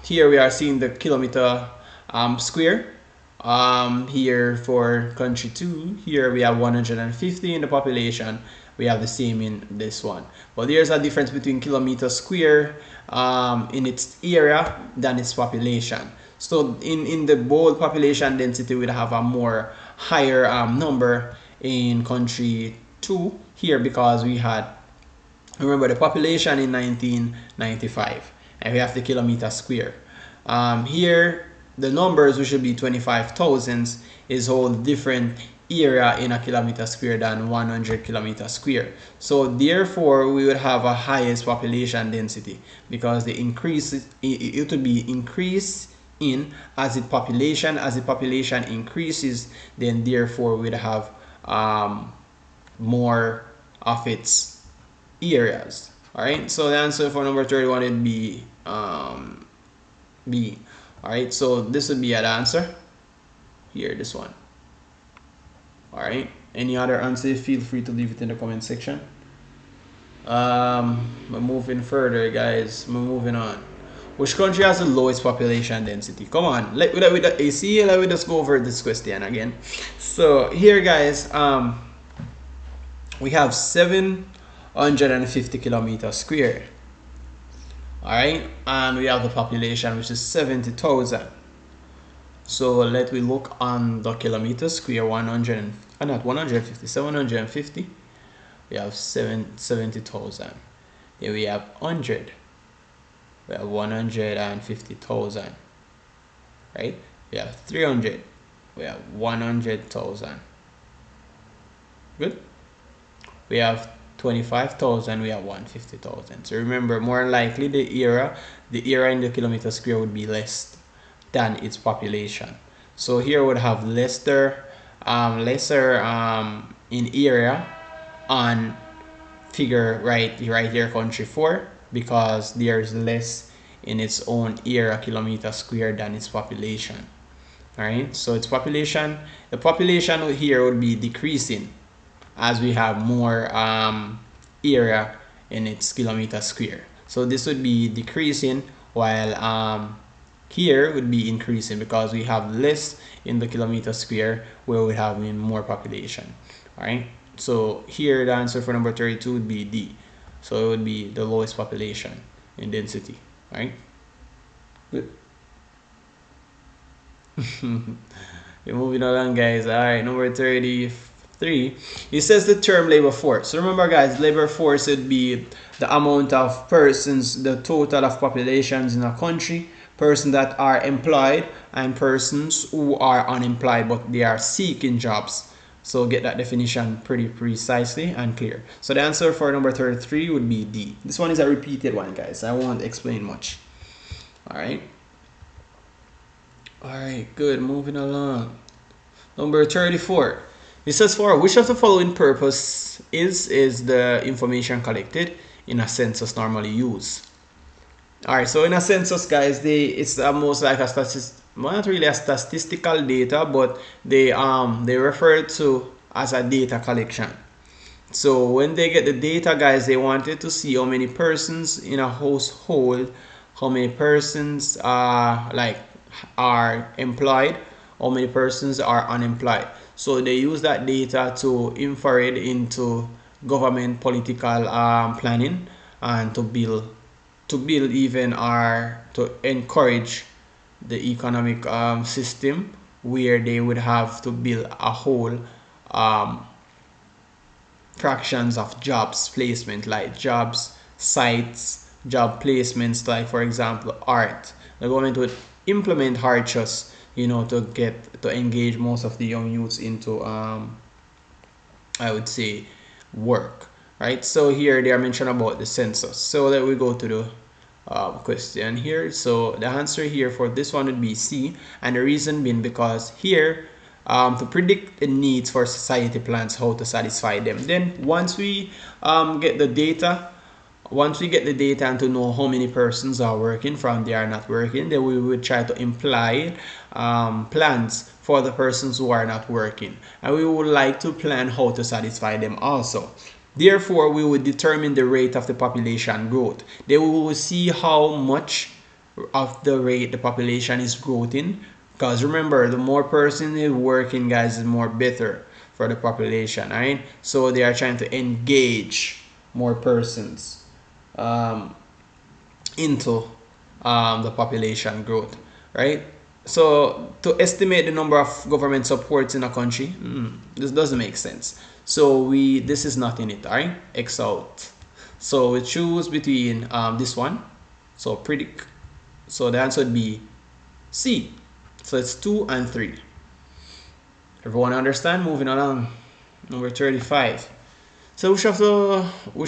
here we are seeing the kilometer square. Here for country 2, here we have 150 in the population. We have the same in this one. But there's a difference between kilometer square in its area than its population. So in the bold population density, we'll have a more higher number in country 2 here because we had, remember, the population in 1995 and we have the kilometer square. Here the numbers, which should be 25,000, is whole different area in a kilometer square than 100 kilometer square. So therefore we would have a highest population density because the increase, it would be increased in as the population increases, then therefore we'd have more of its areas. All right, so the answer for number 31 would be B. All right, so this would be an answer here, this one. All right, any other answer, feel free to leave it in the comment section. We're moving further, guys. We're moving on. Which country has the lowest population density? Come on, let me just go over this question again. So here, guys, we have 750 kilometers square. All right, and we have the population, which is 70,000. So let me look on the kilometer square. 750. We have 70,000. Here we have 100. We have 150,000, right? We have 300. We have 100,000. Good. We have 25,000. We have 150,000. So remember, more likely the area in the kilometer square would be less than its population. So here would have lesser in area on figure right here, country 4, because there is less in its own area kilometer square than its population. All right, so its population, the population here would be decreasing as we have more area in its kilometer square. So this would be decreasing, while here would be increasing because we have less in the kilometer square where we have more population. All right, so here the answer for number 32 would be D. So it would be the lowest population in density. All right, good. We're moving along, guys. All right, number 33. It says the term labor force. So remember, guys, labor force would be the amount of persons, the total of populations in a country, persons that are employed and persons who are unemployed but they are seeking jobs. So get that definition pretty precisely and clear. So the answer for number 33 would be D. This one is a repeated one, guys. I won't explain much. All right. All right, good. Moving along. Number 34. It says for which of the following purpose is the information collected in a census normally used? All right, so in a census, guys, it's almost like a well, not really a statistical data, but they refer to as a data collection. So when they get the data, guys, they wanted to see how many persons in a household, how many persons are employed, how many persons are unemployed. So they use that data to infrared into government political planning and to build even or to encourage the economic system where they would have to build a whole fractions of jobs placement, like jobs sites, job placements, like for example art. The government would implement art just to engage most of the young youths into I would say work, right? So here they are mentioned about the census. So let we go to the question here. So the answer here for this one would be C, and the reason being because here to predict the needs for society plans, how to satisfy them. Then once we get the data, and to know how many persons are working from they are not working, then we would try to imply plans for the persons who are not working, and we would like to plan how to satisfy them also. Therefore, we would determine the rate of the population growth. Then we will see how much of the rate the population is growing, because remember, the more person is working, guys, is more better for the population, right? So they are trying to engage more persons into the population growth, right? So to estimate the number of government supports in a country, this doesn't make sense. So this is not in it, all right? X out. So we choose between this one. So predict. So the answer would be C. So it's 2 and 3. Everyone understand? Moving along. Number 35. So which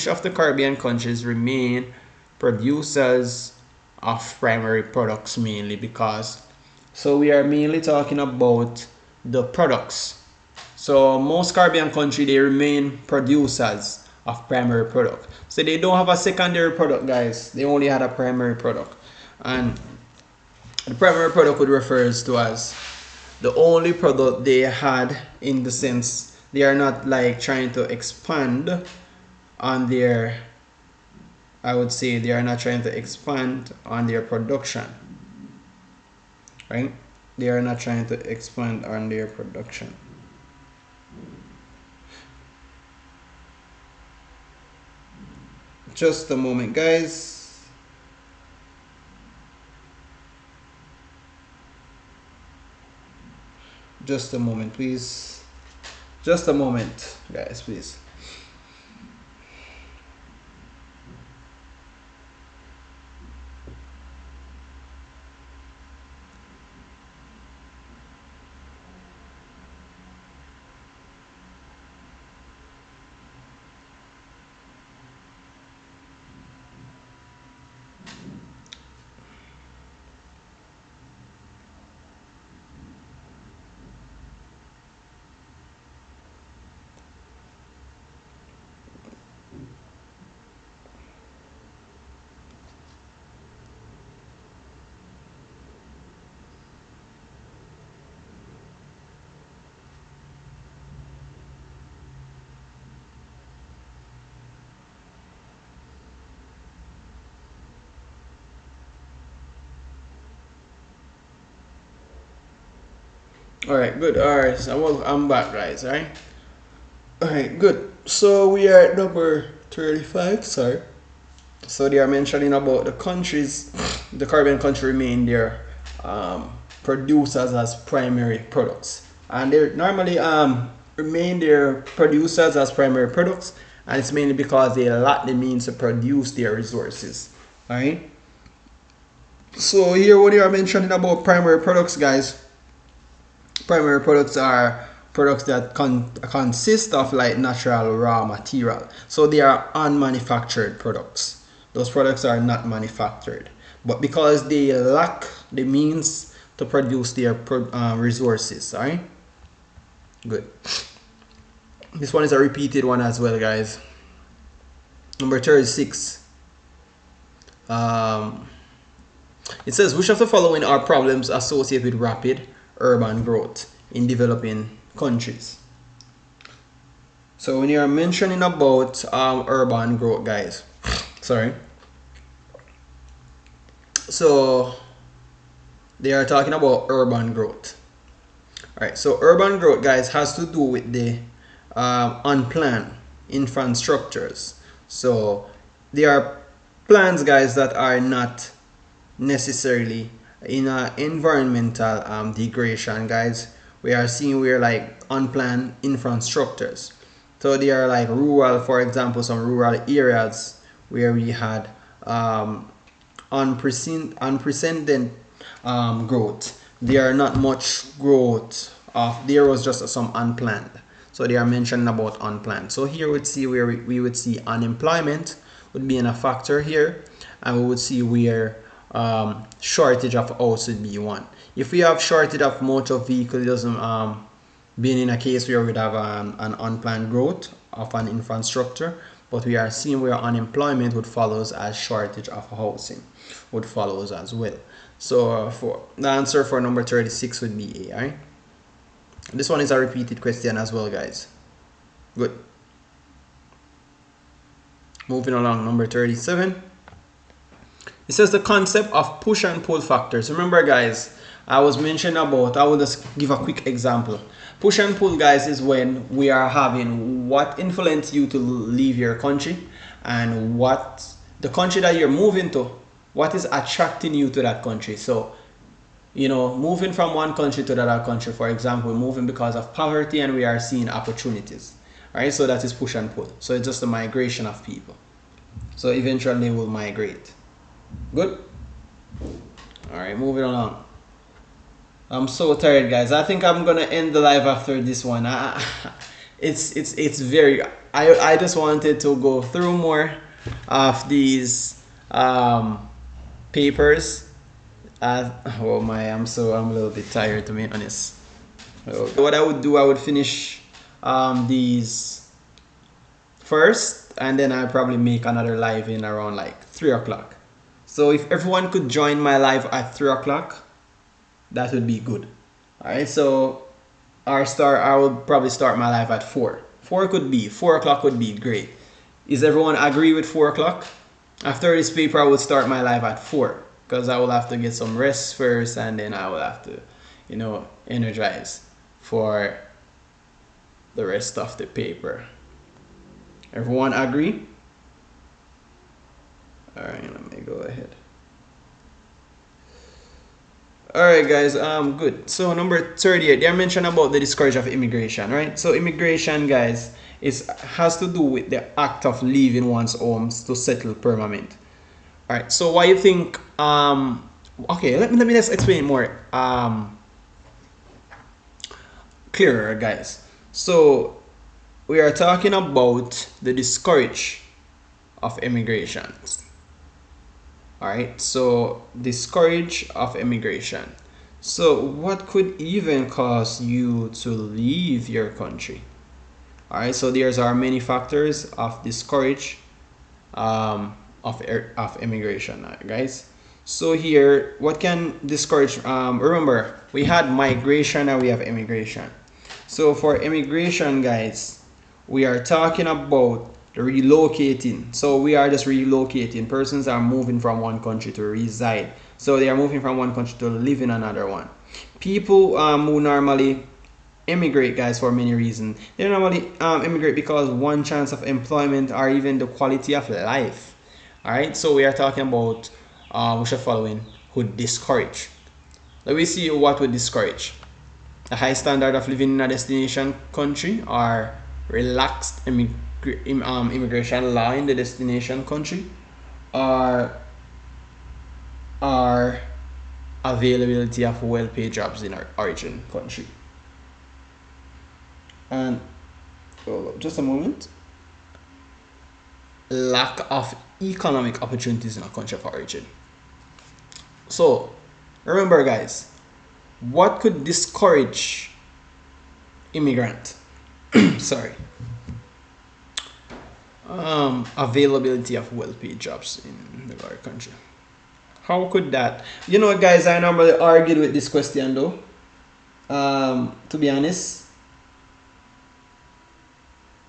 of the Caribbean countries remain producers of primary products mainly? Because so we are mainly talking about the products. So most Caribbean countries, they remain producers of primary product. So they don't have a secondary product, guys. They only had a primary product. And the primary product would refers to as the only product they had, in the sense they are not like trying to expand on their, I would say they are not trying to expand on their production, right? They are not trying to expand on their production. Just a moment, guys. Just a moment, please. Just a moment, guys, please. All right, good. All right, so I'm back, guys. All right. All right, good. So we are at number 35. Sorry. So they are mentioning about the countries, the Caribbean country remain their producers as primary products, and they normally remain their producers as primary products, and it's mainly because they lack the means to produce their resources. All right. So here, what they are mentioning about primary products, guys. Primary products are products that consist of like natural raw material. So they are unmanufactured products. Those products are not manufactured. But because they lack the means to produce their resources, alright? Good. This one is a repeated one as well, guys. Number 36. It says, which of the following are problems associated with rapid urban growth in developing countries? So when you are mentioning about urban growth, guys, sorry, so they are talking about urban growth. All right, so urban growth, guys, has to do with the unplanned infrastructures. So there are plans, guys, that are not necessarily in environmental degradation, guys. We are seeing where like unplanned infrastructures. So they are like rural, for example, some rural areas where we had unprecedented growth. There are not much growth of, there was just some unplanned. So they are mentioning about unplanned. So here we'd see where we would see unemployment would be in a factor here, and we would see where shortage of house would be one. If we have shortage of motor vehicle, it doesn't being in a case where we'd have an unplanned growth of an infrastructure, but we are seeing where unemployment would follows as shortage of housing would follows as well. So for the answer for number 36 would be A. Right? This one is a repeated question as well, guys. Good. Moving along, number 37. It says the concept of push and pull factors. Remember, guys, I was mentioning about, I will just give a quick example. Push and pull, guys, is when we are having what influence you to leave your country, and what the country that you're moving to, what is attracting you to that country. So, you know, moving from one country to the other country, for example, moving because of poverty, and we are seeing opportunities. All right, so that is push and pull. So it's just the migration of people. So eventually they will migrate. Good. All right, moving along. I'm so tired, guys. I think I'm gonna end the live after this one. It's very. I just wanted to go through more of these papers. Oh my, I'm a little bit tired, to be honest. What I would do, I would finish these first, and then I'll probably make another live in around like 3 o'clock. So if everyone could join my live at 3 o'clock, that would be good. All right, so I would probably start my live at 4. 4 o'clock would be great. Is everyone agree with 4 o'clock? After this paper, I would start my live at 4, because I will have to get some rest first, and then I will have to, you know, energize for the rest of the paper. Everyone agree? All right, let me go ahead. All right, guys, good. So number 38, they mentioned about the discourage of immigration, right? So immigration, guys, has to do with the act of leaving one's homes to settle permanent. All right, so why you think, okay, let me just explain more clearer, guys. So we are talking about the discourage of immigration. All right, so discourage of immigration. So what could even cause you to leave your country? All right, so there's are many factors of discourage of immigration, guys. So here, what can discourage? Remember, we had migration and we have immigration. So for immigration, guys, we are talking about relocating. So we are just relocating. Persons are moving from one country to reside. So they are moving from one country to live in another one. People who normally immigrate, guys, for many reasons. They normally immigrate because one, chance of employment, or even the quality of life. All right, so we are talking about which are following would discourage. Let me see what would discourage: a high standard of living in a destination country, or relaxed immigration law in the destination country, or availability of well-paid jobs in our origin country. And just a moment. Lack of economic opportunities in a country of origin. So remember, guys, what could discourage immigrant? Sorry. Availability of well-paid jobs in the our country. How could that? You know, guys, I normally argued with this question though. To be honest,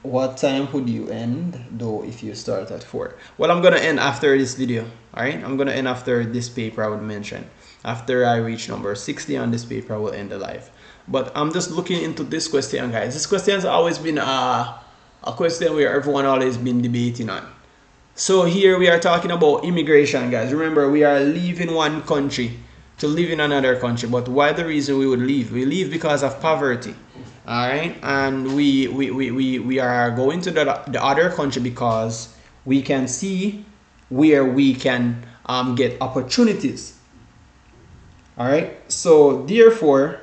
what time would you end though if you start at 4? Well, I'm gonna end after this video. All right, I'm gonna end after this paper I would mention. After I reach number 60 on this paper, I will end the live. But I'm just looking into this question, guys. This question has always been a question where everyone always been debating on. So here we are talking about immigration, guys. Remember, we are leaving one country to live in another country. But why the reason we would leave? We leave because of poverty. All right, and we are going to the other country because we can see where we can get opportunities. All right, so therefore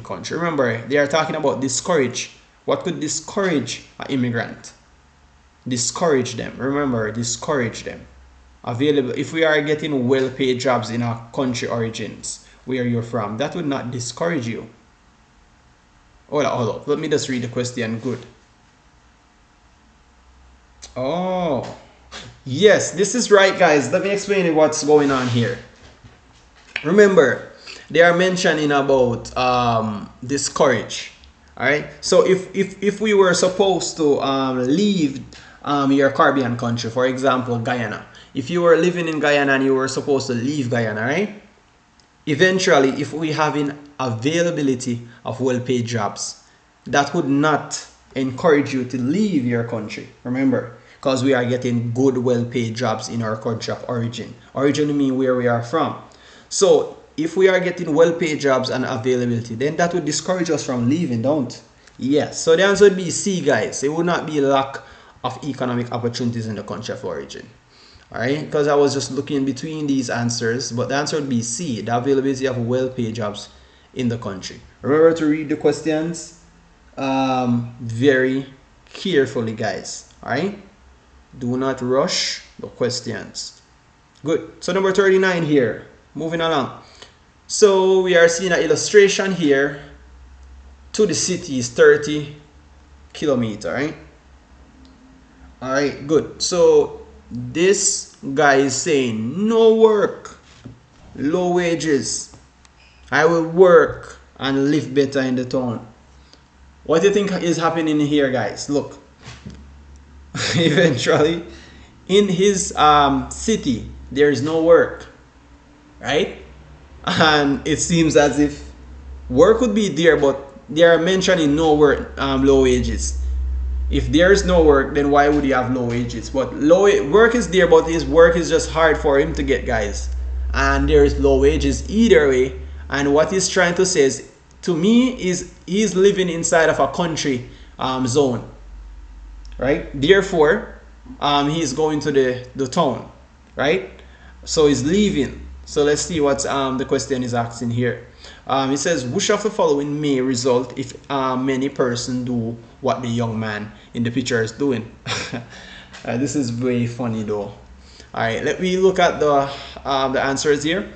country. Remember, they are talking about discourage. What could discourage an immigrant? Discourage them. Remember, discourage them. Available. If we are getting well-paid jobs in our country origins, where you're from, that would not discourage you. Hold up. Let me just read the question good. Oh, yes, this is right, guys. Let me explain what's going on here. Remember, they are mentioning about discourage. All right, so if we were supposed to leave your Caribbean country, for example, Guyana. If you were living in Guyana and you were supposed to leave Guyana, right? Eventually, if we having availability of well-paid jobs, that would not encourage you to leave your country. Remember, because we are getting good, well-paid jobs in our country of origin. Origin means where we are from. So if we are getting well-paid jobs and availability, then that would discourage us from leaving, don't? Yes. So the answer would be C, guys. It would not be lack of economic opportunities in the country of origin. All right, because I was just looking between these answers, but the answer would be C, the availability of well-paid jobs in the country. Remember to read the questions very carefully, guys. All right, do not rush the questions. Good. So number 39 here, moving along. So we are seeing an illustration here. To the city is 30 kilometers, right? All right, good. So this guy is saying no work, low wages. I will work and live better in the town. What do you think is happening here, guys? Look, eventually in his city there is no work, right? And it seems as if work would be there, but they are mentioning no work, low wages. If there is no work, then why would you have low wages? But work is there, but his work is just hard for him to get, guys. And there is low wages either way. And what he's trying to say is, to me, is he's living inside of a country zone, right? Therefore, he's going to the town, right? So he's leaving. So let's see what the question is asking here. It says, which of the following may result if many persons do what the young man in the picture is doing? This is very funny though. All right, let me look at the answers here.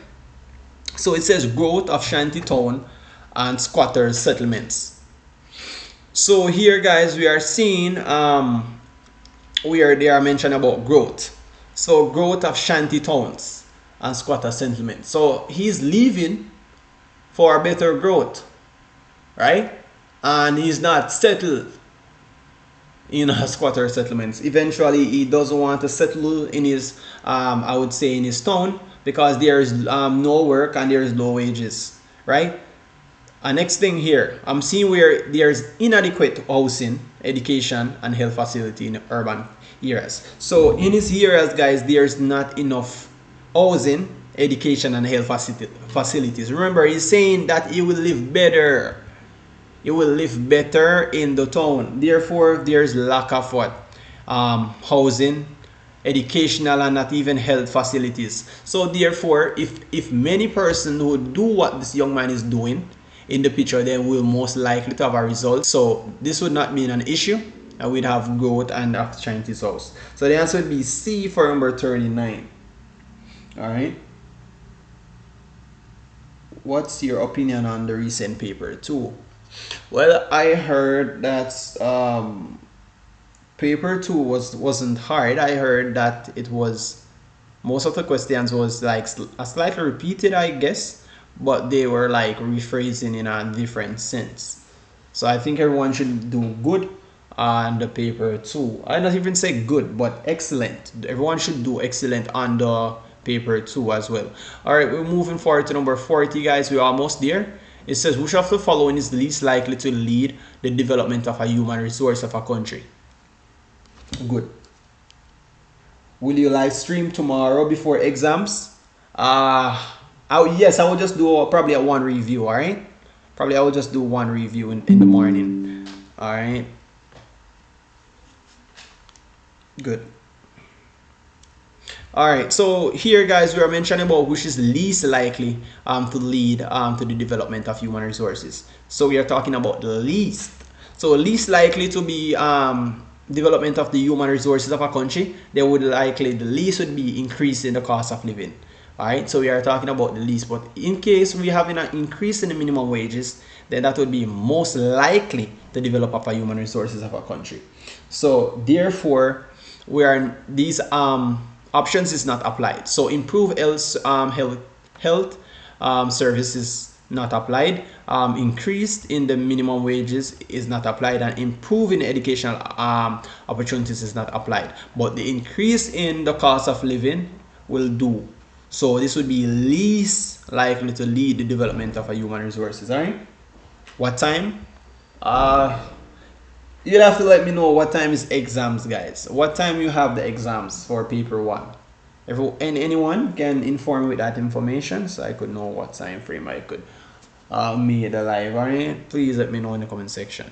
So it says growth of shanty town and squatters settlements. So here, guys, we are seeing they are mentioning about growth. So growth of shanty towns and squatter settlements. So he's leaving for better growth, right? And he's not settled in a squatter settlements. Eventually, he doesn't want to settle in his, I would say, in his town, because there's no work and there's low wages, right? Next thing here, I'm seeing where there's inadequate housing, education, and health facility in urban areas. So in these areas, guys, there's not enough housing, education, and health facilities. Remember, he's saying that you will live better. You will live better in the town. Therefore, there's lack of what? Housing, educational, and not even health facilities. So therefore, if many persons would do what this young man is doing in the picture, then we'll most likely to have a result. So this would not mean an issue, and we'd have growth and opportunities also. So the answer would be C for number 39. All right. What's your opinion on the recent paper 2? Well, I heard that paper 2 wasn't hard. I heard that it was, most of the questions was like slightly repeated, I guess, but they were like rephrasing in a different sense. So I think everyone should do good on the paper 2. I don't even say good, but excellent. Everyone should do excellent on the paper 2 as well. All right, we're moving forward to number 40, guys. We're almost there. It says, which of the following is least likely to lead the development of a human resource of a country? Good. Will you live stream tomorrow before exams? Yes, I will just do probably a one review. All right, probably I will just do one review in the morning. All right, good. All right, so here, guys, we are mentioning about which is least likely to lead to the development of human resources. So we are talking about the least. So least likely to be development of the human resources of a country, they would likely, the least would be increasing the cost of living. All right, so we are talking about the least, but in case we have an increase in the minimum wages, then that would be most likely to develop of a human resources of a country. So therefore, we are these options is not applied. So improve health services not applied. Increased in the minimum wages is not applied, and improving educational opportunities is not applied. But the increase in the cost of living will do. So this would be least likely to lead the development of a human resources. All right. What time? You'll have to let me know what time is exams, guys. What time you have the exams for paper 1? Anyone can inform me with that information, so I could know what time frame I could make the live. All right. Please let me know in the comment section.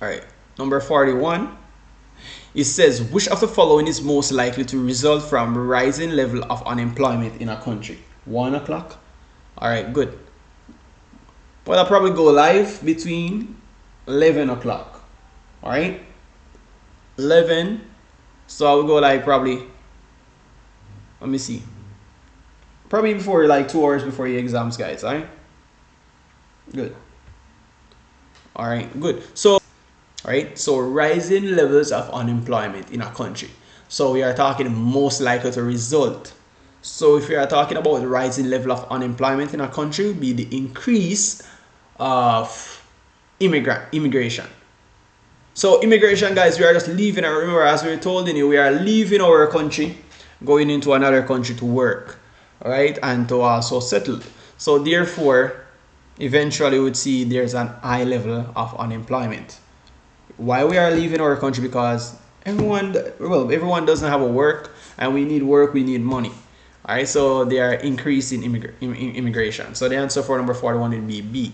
All right. Number 41. It says, which of the following is most likely to result from rising level of unemployment in a country? 1 o'clock. All right, good. Well, I'll probably go live between 11 o'clock. All right, 11. So I will go like probably, let me see, probably before like 2 hours before your exams, guys. All right, good. All right, good. So all right, so rising levels of unemployment in a country. So we are talking most likely to result. So if we are talking about the rising level of unemployment in a country, would be the increase of immigration. So immigration, guys, we are just leaving. Remember, as we were told in you, we are leaving our country, going into another country to work, all right, and to also settle. So therefore, eventually we would see there's an high level of unemployment. Why we are leaving our country? Because everyone doesn't have a work, and we need work, we need money. All right, so they are increasing immigration. So the answer for number 41 would be B.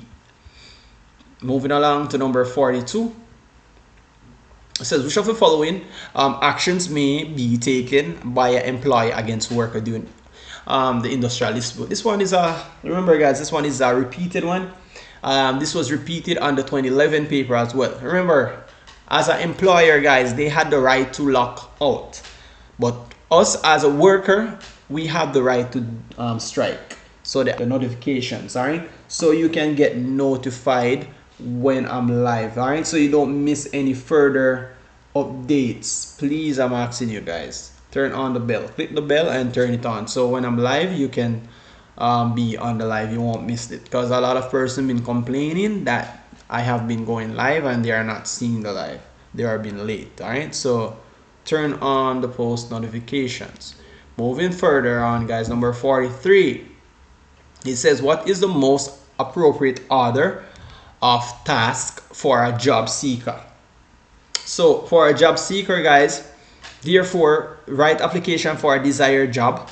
Moving along to number 42. It says, which of the following actions may be taken by an employer against worker during the industrial dispute? This one is remember, guys, this one is a repeated one. This was repeated on the 2011 paper as well. Remember, as an employer, guys, they had the right to lock out, but us as a worker, we have the right to strike. So the notifications, all right, so you can get notified when I'm live. All right, so you don't miss any further updates. Please, I'm asking you guys, turn on the bell, click the bell and turn it on, so when I'm live, you can be on the live, you won't miss it, because a lot of persons been complaining that I have been going live and they are not seeing the live, they are being late. All right, so turn on the post notifications. Moving further on, guys, number 43. It says, what is the most appropriate order of task for a job seeker? So for a job seeker, guys, therefore, write application for a desired job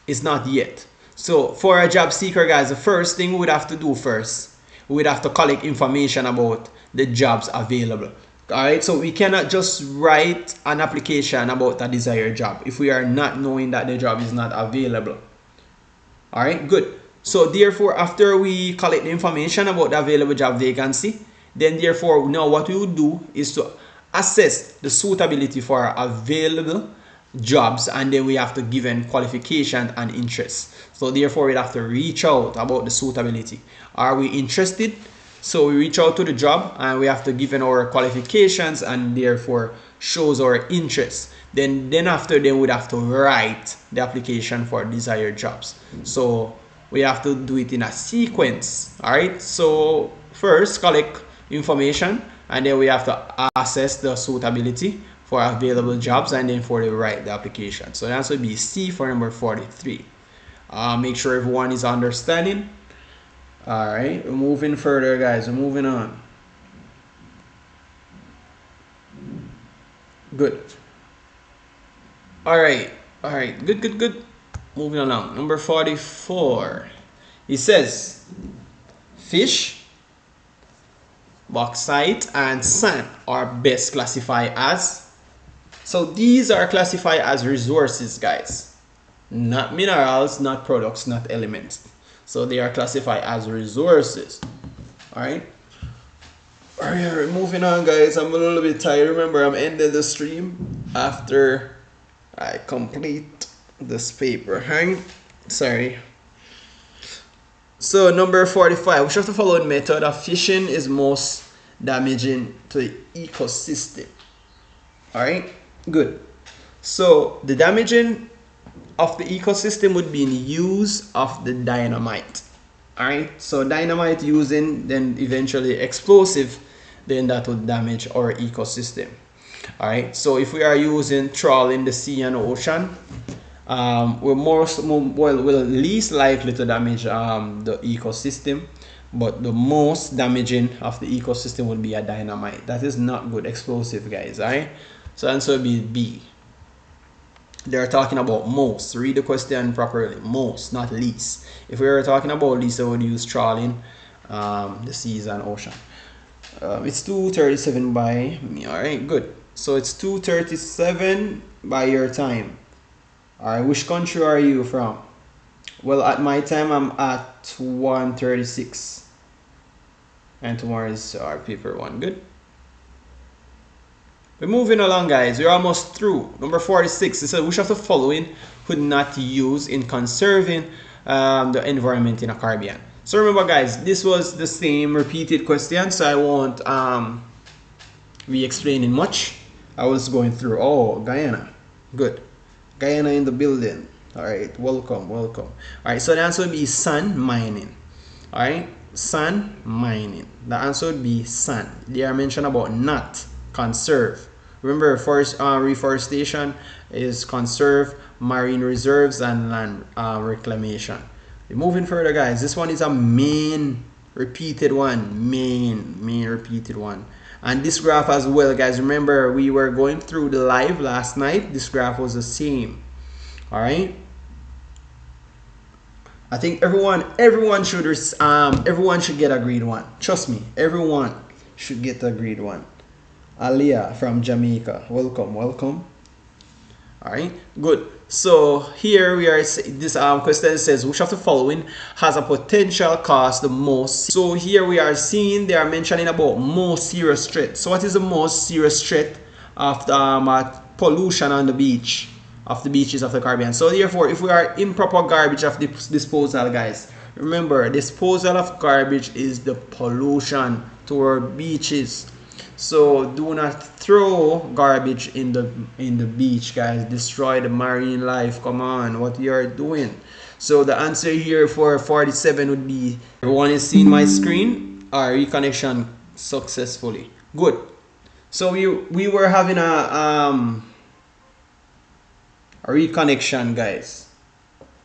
is not yet. So for a job seeker, guys, the first thing we'd have to do first, we'd have to collect information about the jobs available. Alright, so we cannot just write an application about a desired job if we are not knowing that the job is not available. Alright, good. So therefore, after we collect the information about the available job vacancy, then therefore now what we would do is to assess the suitability for available jobs, and then we have to give them qualification and interest. So therefore we'd have to reach out about the suitability. Are we interested? So we reach out to the job and we have to give in our qualifications and therefore shows our interest. Then after we'd have to write the application for desired jobs. So we have to do it in a sequence. Alright, so first collect information, and then we have to assess the suitability for available jobs, and then for the write the application. So that would be C for number 43. Make sure everyone is understanding. Alright, we're moving further, guys. We're moving on. Good. Alright, good. Moving along. Number 44. It says, fish, bauxite, and sand are best classified as. So these are classified as resources, guys. Not minerals, not products, not elements. So they are classified as resources. Alright, moving on, guys. I'm a little bit tired. Remember, I'm ending the stream after I complete this paper. Right? Sorry. So number 45. We have the following method of fishing is most damaging to the ecosystem. Alright, good. So the damaging of the ecosystem would be in use of the dynamite. Alright, so dynamite using then eventually explosive, then that would damage our ecosystem. Alright, so if we are using trawl in the sea and ocean, we're least likely to damage the ecosystem, but the most damaging of the ecosystem would be a dynamite. That is not good explosive, guys. Alright, so answer would be B. They're talking about most. Read the question properly. Most, not least. If we were talking about least, I would use trawling the seas and ocean. It's 2:37 by me. Alright, good. So it's 2:37 by your time. Alright, which country are you from? Well, at my time, I'm at 1:36. And tomorrow is our paper one. Good. We're moving along, guys. We're almost through. Number 46. It says, which of the following would not use in conserving the environment in the Caribbean? So remember, guys, this was the same repeated question, so I won't be explaining much. I was going through. Oh, Guyana. Good. Guyana in the building. All right. Welcome. All right. So the answer would be sand mining. All right. Sand mining. The answer would be sand. They are mentioned about not conserve. Remember, reforestation is conserve, marine reserves, and land reclamation. Moving further, guys, this one is a main repeated one. Main repeated one. And this graph as well, guys. Remember, we were going through the live last night. This graph was the same. All right. I think everyone should get a grade 1. Trust me, everyone should get a grade 1. Aliyah from Jamaica, welcome. All right, good. So here we are. This question says, which of the following has a potential cause the most? So here we are seeing they are mentioning about most serious threat. So what is the most serious threat of pollution on the beach, of the beaches of the Caribbean? So therefore, if we are improper garbage of disposal, guys, remember, disposal of garbage is the pollution to our beaches. So do not throw garbage in the beach, guys. Destroy the marine life. Come on, what you are doing? So the answer here for 47 would be, everyone is seeing my screen? Our reconnection successfully. Good. So we were having a A reconnection, guys.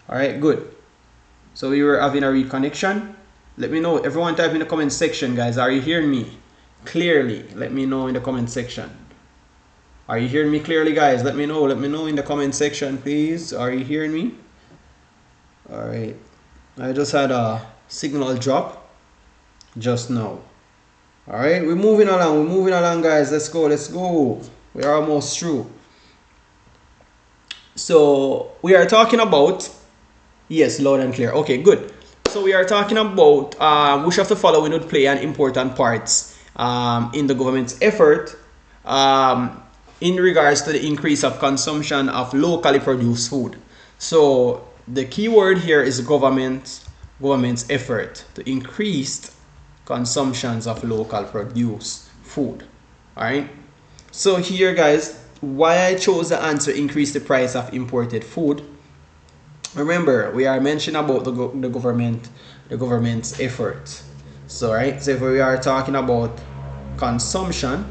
Alright, good. So we were having a reconnection. Let me know. Everyone type in the comment section, guys. Are you hearing me clearly? Let me know in the comment section. Are you hearing me clearly, guys? Let me know. Let me know in the comment section, please. Are you hearing me? Alright. I just had a signal drop just now. Alright, we're moving along. We're moving along, guys. Let's go. Let's go. We're almost through. So we are talking about, yes, loud and clear. Okay, good. So we are talking about which of the following would play an important part in the government's effort in regards to the increase of consumption of locally produced food. So the key word here is government's effort to increase consumptions of local produced food. All right. So here, guys, why I chose the answer increase the price of imported food. Remember, we are mentioning about the government's effort. So right, so if we are talking about consumption,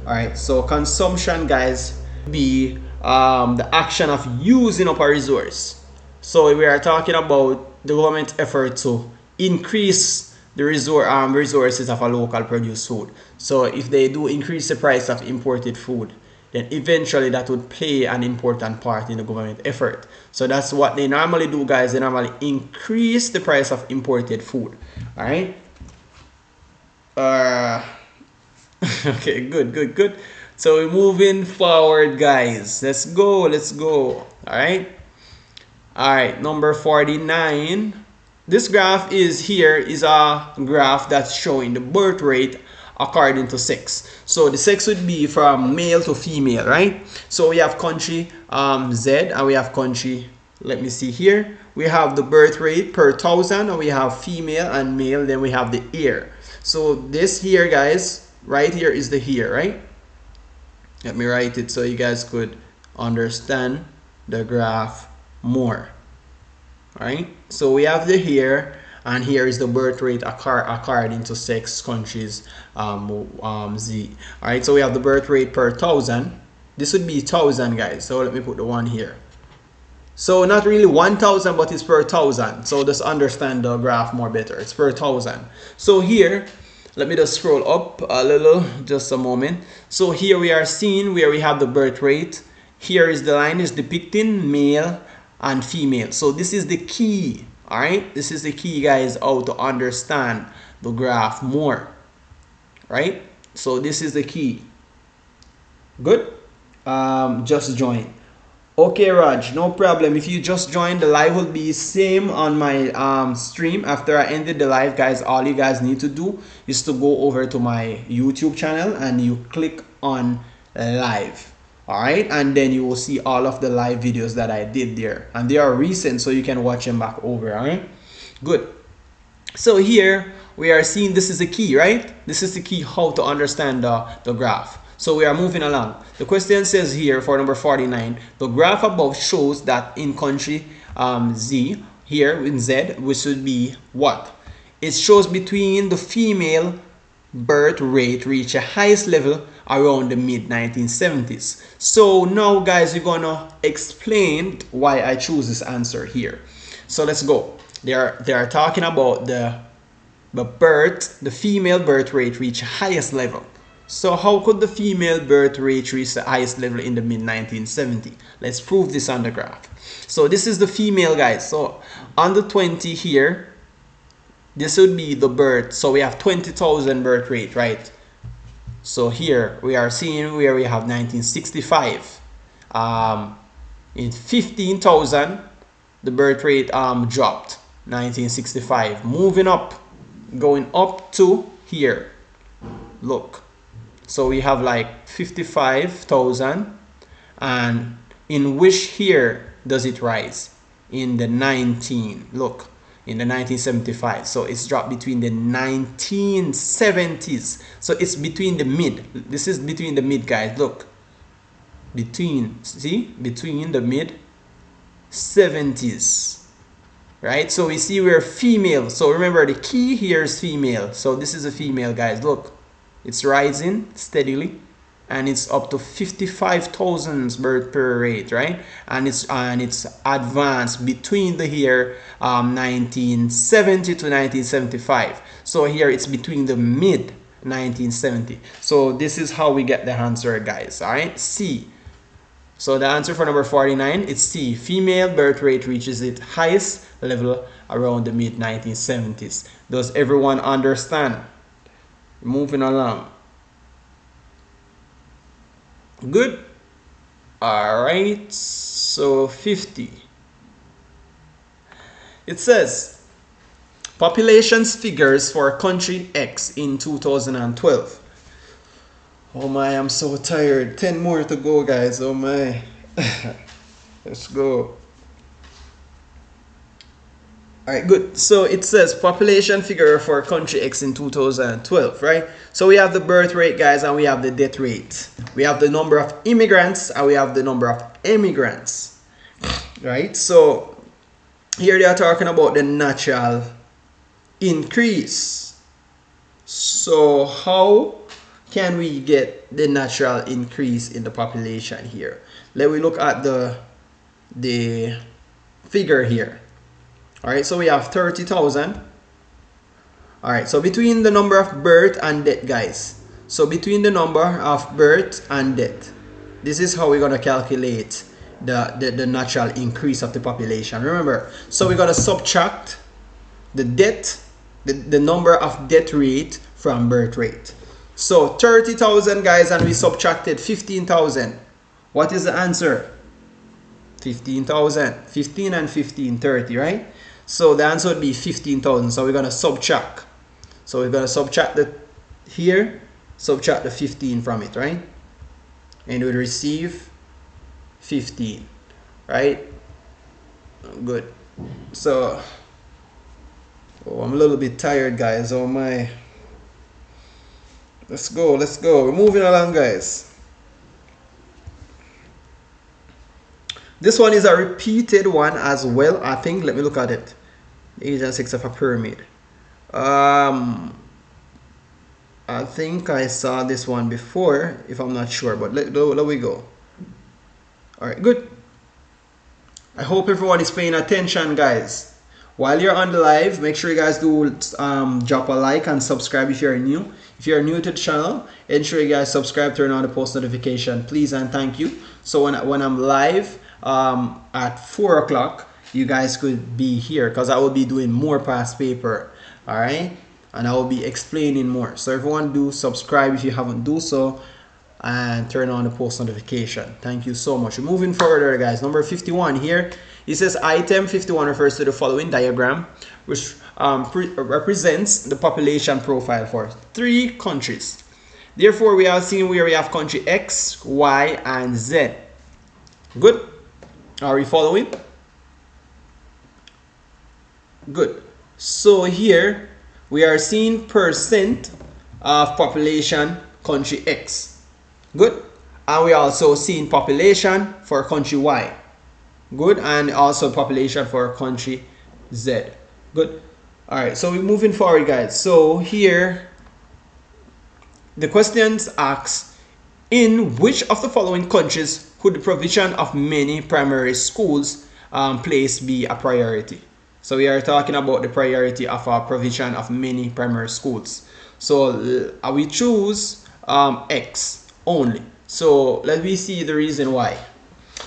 all right, so consumption, guys, be the action of using up a resource. So we are talking about the government's effort to increase the resources of a local produced food. So if they do increase the price of imported food, then eventually that would play an important part in the government effort. So that's what they normally do, guys. They normally increase the price of imported food. All right. Okay, good. So we're moving forward, guys. Let's go. All right, number 49. This graph is a graph that's showing the birth rate according to sex. So the sex would be from male to female, right? So we have country Z, and we have country, let me see here. We have the birth rate per 1,000, and we have female and male, then we have the year. So this here, guys, right here is the year, right? Let me write it so you guys could understand the graph more. All right, so we have the here, and here is the birth rate according to sex, countries, Z. All right, so we have the birth rate per 1,000. This would be 1,000, guys. So let me put the one here. So not really 1,000, but it's per 1,000. So just understand the graph more better. It's per 1,000. So here, let me just scroll up a little, just a moment. So here we are seeing where we have the birth rate. Here is the line is depicting male and female. So this is the key. All right, this is the key, guys, how to understand the graph more. Right, so this is the key. Good. Just join. Okay, Raj, no problem. If you just joined, the live will be same on my stream. After I ended the live, guys, all you guys need to do is to go over to my YouTube channel and you click on live. All right, and then you will see all of the live videos that I did there, and they are recent, so you can watch them back over. All right, good. So here we are seeing this is the key, right? This is the key how to understand the graph. So we are moving along. The question says here for number 49, the graph above shows that in country Z, here in Z, which would be what? It shows between the female birth rate reach a highest level around the mid 1970s. So now, guys, we're gonna explain why I choose this answer here. So let's go. They are talking about the female birth rate reach highest level. So how could the female birth rate reach the highest level in the mid 1970s? Let's prove this on the graph. So this is the female, guys. So on the 20 here, this would be the birth. So we have 20,000 birth rate, right? So here we are seeing where we have 1965. In 15,000, the birth rate dropped. 1965, moving up, going up to here. Look, so we have like 55,000, and in which year does it rise? In the 19. Look. In the 1975, so it's dropped between the 1970s. So it's between the mid. This is between the mid, guys. Look, between the mid 70s, right? So we see we're female. So remember, the key here is female. So this is a female, guys. Look, it's rising steadily. and it's up to 55,000 birth per rate, right? And it's advanced between the year 1970 to 1975. So here it's between the mid 1970. So this is how we get the answer, guys. All right, C. So the answer for number 49 is C. Female birth rate reaches its highest level around the mid 1970s. Does everyone understand? Moving along. Good. All right. So 50. It says populations figures for country X in 2012. Oh my, I'm so tired. 10 more to go, guys. Oh my. Let's go. Alright, good. So it says population figure for country X in 2012, right? So we have the birth rate, guys, and we have the death rate. We have the number of immigrants and we have the number of emigrants, right? So here they are talking about the natural increase. So how can we get the natural increase in the population here? Let me look at the figure here. All right, so we have 30,000. All right, so between the number of birth and death, guys. So between the number of birth and death, this is how we're gonna calculate the natural increase of the population. Remember, so we're gonna subtract the death, the number of death rate from birth rate. So 30,000, guys, and we subtracted 15,000. What is the answer? 15,000. 15 and 15, 30, right? So the answer would be 15,000. So we're going to subtract. So we're going to subtract the here, subtract the 15 from it, right? And we receive 15, right? Good. So, oh, I'm a little bit tired, guys. Oh my. Let's go, let's go. We're moving along, guys. This one is a repeated one as well, I think. Let me look at it. Age and sex of a pyramid. I think I saw this one before, if I'm not sure, but let we go. All right, good. I hope everyone is paying attention, guys. While you're on the live, make sure you guys do drop a like and subscribe if you're new. If you're new to the channel, ensure you guys subscribe, turn on the post notification, please and thank you. So when I'm live at 4 o'clock, you guys could be here because I will be doing more past paper, all right? And I will be explaining more. So everyone do subscribe if you haven't do so, and turn on the post notification. Thank you so much. We're moving further, guys. Number 51 here. It says item 51 refers to the following diagram, which represents the population profile for 3 countries. Therefore, we are seeing where we have country X, Y, and Z. Good? Are we following? Good. So here we are seeing percent of population country X. Good. And we also seeing population for country Y. Good. And also population for country Z. Good. All right. So we're moving forward, guys. So here the questions asks, in which of the following countries could the provision of many primary schools place be a priority? So we are talking about the priority of a provision of many primary schools. So we choose X only. So let me see the reason why.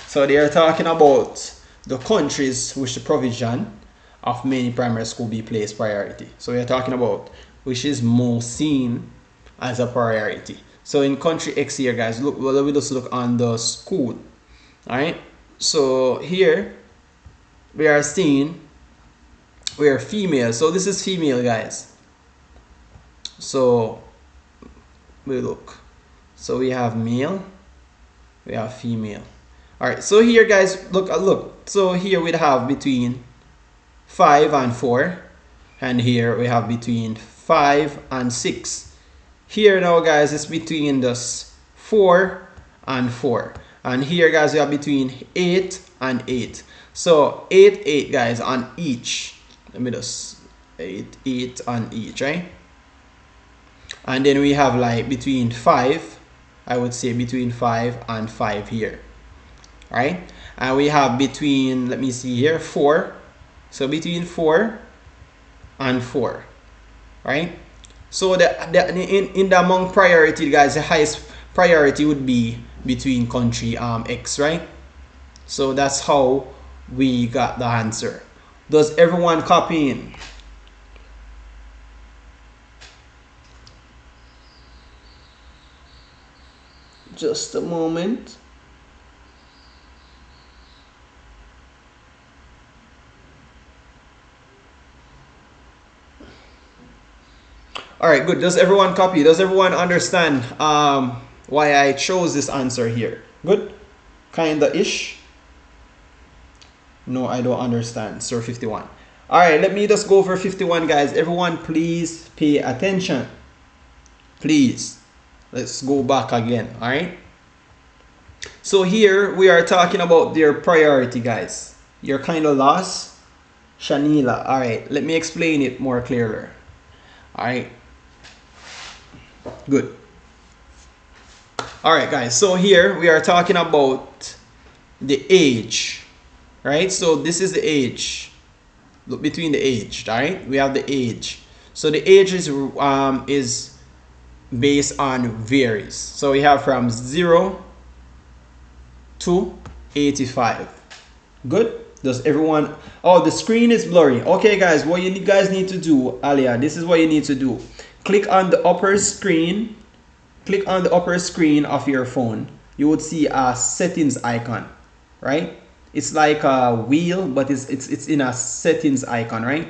So they are talking about the countries which the provision of many primary school be placed priority. So we are talking about which is most seen as a priority. So in country X here, guys, look, well, let me just look on the school. All right. So here we are seeing we are female. So this is female, guys. So we look. So we have male, we have female. All right. So here, guys, look. So here we have between 5 and 4, and here we have between 5 and 6. Here now, guys, it's between this 4 and 4. And here, guys, we have between 8 and 8. So 8, 8, guys, on each. Let me just 8, 8 on each, right? And then we have like between 5 I would say between 5 and 5 here, right? And we have between, let me see here, 4. So between 4 and 4, right? So in the among priority, guys, the highest priority would be between country X, right? So that's how we got the answer. Does everyone copy in? Just a moment. All right, good. Does everyone copy? Does everyone understand why I chose this answer here? Good? Kinda ish? No, I don't understand. Sir 51. All right, let me just go over 51, guys. Everyone, please pay attention. Please. Let's go back again. All right. So here we are talking about their priority, guys. You're kind of lost, Shanila. All right, let me explain it more clearly. All right. Good. All right, guys. So here we are talking about the age, right? So this is the age. Look between the age, right? We have the age. So the age is based on varies. So we have from 0 to 85. Good. Does everyone? Oh, the screen is blurry. Okay, guys. What you guys need to do, Alia, this is what you need to do. Click on the upper screen. Click on the upper screen of your phone. You would see a settings icon, right? It's like a wheel, but it's in a settings icon, right?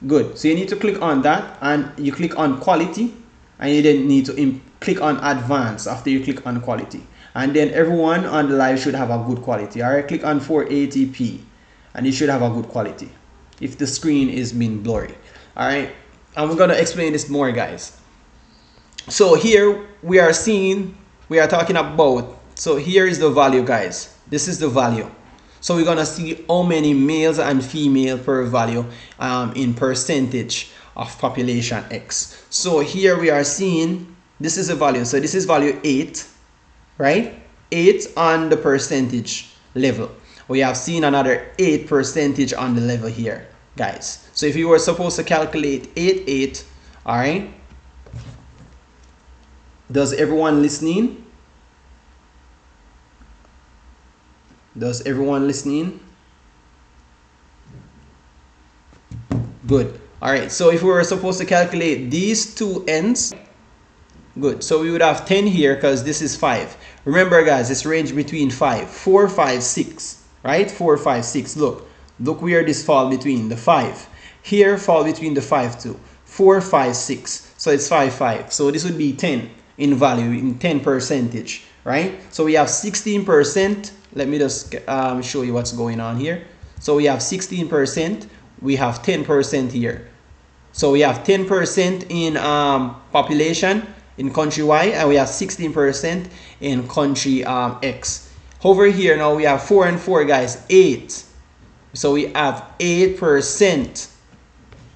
Good. So you need to click on that, and you click on quality, and you then need to click on advanced after you click on quality. And then everyone on the live should have a good quality. All right, click on 480p, and you should have a good quality if the screen is being blurry. All right, and we're gonna explain this more, guys. So here we are talking about, so here is the value, guys. This is the value. So we're gonna see how many males and female per value in percentage of population X. So here we are seeing, this is a value. So this is value 8, right? 8 on the percentage level. We have seen another 8 percentage on the level here, guys. So if you were supposed to calculate 8, all right? Does everyone listening? Does everyone listening? Good. All right. So if we were supposed to calculate these two ends, good. So we would have 10 here because this is 5. Remember, guys, it's range between 5, 4, 5, 6, right? 4, 5, 6. Look where this fall between the 5. Here fall between the 5 to 4, 5, 6. So it's 5, 5. So this would be 10 in value, in 10 percentage, right? So we have 16%. Let me just show you what's going on here. So we have 16%. We have 10% here. So we have 10% in population in country Y, and we have 16% in country X. Over here now we have 4 and 4, guys, 8. So we have 8%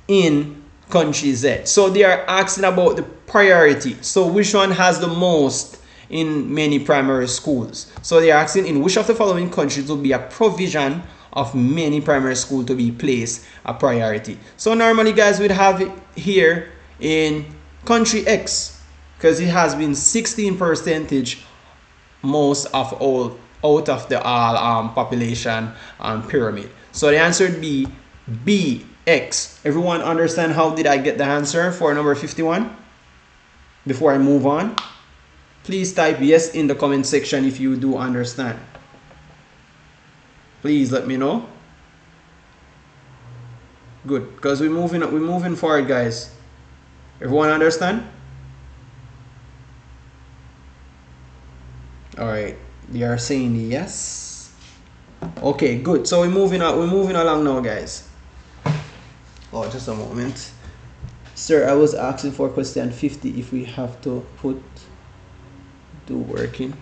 in country Z. So they are asking about the priority. So which one has the most in many primary schools? So they are asking in which of the following countries will be a provision of many primary school to be placed a priority. So normally, guys, we'd have it here in country X because it has been 16% most of all out of the all population pyramid. So the answer would be B, X. Everyone understand how did I get the answer for number 51? Before I move on, please type yes in the comment section if you do understand. Please let me know. Good, because we're moving forward, guys. Everyone understand? All right, they are saying yes. Okay, good. So we're moving along now, guys. Oh, just a moment. Sir, I was asking for question 50 if we have to do work in.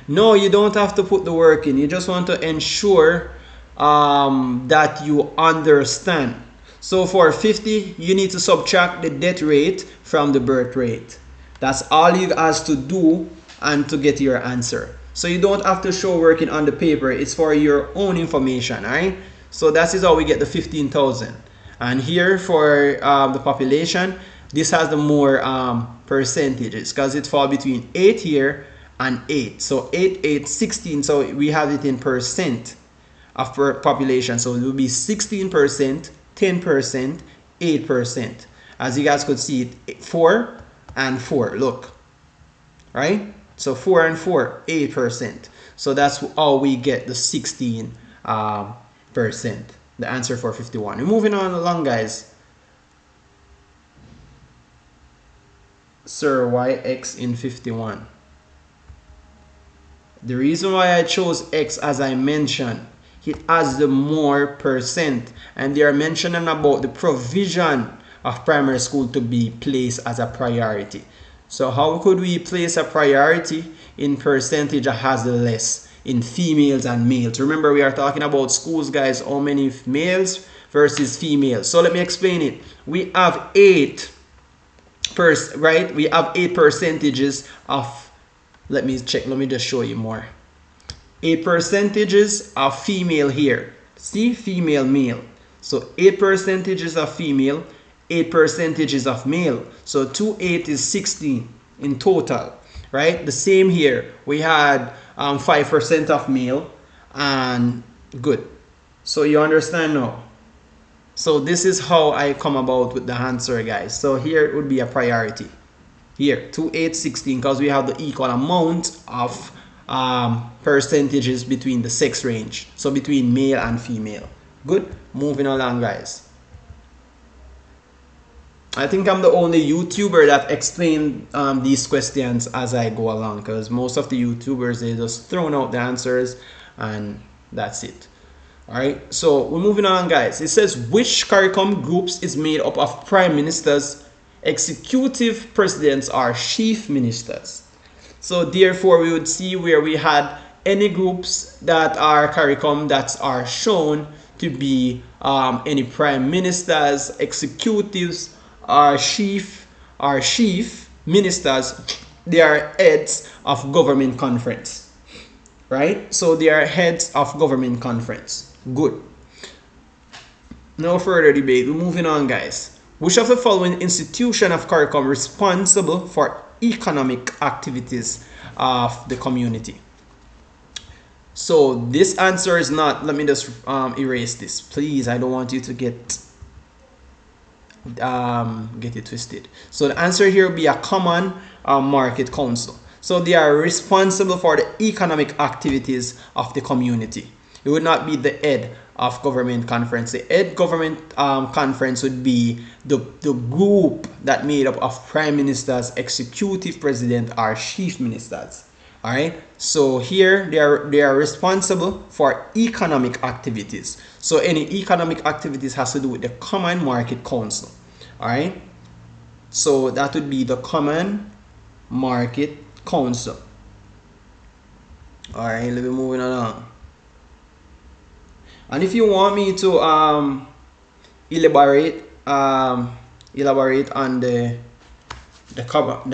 No, you don't have to put the work in. You just want to ensure that you understand. So for 50, you need to subtract the death rate from the birth rate. That's all you has to do and to get your answer. So you don't have to show working on the paper. It's for your own information, all right? So that is how we get the 15,000. And here for the population, this has the more percentages because it falls between 8 here and 8. So 8, 8, 16. So we have it in percent of population. So it will be 16%, 10%, 8%. As you guys could see, 4 and 4. Look, right? So 4 and 4, 8%. So that's how we get the 16%. The answer for 51. We're moving on along, guys. Sir, why X in 51? The reason why I chose X, as I mentioned, it has the more percent, and they are mentioning about the provision of primary school to be placed as a priority. So how could we place a priority in percentage that has the less in females and males? Remember, we are talking about schools, guys, how many males versus females. So let me explain it. We have 8 right? We have 8 percentages of, let me check, let me just show you more. 8 percentages of female here. See, female, male. So 8 percentages of female, 8 percentages of male. So 2, 8 is 16 in total, right? The same here. We had 5% of male, and good. So you understand now. So this is how I come about with the answer, guys. So here it would be a priority. Here, 2, 8, 16, because we have the equal amount of percentages between the sex range. So between male and female. Good. Moving along, guys. I think I'm the only YouTuber that explained these questions as I go along, because most of the YouTubers, they just thrown out the answers and that's it. All right, so we're moving on, guys. It says, which CARICOM groups is made up of prime ministers, executive presidents, or chief ministers? So therefore, we would see where we had any groups that are CARICOM that are shown to be any prime ministers, executives, or chief ministers. They are heads of government conference, right? So they are heads of government conference. Good. No further debate. We're moving on, guys. Which of the following institution of CARICOM responsible for economic activities of the community? So this answer is not, let me just erase this, please. I don't want you to get it twisted. So the answer here will be a common market council. So they are responsible for the economic activities of the community. It would not be the head of government conference. The head government conference would be the group that made up of prime ministers, executive president, or chief ministers. All right. So here they are responsible for economic activities. So any economic activities has to do with the common market council. All right. So that would be the common market council. All right. Let's be moving along. And if you want me to elaborate on the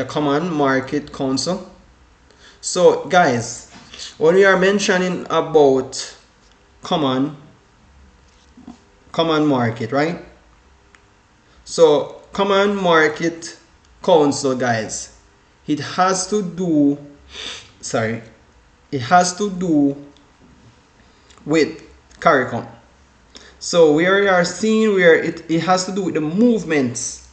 common market council. So guys, when we are mentioning about common market, right? So common market council, guys, it has to do with CARICOM. So we are seeing where it has to do with the movements,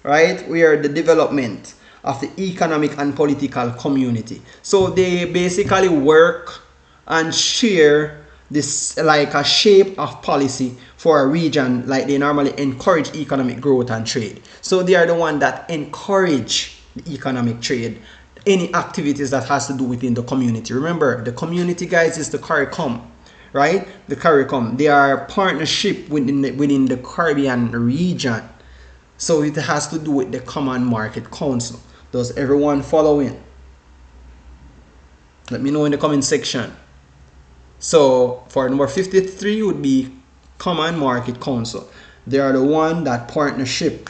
right? Where the development of the economic and political community. So they basically work and share this like a shape of policy for a region. Like they normally encourage economic growth and trade. So they are the one that encourage the economic trade, any activities that has to do within the community. Remember, the community, guys, is the CARICOM. Right? The CARICOM, they are partnership within the Caribbean region. So it has to do with the Common Market Council. Does everyone following? Let me know in the comment section. So for number 53 would be Common Market Council. They are the one that partnership,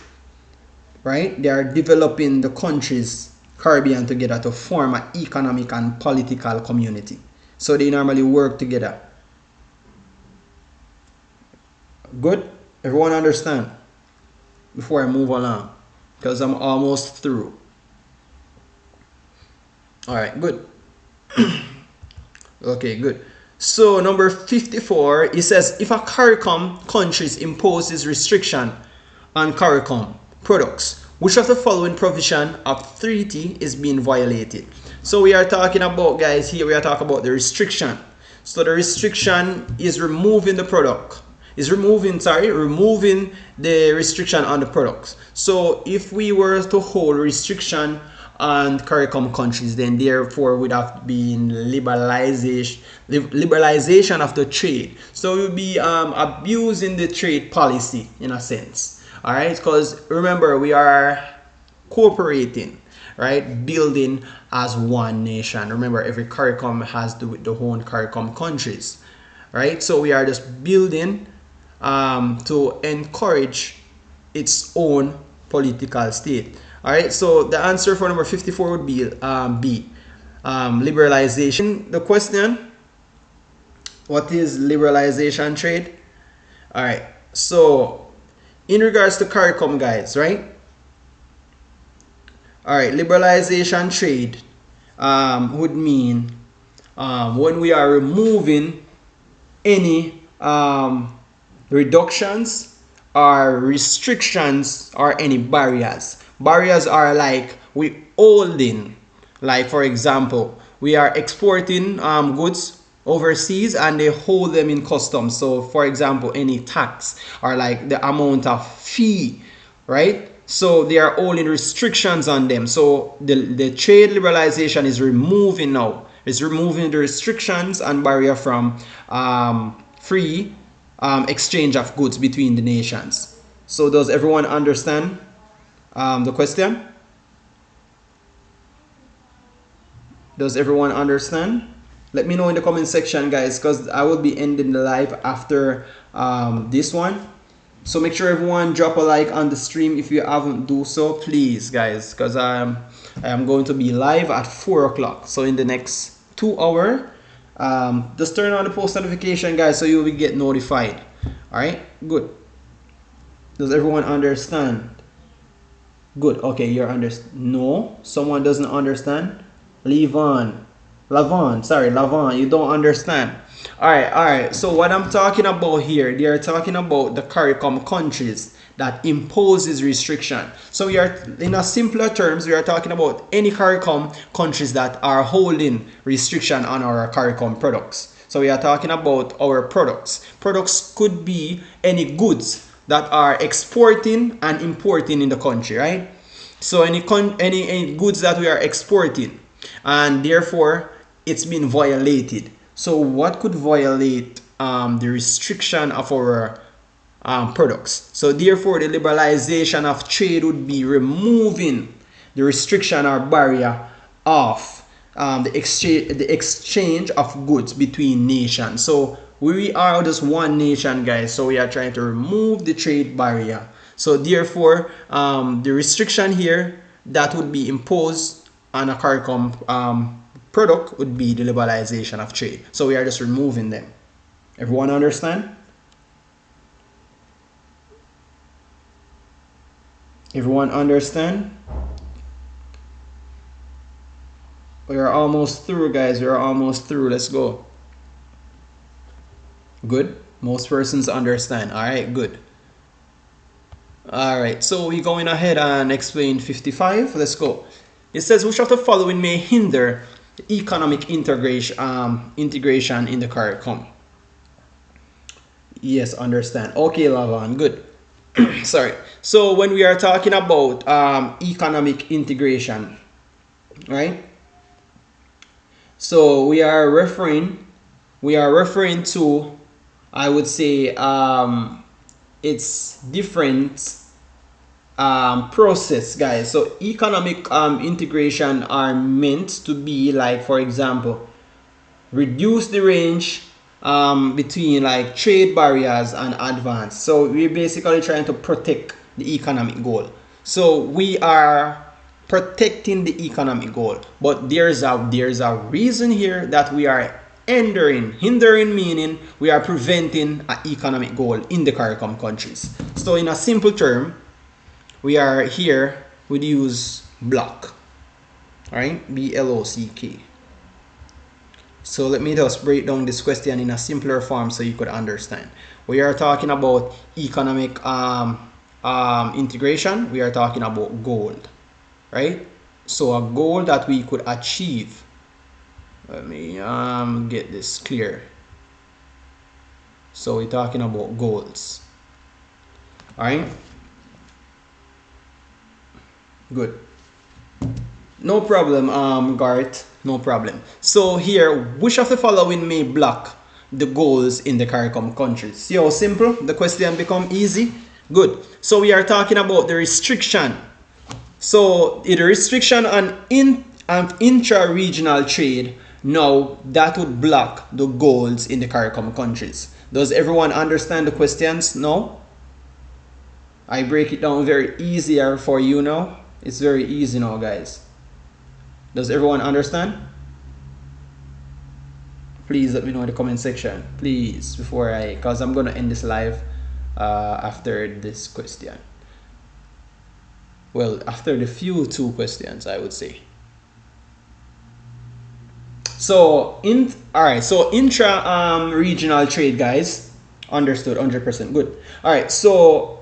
right? They are developing the country's Caribbean together to form an economic and political community. So they normally work together. Good? Everyone understand? Before I move along, because I'm almost through. Alright, good. Okay, good. So number 54, it says if a CARICOM countries imposes restriction on CARICOM products, which of the following provision of treaty is being violated? So we are talking about, guys, here we are talking about the restriction. So the restriction is removing the product. Removing the restriction on the products. So if we were to hold restriction on CARICOM countries, then therefore would have been liberalization of the trade. So we would be abusing the trade policy in a sense. All right, because remember, we are cooperating, right, building as one nation. Remember, every CARICOM has the own CARICOM countries, right? So we are just building to encourage its own political state. All right, so the answer for number 54 would be B, liberalization. The question, what is liberalization trade? All right, so in regards to CARICOM, guys, right? All right, liberalization trade would mean when we are removing any reductions or restrictions or any barriers. Barriers are like we holding, like for example, we are exporting goods overseas and they hold them in customs. So for example, any tax or like the amount of fee, right? So they are holding restrictions on them. So the trade liberalization is removing now. It's removing the restrictions and barrier from free exchange of goods between the nations. So does everyone understand the question? Does everyone understand? Let me know in the comment section, guys, because I will be ending the live after this one. So make sure everyone drop a like on the stream if you haven't do so, please, guys, because I am going to be live at 4 o'clock. So in the next 2 hours, just turn on the post notification, guys, so you will get notified. All right, good. Does everyone understand? Good. Okay, you're no, someone doesn't understand. Lavon, you don't understand. All right. So what I'm talking about here, they are talking about the CARICOM countries that imposes restriction. So we are, in a simpler terms, we are talking about any CARICOM countries that are holding restriction on our CARICOM products. So we are talking about our products. Products could be any goods that are exporting and importing in the country, right? So any goods that we are exporting, and therefore it's been violated. So what could violate the restriction of our products? So therefore the liberalization of trade would be removing the restriction or barrier of the exchange of goods between nations. So we are just one nation, guys, so we are trying to remove the trade barrier. So therefore the restriction here that would be imposed on a CARICOM product would be the liberalization of trade. So we are just removing them. Everyone understand? Everyone understand? We are almost through, guys. We are almost through. Let's go. Good. Most persons understand. All right, good. All right, so we're going ahead and explain 55. Let's go. It says, which of the following may hinder the economic integration in the CARICOM? Yes, understand. Okay, Lavan, good. Sorry. So when we are talking about economic integration, right? So we are referring to, I would say, it's different process, guys. So economic integration are meant to be like, for example, reduce the range between like trade barriers and advance. So we're basically trying to protect the economic goal. So we are protecting the economic goal. But there's a reason here that we are hindering meaning we are preventing an economic goal in the CARICOM countries. So in a simple term, we are here, we use block, all right, B-L-O-C-K. So let me just break down this question in a simpler form so you could understand. We are talking about economic integration. We are talking about goal, right? So a goal that we could achieve. Let me get this clear. So we're talking about goals. All right. Good. No problem, Garth. No problem. So here, which of the following may block the goals in the CARICOM countries? See how simple the question become easy? Good. So we are talking about the restriction. So the restriction on intra-regional trade, now that would block the goals in the CARICOM countries. Does everyone understand the questions? No? I break it down very easier for you now. It's very easy now, guys. Does everyone understand? Please let me know in the comment section, please, because I'm gonna end this live after this question. Well, after the two questions, I would say. So alright, so intra regional trade, guys, understood, 100%. Good. Alright, so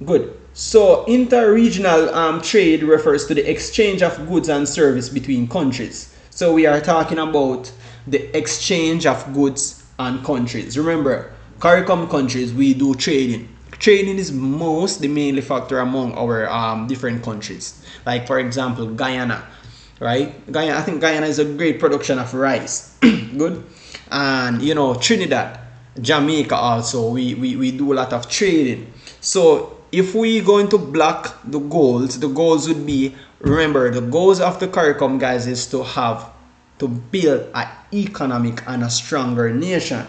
good. So inter-regional trade refers to the exchange of goods and service between countries. So we are talking about the exchange of goods and countries. Remember, CARICOM countries, we do trading. Trading is the mainly factor among our different countries. Like for example, Guyana, right? I think Guyana is a great production of rice. Good. And you know, Trinidad, Jamaica also, we do a lot of trading. So if we going to block the goals would be, remember, the goals of the CARICOM, guys, is to build an economic and a stronger nation,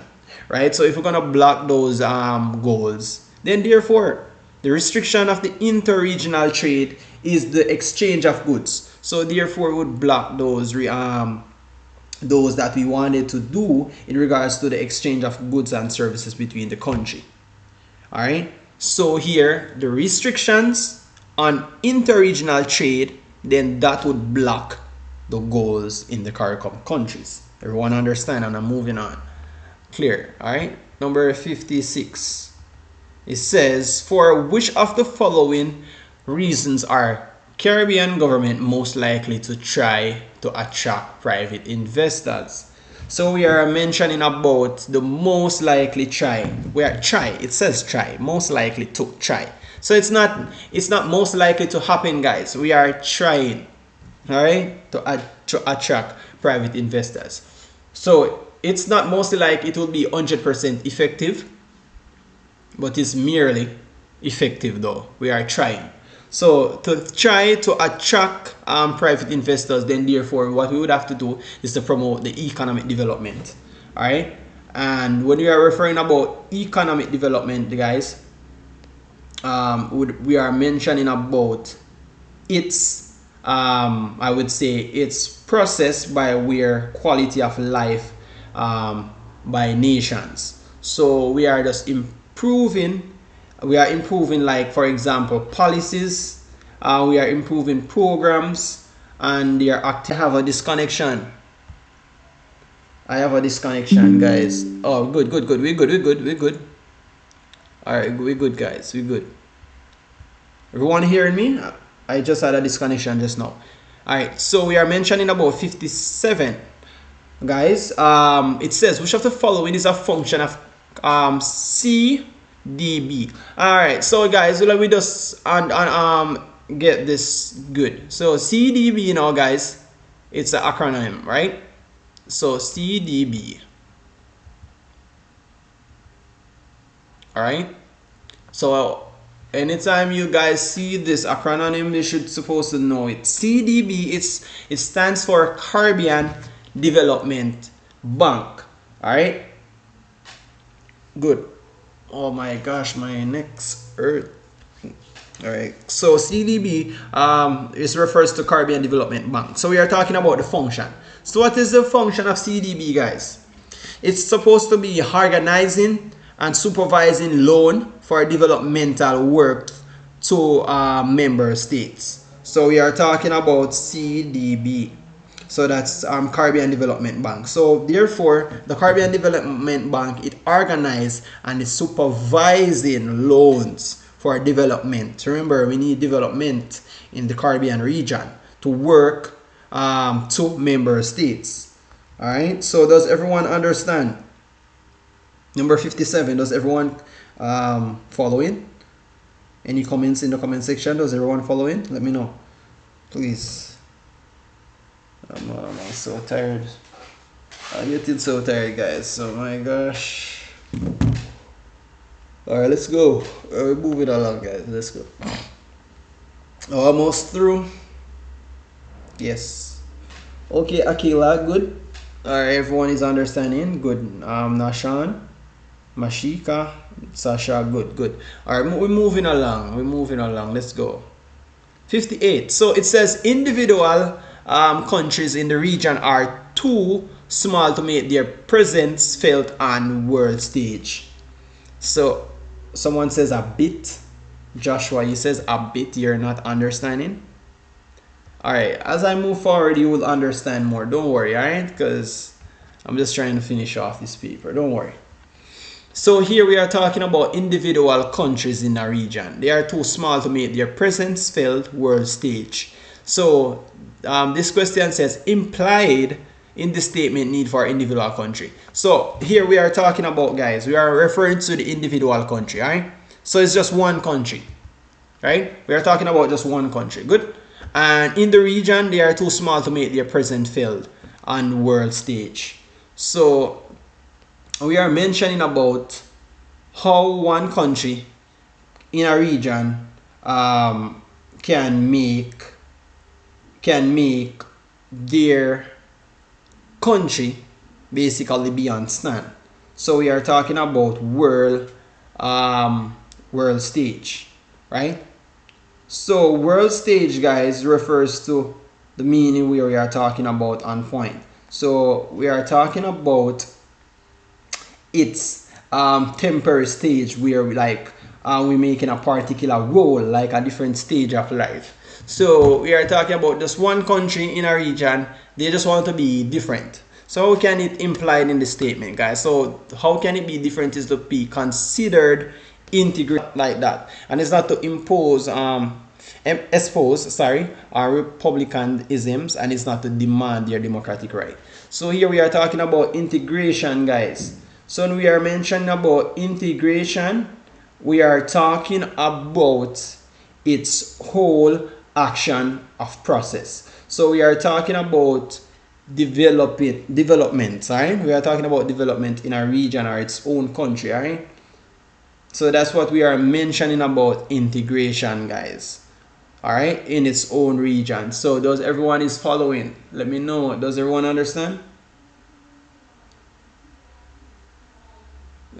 right? So if we're gonna block those goals, then therefore the restriction of the inter-regional trade is the exchange of goods. So therefore we would block those that we wanted to do in regards to the exchange of goods and services between the country. All right. So here, the restrictions on inter-regional trade, then that would block the goals in the CARICOM countries. Everyone understand? And I'm moving on. Clear, all right? Number 56. It says, for which of the following reasons are Caribbean government most likely to try to attract private investors? So we are mentioning about the most likely try. It says try, most likely to try. So it's not most likely to happen, guys. We are trying, all right, to attract private investors. So it's not most likely it will be 100% effective, but it's merely effective though. We are trying. So to try to attract private investors, then therefore what we would have to do is to promote the economic development. All right. And when we are referring about economic development, guys, we are mentioning about its I would say it's process by where quality of life by nations. So we are just improving. We are improving, like for example, policies. We are improving programs, and they are active. I have a disconnection. Guys. Oh, good. We're good. All right, we're good, guys. We're good. Everyone hearing me? I just had a disconnection just now. All right, so we are mentioning about 57, guys. It says, which of the following is a function of CDB? All right, so guys, let me just get this good. So CDB, guys, it's an acronym, right? So CDB. All right. So anytime you guys see this acronym, you should supposed to know it. CDB, it stands for Caribbean Development Bank. All right. Good. Oh my gosh, my neck's hurt. All right. So CDB is refers to Caribbean Development Bank. So we are talking about the function. So what is the function of CDB, guys? It's supposed to be organizing and supervising loan for developmental work to member states. So we are talking about CDB. So that's Caribbean Development Bank. So therefore, the Caribbean Development Bank, it organizes and is supervising loans for development. Remember, we need development in the Caribbean region to work to member states. All right. So does everyone understand? Number 57. Does everyone following? Any comments in the comment section? Does everyone following? Let me know, please. I'm so tired. I'm getting so tired, guys. Oh my gosh. Alright, let's go. We're moving along, guys. Let's go. Almost through. Yes. Okay, Akila, good. Alright, everyone is understanding. Good. Nashan, Mashika, Sasha, good. Alright, we're moving along. Let's go. 58. So it says individual countries in the region are too small to make their presence felt on world stage. So someone says a bit. Joshua, he says a bit. You're not understanding. All right, as I move forward, you will understand more. Don't worry, all right? Because I'm just trying to finish off this paper. Don't worry. So here we are talking about individual countries in a region. They are too small to make their presence felt world stage. So this question says implied in the statement need for individual country. So here we are talking about, guys, we are referring to the individual country, right? So it's just one country, right? We are talking about just one country. Good. And in the region, they are too small to make their presence felt on world stage. So we are mentioning about how one country in a region can make their country basically be on stand. So we are talking about world stage, right? So world stage, guys, refers to the meaning we are talking about on point. So we are talking about its temporary stage where we're making a particular role, like a different stage of life. So we are talking about just one country in a region. They just want to be different. So how can it implied in the statement, guys? So how can it be different is to be considered integrated like that, and it's not to impose republicanisms, and it's not to demand their democratic right. So here we are talking about integration, guys. So when we are mentioning about integration, we are talking about its whole action of process. So we are talking about development, right? We are talking about development in a region or its own country, right? So that's what we are mentioning about integration, guys. All right, in its own region. So does everyone is following? Let me know. Does everyone understand?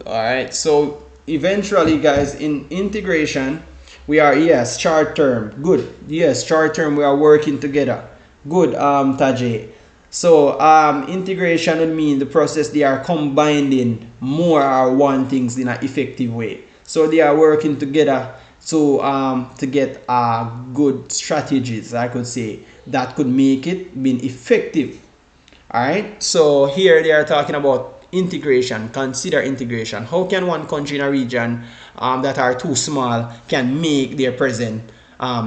All right, so eventually, guys, in integration, we are, yes, short term. Good. Yes, short term, we are working together. Good, Tajay. So integration would mean the process they are combining more or one things in an effective way. So they are working together to get good strategies, I could say, that could make it being effective. All right. So here they are talking about integration. Consider integration. How can one country in a region that are too small can make their present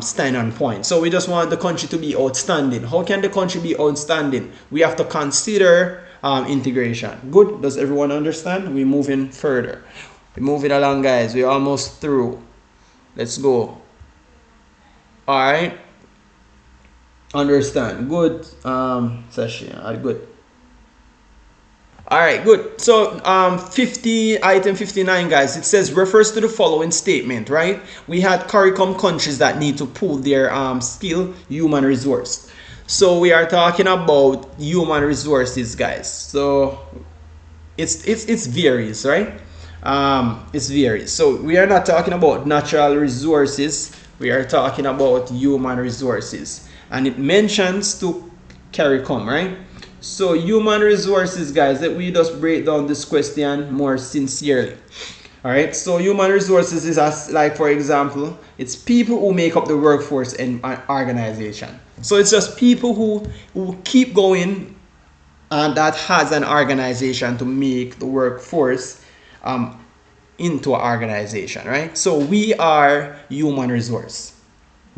stand on point? So we just want the country to be outstanding. How can the country be outstanding? We have to consider integration. Good. Does everyone understand? We're moving further. We're moving along, guys. We're almost through. Let's go. All right. Understand. Good session. Good. All right, good. So item 59, guys, it says refers to the following statement, right? We had CARICOM countries that need to pool their skill, human resource. So we are talking about human resources, guys. So it's varies, right? It's varies. So we are not talking about natural resources. we are talking about human resources, and it mentions to CARICOM, right? So human resources, guys, let me just break down this question more sincerely. All right, so human resources is as, like, for example, it's people who make up the workforce in an organization. So it's just people who keep going, that has an organization to make the workforce into an organization, right? So we are human resource.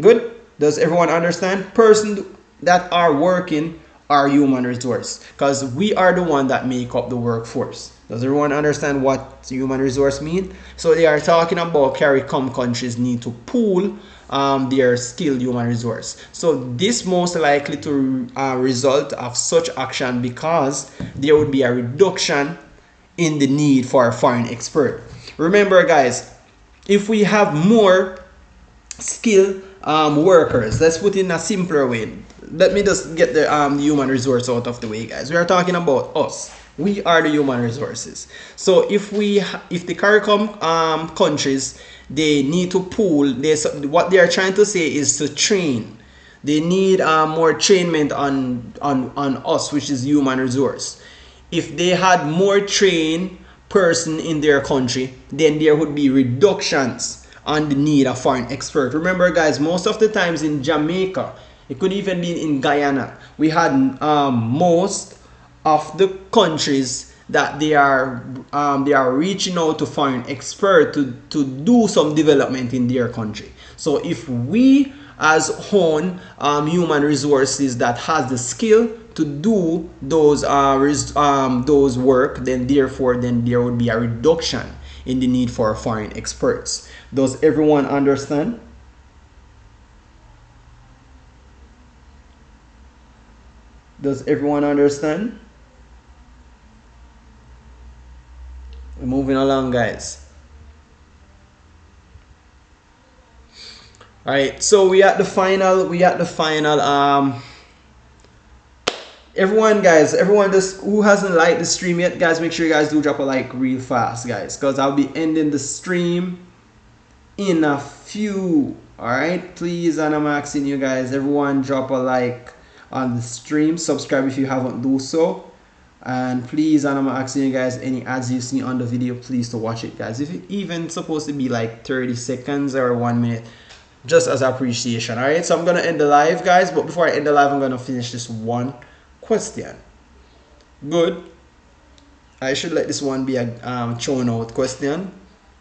Good? Does everyone understand? Person that are working are human resource, because we are the one that make up the workforce. Does everyone understand what human resource mean? So they are talking about CARICOM countries need to pool their skilled human resource. So this most likely to result of such action, because there would be a reduction in the need for a foreign expert. Remember, guys, if we have more skilled workers, let's put it in a simpler way. Let me just get the human resource out of the way, guys. We are talking about us. We are the human resources. So if the CARICOM countries, they need to pool, what they are trying to say is to train. They need more trainment on us, which is human resource. If they had more trained person in their country, then there would be reductions on the need of foreign expert. Remember, guys, most of the times in Jamaica, it could even be in Guyana, we had most of the countries that they are reaching out to foreign expert to do some development in their country. So if we as own human resources that has the skill to do those work, then therefore there would be a reduction in the need for foreign experts. Does everyone understand? Does everyone understand? We're moving along, guys. All right, so we at the final. Everyone, guys, who hasn't liked the stream yet, guys, make sure you guys do drop a like real fast, guys, because I'll be ending the stream in a few. All right, please, and I'm asking you guys, everyone, drop a like on the stream, subscribe if you haven't do so, and please, and I'm asking you guys, any ads you see on the video, please to watch it, guys, if it even supposed to be like 30 seconds or 1 minute, just as appreciation. All right, so I'm gonna end the live, guys, but before I end the live, I'm gonna finish this one question. Good. I should let this one be a thrown out question,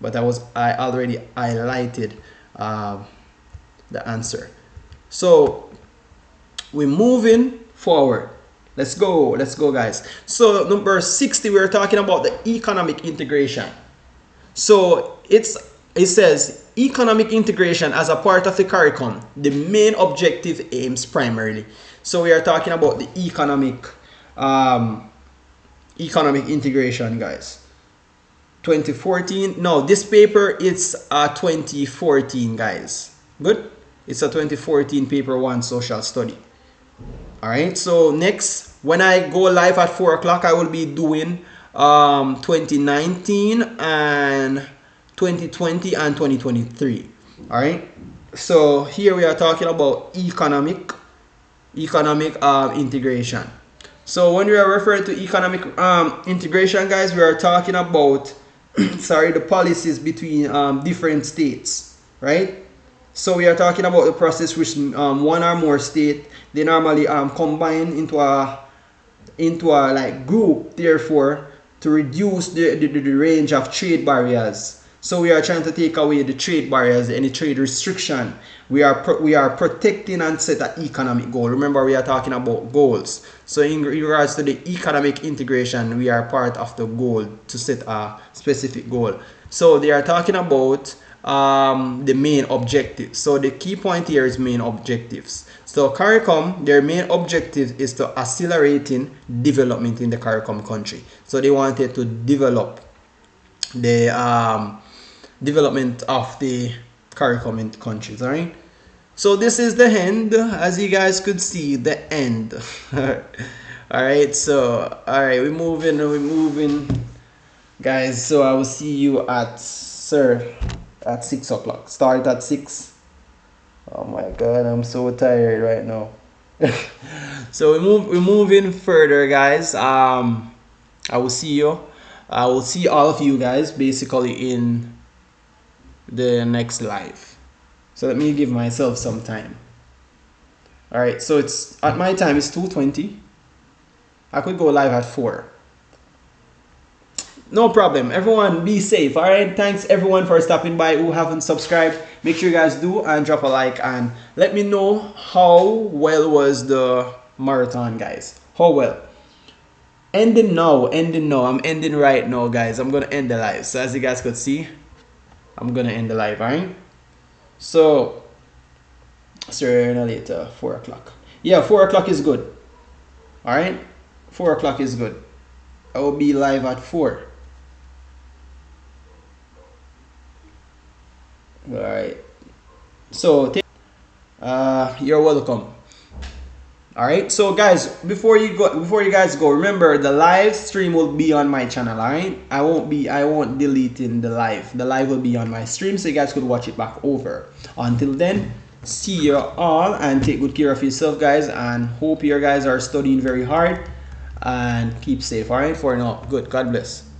but I already highlighted the answer. So we're moving forward. Let's go, guys. So number 60, we're talking about the economic integration. So it says economic integration as a part of the CARICOM. The main objective aims primarily. So we are talking about the economic integration, guys. 2014. No, this paper is 2014, guys. Good. It's a 2014 paper 1 social study. All right, so next, when I go live at 4 o'clock, I will be doing 2019 and 2020 and 2023. All right, so here we are talking about economic integration. So when we are referring to economic integration, guys, we are talking about sorry, the policies between different states, right? So we are talking about the process which one or more state, they normally combine into a like group, therefore to reduce the range of trade barriers. So we are trying to take away the trade barriers, any trade restriction. We are protecting and set an economic goal. Remember, we are talking about goals. So in regards to the economic integration, we are part of the goal to set a specific goal. So they are talking about the main objectives. So the key point here is main objectives. So CARICOM, their main objective is to accelerating development in the CARICOM country. So they wanted to develop the development of the CARICOM countries. All right. So this is the end, as you guys could see, the end. All right. So we're moving, guys. So I will see you at 6 o'clock. Start at 6. Oh my god, I'm so tired right now. So we're moving further, guys. I will see you. I will see all of you guys basically in the next live. So let me give myself some time. All right. So it's at my time. It's 2:20. I could go live at 4. No problem. Everyone be safe. All right. Thanks everyone for stopping by who haven't subscribed. Make sure you guys do and drop a like and let me know how well was the marathon, guys. How well. Ending now. Ending now. I'm ending right now, guys. I'm going to end the live. So as you guys could see, I'm going to end the live. All right. So, sooner or later, 4 o'clock. Yeah, 4 o'clock is good. All right. 4 o'clock is good. I will be live at 4. All right. So, you're welcome. All right. So, guys, before you guys go, remember the live stream will be on my channel. All right. I won't delete in the live. The live will be on my stream, so you guys could watch it back over. Until then, see you all and take good care of yourself, guys. And hope you guys are studying very hard and keep safe. All right. For now, good. God bless.